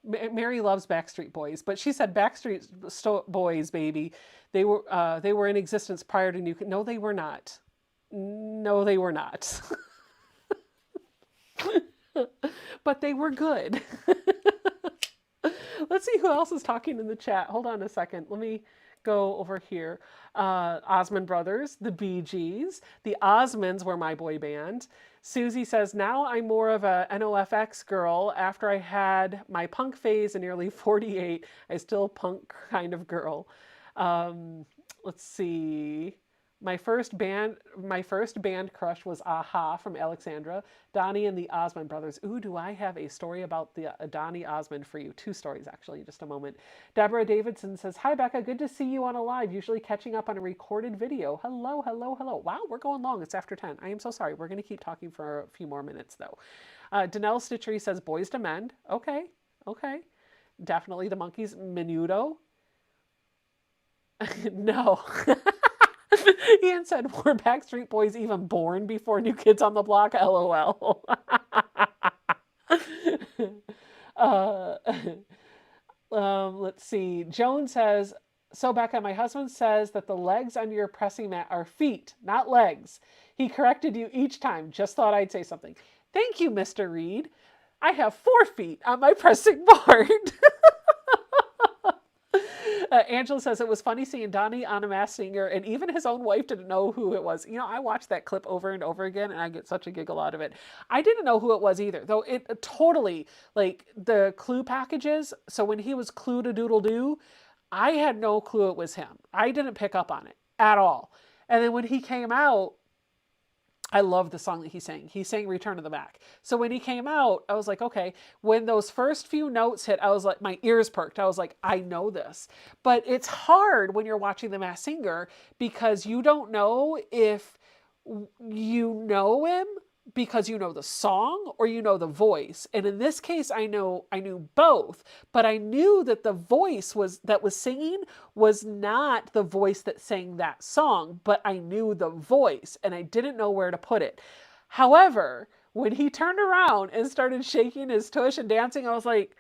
Mary loves Backstreet Boys, but she said Backstreet Boys, baby. They were in existence prior to New Kids. No, they were not. No, they were not. But they were good. Let's see who else is talking in the chat. Hold on a second. Let me go over here. Osmond Brothers, the Bee Gees, the Osmonds were my boy band. Susie says, now I'm more of a NOFX girl. After I had my punk phase in nearly 48, I still punk kind of girl. Let's see. My first band crush was Aha from Alexandra. Donnie and the Osmond Brothers. Ooh, do I have a story about the Donnie Osmond for you? 2 stories, actually, in just a moment. Deborah Davidson says, hi, Becca. Good to see you on a live, usually catching up on a recorded video. Hello, hello, hello. Wow, we're going long. It's after 10. I am so sorry. We're going to keep talking for a few more minutes, though. Danelle Stitchery says, Boys to Men. Okay, okay. Definitely the Monkees. Menudo. No. Ian said, were Backstreet Boys even born before New Kids on the Block? LOL. Let's see. Joan says, so Becca, my husband says that the legs under your pressing mat are feet, not legs. He corrected you each time. Just thought I'd say something. Thank you, Mr. Reed. I have 4 feet on my pressing board. Angela says it was funny seeing Donnie on a Masked Singer, and even his own wife didn't know who it was. You know, I watched that clip over and over again, and I get such a giggle out of it. I didn't know who it was either, though it totally, like, the clue packages, so when he was Clue-to-Doodle-Doo, I had no clue it was him. I didn't pick up on it at all. And then when he came out, I love the song that he sang. He sang Return of the Mac. So when he came out, I was like, okay. When those first few notes hit, I was like, my ears perked. I was like, I know this. But it's hard when you're watching The Masked Singer because you don't know if you know him because you know the song or you know the voice. And in this case, I knew both, but I knew that the voice that was singing was not the voice that sang that song, but I knew the voice and I didn't know where to put it. However, when he turned around and started shaking his tush and dancing, I was like,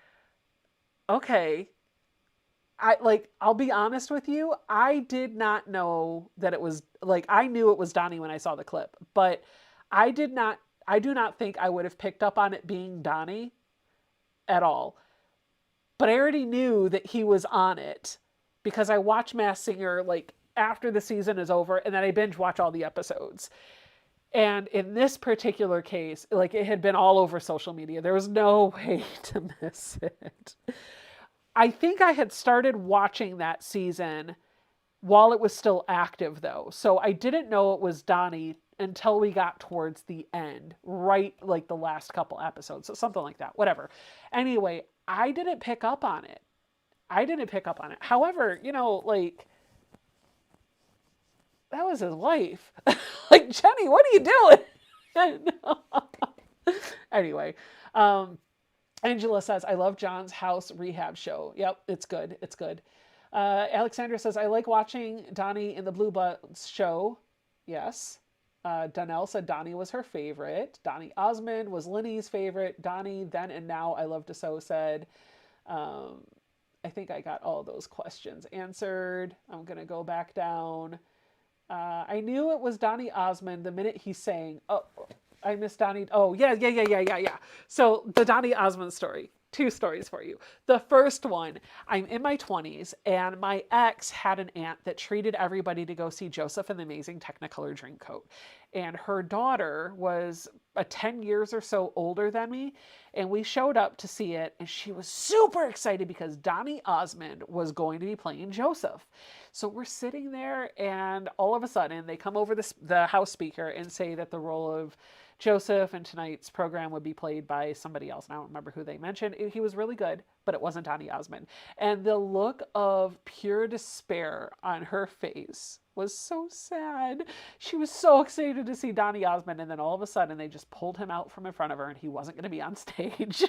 okay. I'll be honest with you. I did not know that it was, like, I knew it was Donnie when I saw the clip, but I do not think I would have picked up on it being Donnie at all. But I already knew that he was on it because I watched Masked Singer like after the season is over and then I binge watch all the episodes. And in this particular case, like, it had been all over social media. There was no way to miss it. I think I had started watching that season while it was still active, though. So I didn't know it was Donnie until we got towards the end, right, like the last couple episodes. So something like that, whatever. Anyway, I didn't pick up on it. However, you know, like, that was his wife. Like, Jenny, what are you doing? Anyway, Angela says, I love John's house rehab show. Yep, it's good. It's good. Alexandra says, I like watching Donnie in the Blue Buds show. Yes. Donnell said Donnie was her favorite. Donnie Osmond was Linny's favorite. Donnie then and now I love to sew said. I think I got all those questions answered. I'm going to go back down. I knew it was Donnie Osmond the minute he sang. Oh, I missed Donnie. Oh, yeah. So the Donnie Osmond story. 2 stories for you. The first one, I'm in my 20s and my ex had an aunt that treated everybody to go see Joseph and the Amazing Technicolor Dreamcoat. And her daughter was 10 years or so older than me. And we showed up to see it and she was super excited because Donnie Osmond was going to be playing Joseph. So we're sitting there and all of a sudden they come over the house speaker and say that the role of Joseph in tonight's program would be played by somebody else. And I don't remember who they mentioned. He was really good, but it wasn't Donnie Osmond. And the look of pure despair on her face was so sad. She was so excited to see Donnie Osmond, and then all of a sudden they just pulled him out from in front of her and he wasn't going to be on stage.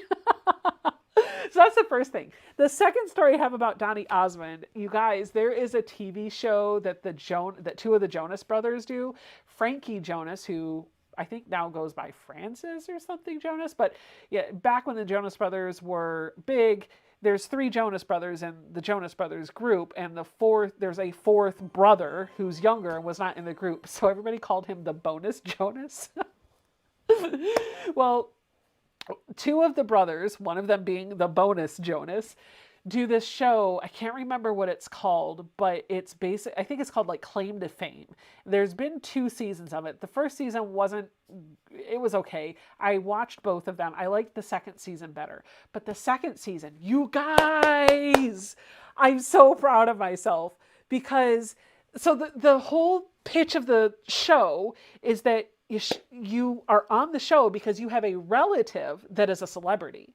So that's the first thing. The second story I have about Donnie Osmond, you guys, there is a TV show that that two of the Jonas brothers do. Frankie Jonas, who I think now goes by Francis or something Jonas, but yeah, back when the Jonas brothers were big, there's 3 Jonas brothers in the Jonas brothers group, and there's a 4th brother who's younger and was not in the group, so everybody called him the bonus Jonas. Well, 2 of the brothers, one of them being the bonus Jonas, do this show. I can't remember what it's called, but it's basic. I think it's called like Claim to Fame. There's been 2 seasons of it. The first season it was okay. I watched both of them. I liked the second season better. But the second season, you guys, I'm so proud of myself because the whole pitch of the show is that you are on the show because you have a relative that is a celebrity.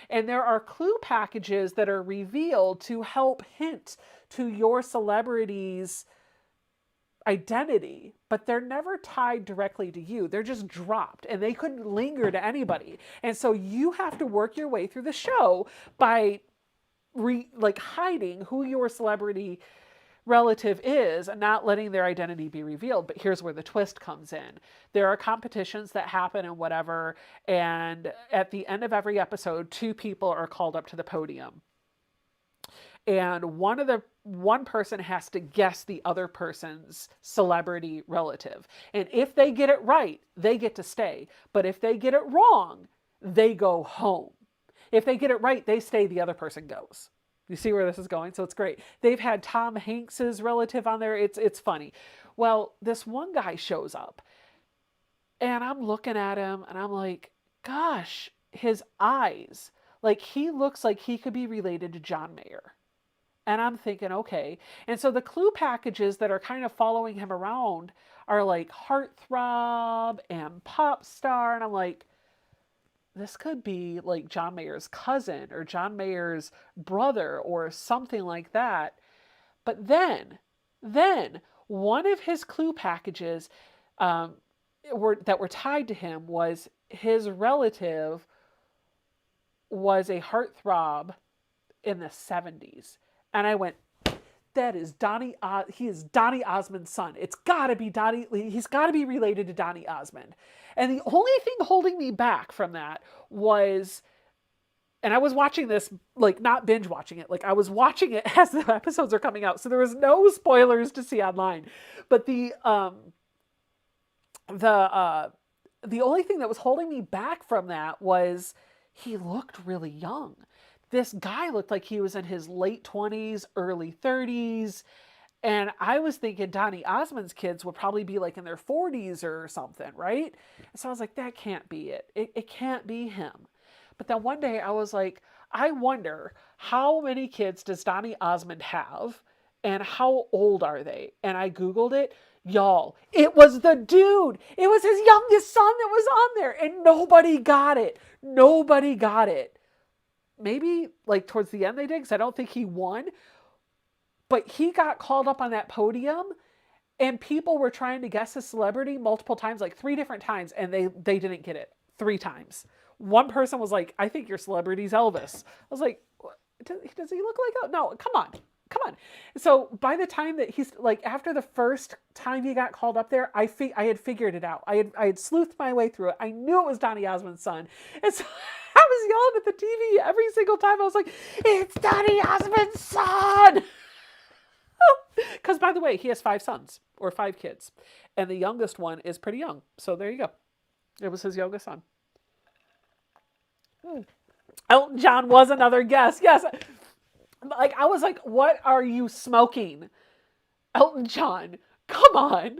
And there are clue packages that are revealed to help hint to your celebrity's identity, but they're never tied directly to you. They're just dropped and they couldn't linger to anybody. And so you have to work your way through the show by hiding who your celebrity relative is and not letting their identity be revealed. But here's where the twist comes in. There are competitions that happen and whatever, and at the end of every episode, 2 people are called up to the podium. And one person has to guess the other person's celebrity relative. And if they get it right, they get to stay. But if they get it wrong, they go home. If they get it right, they stay, the other person goes. You see where this is going? So it's great. They've had Tom Hanks's relative on there. It's funny. Well, this one guy shows up and I'm looking at him and I'm like, gosh, his eyes, like he looks like he could be related to John Mayer. And I'm thinking, okay. And so the clue packages that are kind of following him around are like Heartthrob and Pop Star. And I'm like, this could be like John Mayer's cousin or John Mayer's brother or something like that. But then one of his clue packages that were tied to him was his relative was a heartthrob in the 70s. And I went, that is he is Donnie Osmond's son. It's gotta be he's gotta be related to Donnie Osmond. And the only thing holding me back from that was, and I was watching this, like not binge watching it, like I was watching it as the episodes are coming out. So there was no spoilers to see online. But the only thing that was holding me back from that was he looked really young. This guy looked like he was in his late 20s, early 30s. And I was thinking Donnie Osmond's kids would probably be like in their 40s or something, right? And so I was like, that can't be it. It can't be him. But then one day I was like, I wonder how many kids does Donnie Osmond have and how old are they? And I Googled it. Y'all, it was the dude. It was his youngest son that was on there and nobody got it. Nobody got it. Maybe like towards the end they did because I don't think he won. But he got called up on that podium and people were trying to guess his celebrity multiple times, like 3 different times, and they didn't get it 3 times. One person was like, I think your celebrity's Elvis. I was like, does he look like that? No, come on. So by the time that he's like, after the first time he got called up there, I had figured it out. I had sleuthed my way through it. I knew it was Donnie Osmond's son. And so I was yelling at the TV every single time. I was like, it's Donnie Osmond's son. Because, by the way, he has 5 sons or 5 kids. And the youngest one is pretty young. So there you go. It was his youngest son. Elton John was another guest. Yes. Like, I was like, what are you smoking? Elton John, come on.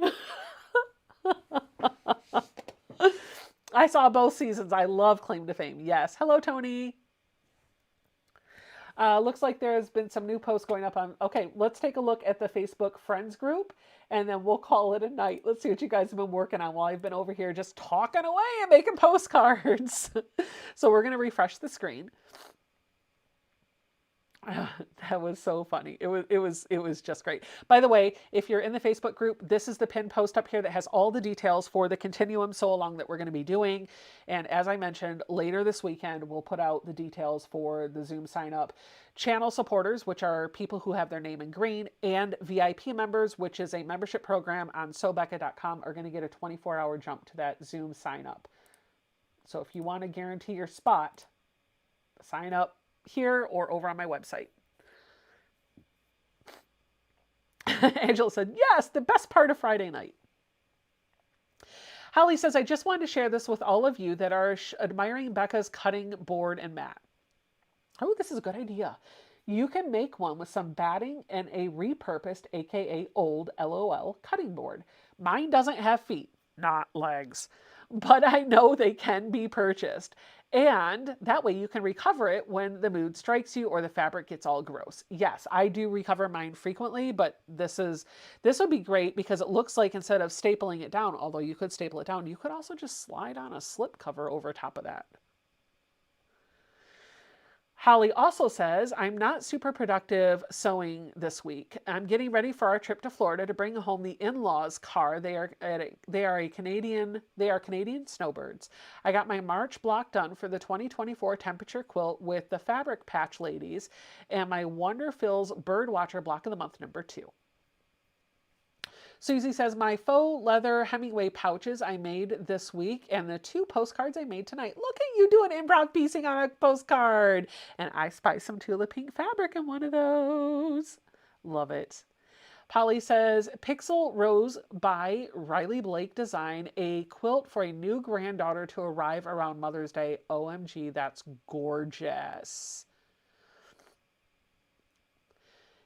I saw both seasons. I love Claim to Fame. Yes. Hello, Tony. Looks like there's been some new posts going up on. Okay, let's take a look at the Facebook friends group and then we'll call it a night. Let's see what you guys have been working on while I've been over here just talking away and making postcards. So we're going to refresh the screen. That was so funny. It was just great. By the way, if you're in the Facebook group, this is the pinned post up here that has all the details for the Continuum Sew Along that we're going to be doing. And as I mentioned, later this weekend, we'll put out the details for the Zoom sign up. Channel supporters, which are people who have their name in green, and VIP members, which is a membership program on sewbecca.com, are going to get a 24-hour jump to that Zoom sign up. So if you want to guarantee your spot, sign up here or over on my website. Angela said, yes, the best part of Friday night. Holly says, I just wanted to share this with all of you that are admiring Becca's cutting board and mat. Oh, this is a good idea. You can make one with some batting and a repurposed, aka old, LOL, cutting board. Mine doesn't have feet, not legs, but I know they can be purchased. And that way you can recover it when the mood strikes you or the fabric gets all gross. Yes, I do recover mine frequently, but this would be great because it looks like instead of stapling it down, although you could staple it down, you could also just slide on a slip cover over top of that. Holly also says, I'm not super productive sewing this week. I'm getting ready for our trip to Florida to bring home the in-laws' car. They are Canadian snowbirds. I got my March block done for the 2024 temperature quilt with the Fabric Patch Ladies and my Wonder Fills Birdwatcher block of the month number 2. Susie says, my faux leather Hemingway pouches I made this week and the 2 postcards I made tonight. Look at you doing improv piecing on a postcard. And I spiced some tulip pink fabric in one of those. Love it. Polly says, Pixel Rose by Riley Blake design a quilt for a new granddaughter to arrive around Mother's Day. OMG, that's gorgeous.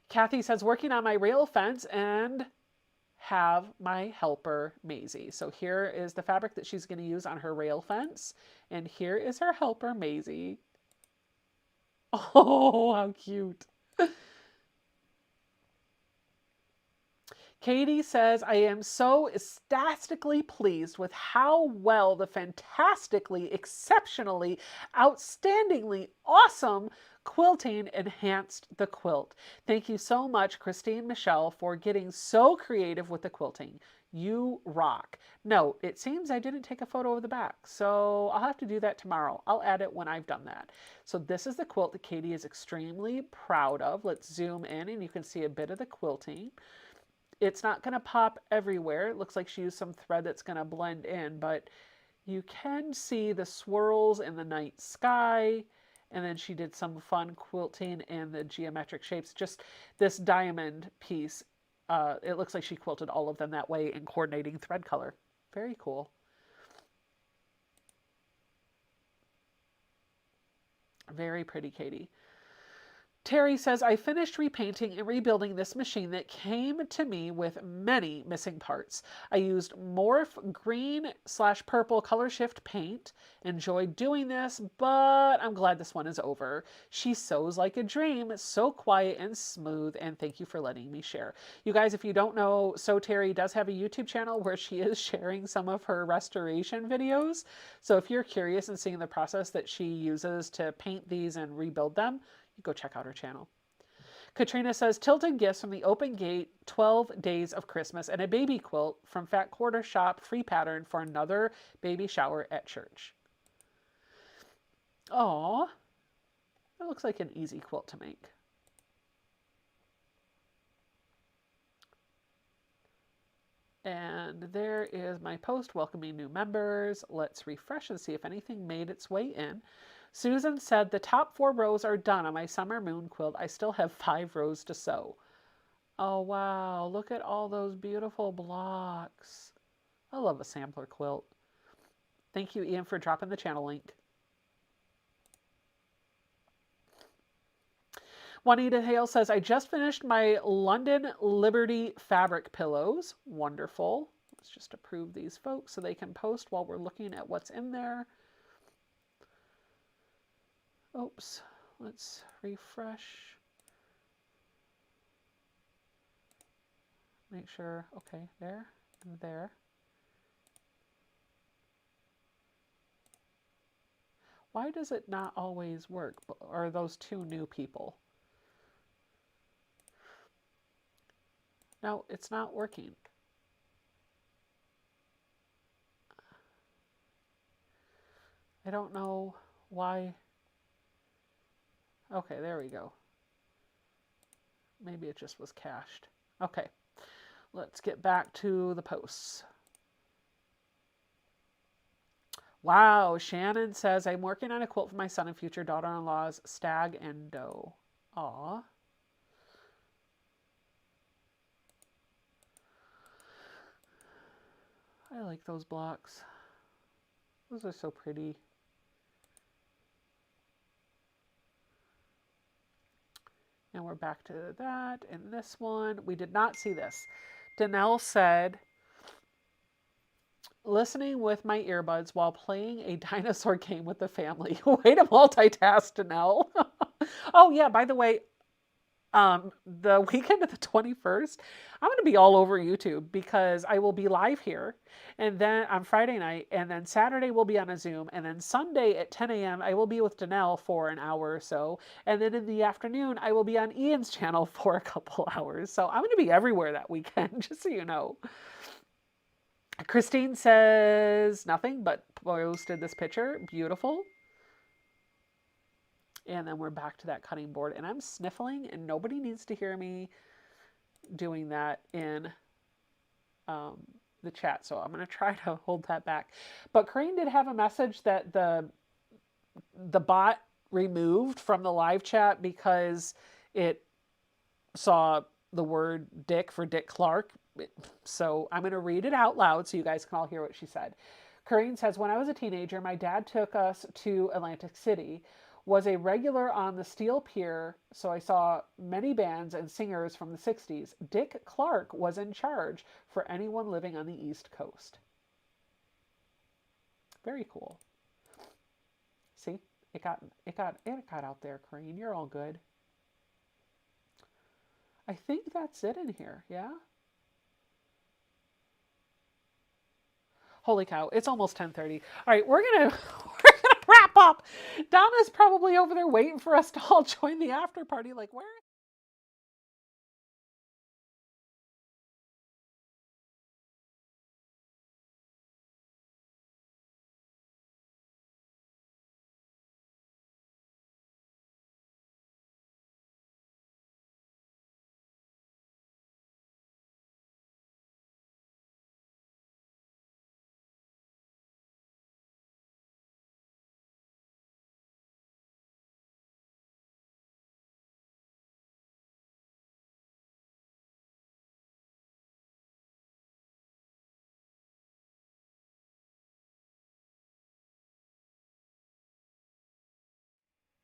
Kathy says, working on my rail fence and have my helper Maisie. So here is the fabric that she's going to use on her rail fence. And here is her helper Maisie. Oh, how cute. Katie says, I am so ecstatically pleased with how well the fantastically, exceptionally, outstandingly awesome quilting enhanced the quilt. Thank you so much, Christine Michelle, for getting so creative with the quilting. You rock. No, it seems I didn't take a photo of the back, so I'll have to do that tomorrow. I'll add it when I've done that. So this is the quilt that Katie is extremely proud of. Let's zoom in and you can see a bit of the quilting. It's not going to pop everywhere. It looks like she used some thread that's going to blend in, but you can see the swirls in the night sky. And then she did some fun quilting in the geometric shapes. Just this diamond piece, it looks like she quilted all of them that way in coordinating thread color. Very cool. Very pretty, Katie. Terry says, I finished repainting and rebuilding this machine that came to me with many missing parts. I used Morph green/purple color shift paint. Enjoyed doing this, but I'm glad this one is over. She sews like a dream, so quiet and smooth, and thank you for letting me share. You guys, if you don't know, So Terry does have a YouTube channel where she is sharing some of her restoration videos. So if you're curious and seeing the process that she uses to paint these and rebuild them, go check out her channel. Katrina says, tilted gifts from the Open Gate 12 Days of Christmas and a baby quilt from Fat Quarter Shop, free pattern for another baby shower at church. Oh, that looks like an easy quilt to make. And there is my post welcoming new members. Let's refresh and see if anything made its way in. Susan said, the top 4 rows are done on my summer moon quilt. I still have 5 rows to sew. Oh, wow. Look at all those beautiful blocks. I love a sampler quilt. Thank you, Ian, for dropping the channel link. Juanita Hale says, I just finished my London Liberty fabric pillows. Wonderful. Let's just approve these folks so they can post while we're looking at what's in there. Oops, Let's refresh. Make sure, okay, there, and there. Why does it not always work? Or are those two new people? No, it's not working. I don't know why. Okay, there we go. Maybe it just was cached. Okay, let's get back to the posts. Wow, Shannon says, I'm working on a quilt for my son and future daughter-in-law's stag and doe. Aw. I like those blocks. Those are so pretty. And we're back to that. And this one, we did not see this. Danelle said, listening with my earbuds while playing a dinosaur game with the family. Way to multitask, Danelle. Oh, yeah, by the way, the weekend of the 21st, I'm going to be all over YouTube because I will be live here and then on Friday night, and then Saturday we'll be on a Zoom, and then Sunday at 10 a.m. I will be with Danelle for an hour or so, and then in the afternoon I will be on Ian's channel for a couple hours. So I'm going to be everywhere that weekend, just so you know. Christine says nothing, but posted this picture. Beautiful. And then we're back to that cutting board. And I'm sniffling, and nobody needs to hear me doing that in the chat. So I'm going to try to hold that back. But Corinne did have a message that the bot removed from the live chat because it saw the word Dick for Dick Clark. So I'm going to read it out loud so you guys can all hear what she said. Corinne says, when I was a teenager, my dad took us to Atlantic City, was a regular on the Steel Pier, so I saw many bands and singers from the 60s. Dick Clark was in charge for anyone living on the East Coast. Very cool. See, it got out there, Corinne. You're all good. I think that's it in here, yeah? Holy cow, it's almost 10:30. All right, we're gonna wrap up. Donna's probably over there waiting for us to all join the after party. Like, where?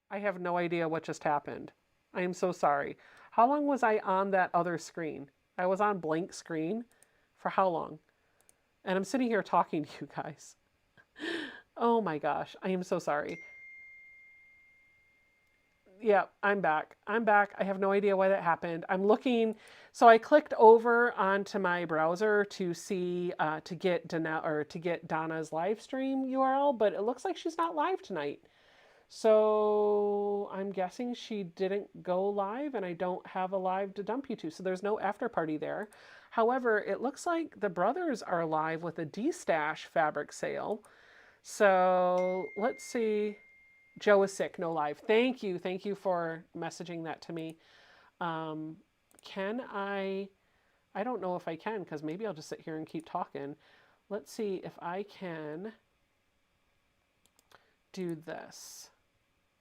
I have no idea what just happened. I am so sorry. How long was I on that other screen? I was on blank screen for how long? And I'm sitting here talking to you guys. Oh my gosh, I am so sorry. Yeah, I'm back. I'm back. I have no idea why that happened. I'm looking. So I clicked over onto my browser to see to get Donna's live stream URL, but it looks like she's not live tonight. So I'm guessing she didn't go live, and I don't have a live to dump you to. So there's no after party there. However, it looks like the brothers are live with a D-Stash fabric sale. So let's see. Joe is sick, no live. Thank you. Thank you for messaging that to me. Can I don't know if I can, because maybe I'll just sit here and keep talking. Let's see if I can do this.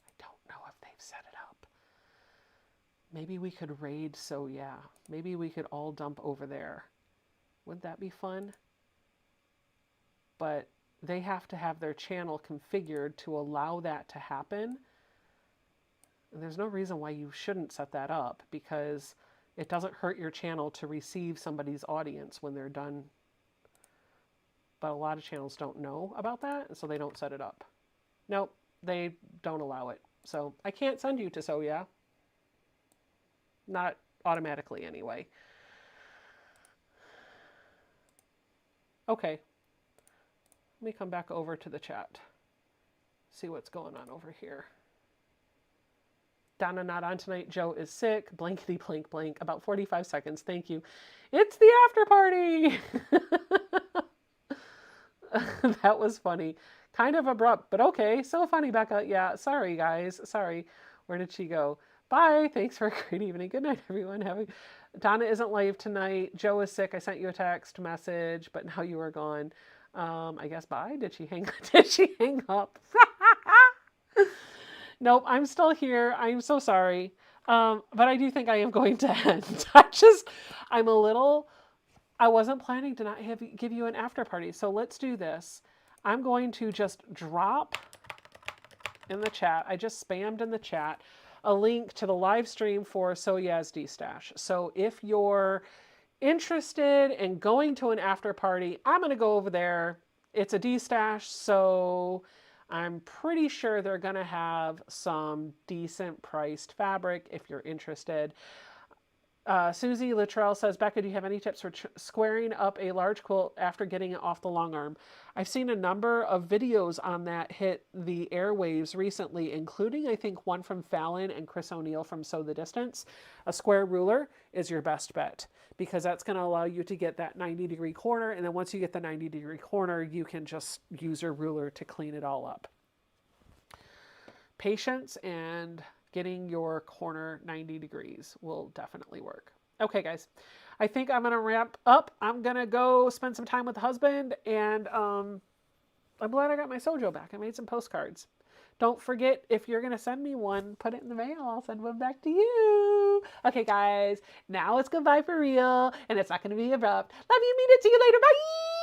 I don't know if they've set it up. Maybe we could raid, so yeah. Maybe we could all dump over there. Wouldn't that be fun? But they have to have their channel configured to allow that to happen. And there's no reason why you shouldn't set that up, because it doesn't hurt your channel to receive somebody's audience when they're done. But a lot of channels don't know about that, and so they don't set it up. Nope, they don't allow it. So I can't send you to So Yeah. Not automatically anyway. Okay. Let me come back over to the chat. See what's going on over here. Donna not on tonight. Joe is sick. Blankety blank blank. About 45 seconds. Thank you. It's the after party. That was funny. Kind of abrupt, but okay. So funny, Becca. Yeah. Sorry, guys. Sorry. Where did she go? Bye. Thanks for a great evening. Good night, everyone. Donna isn't live tonight. Joe is sick. I sent you a text message, but now you are gone. I guess bye. Did she hang? Did she hang up? Nope, I'm still here. I'm so sorry. But I do think I am going to end. I wasn't planning to not give you an after party. So let's do this. I'm going to just drop in the chat. I just spammed in the chat a link to the live stream for So Yeah's D-Stash. So if you're interested in going to an after party, I'm going to go over there. It's a D-Stash, so I'm pretty sure they're going to have some decent priced fabric if you're interested. Susie Luttrell says, Becca, do you have any tips for squaring up a large quilt after getting it off the long arm? I've seen a number of videos on that hit the airwaves recently, including, I think, one from Fallon and Chris O'Neill from Sew the Distance. A square ruler is your best bet because that's going to allow you to get that 90-degree corner. And then once you get the 90-degree corner, you can just use your ruler to clean it all up. Patience and getting your corner 90 degrees will definitely work. Okay, guys, I think I'm going to wrap up. I'm going to go spend some time with the husband, and I'm glad I got my Sojo back. I made some postcards. Don't forget, if you're going to send me one, put it in the mail. I'll send one back to you. Okay, guys, now it's goodbye for real, and it's not going to be abrupt. Love you, mean it. See you later. Bye.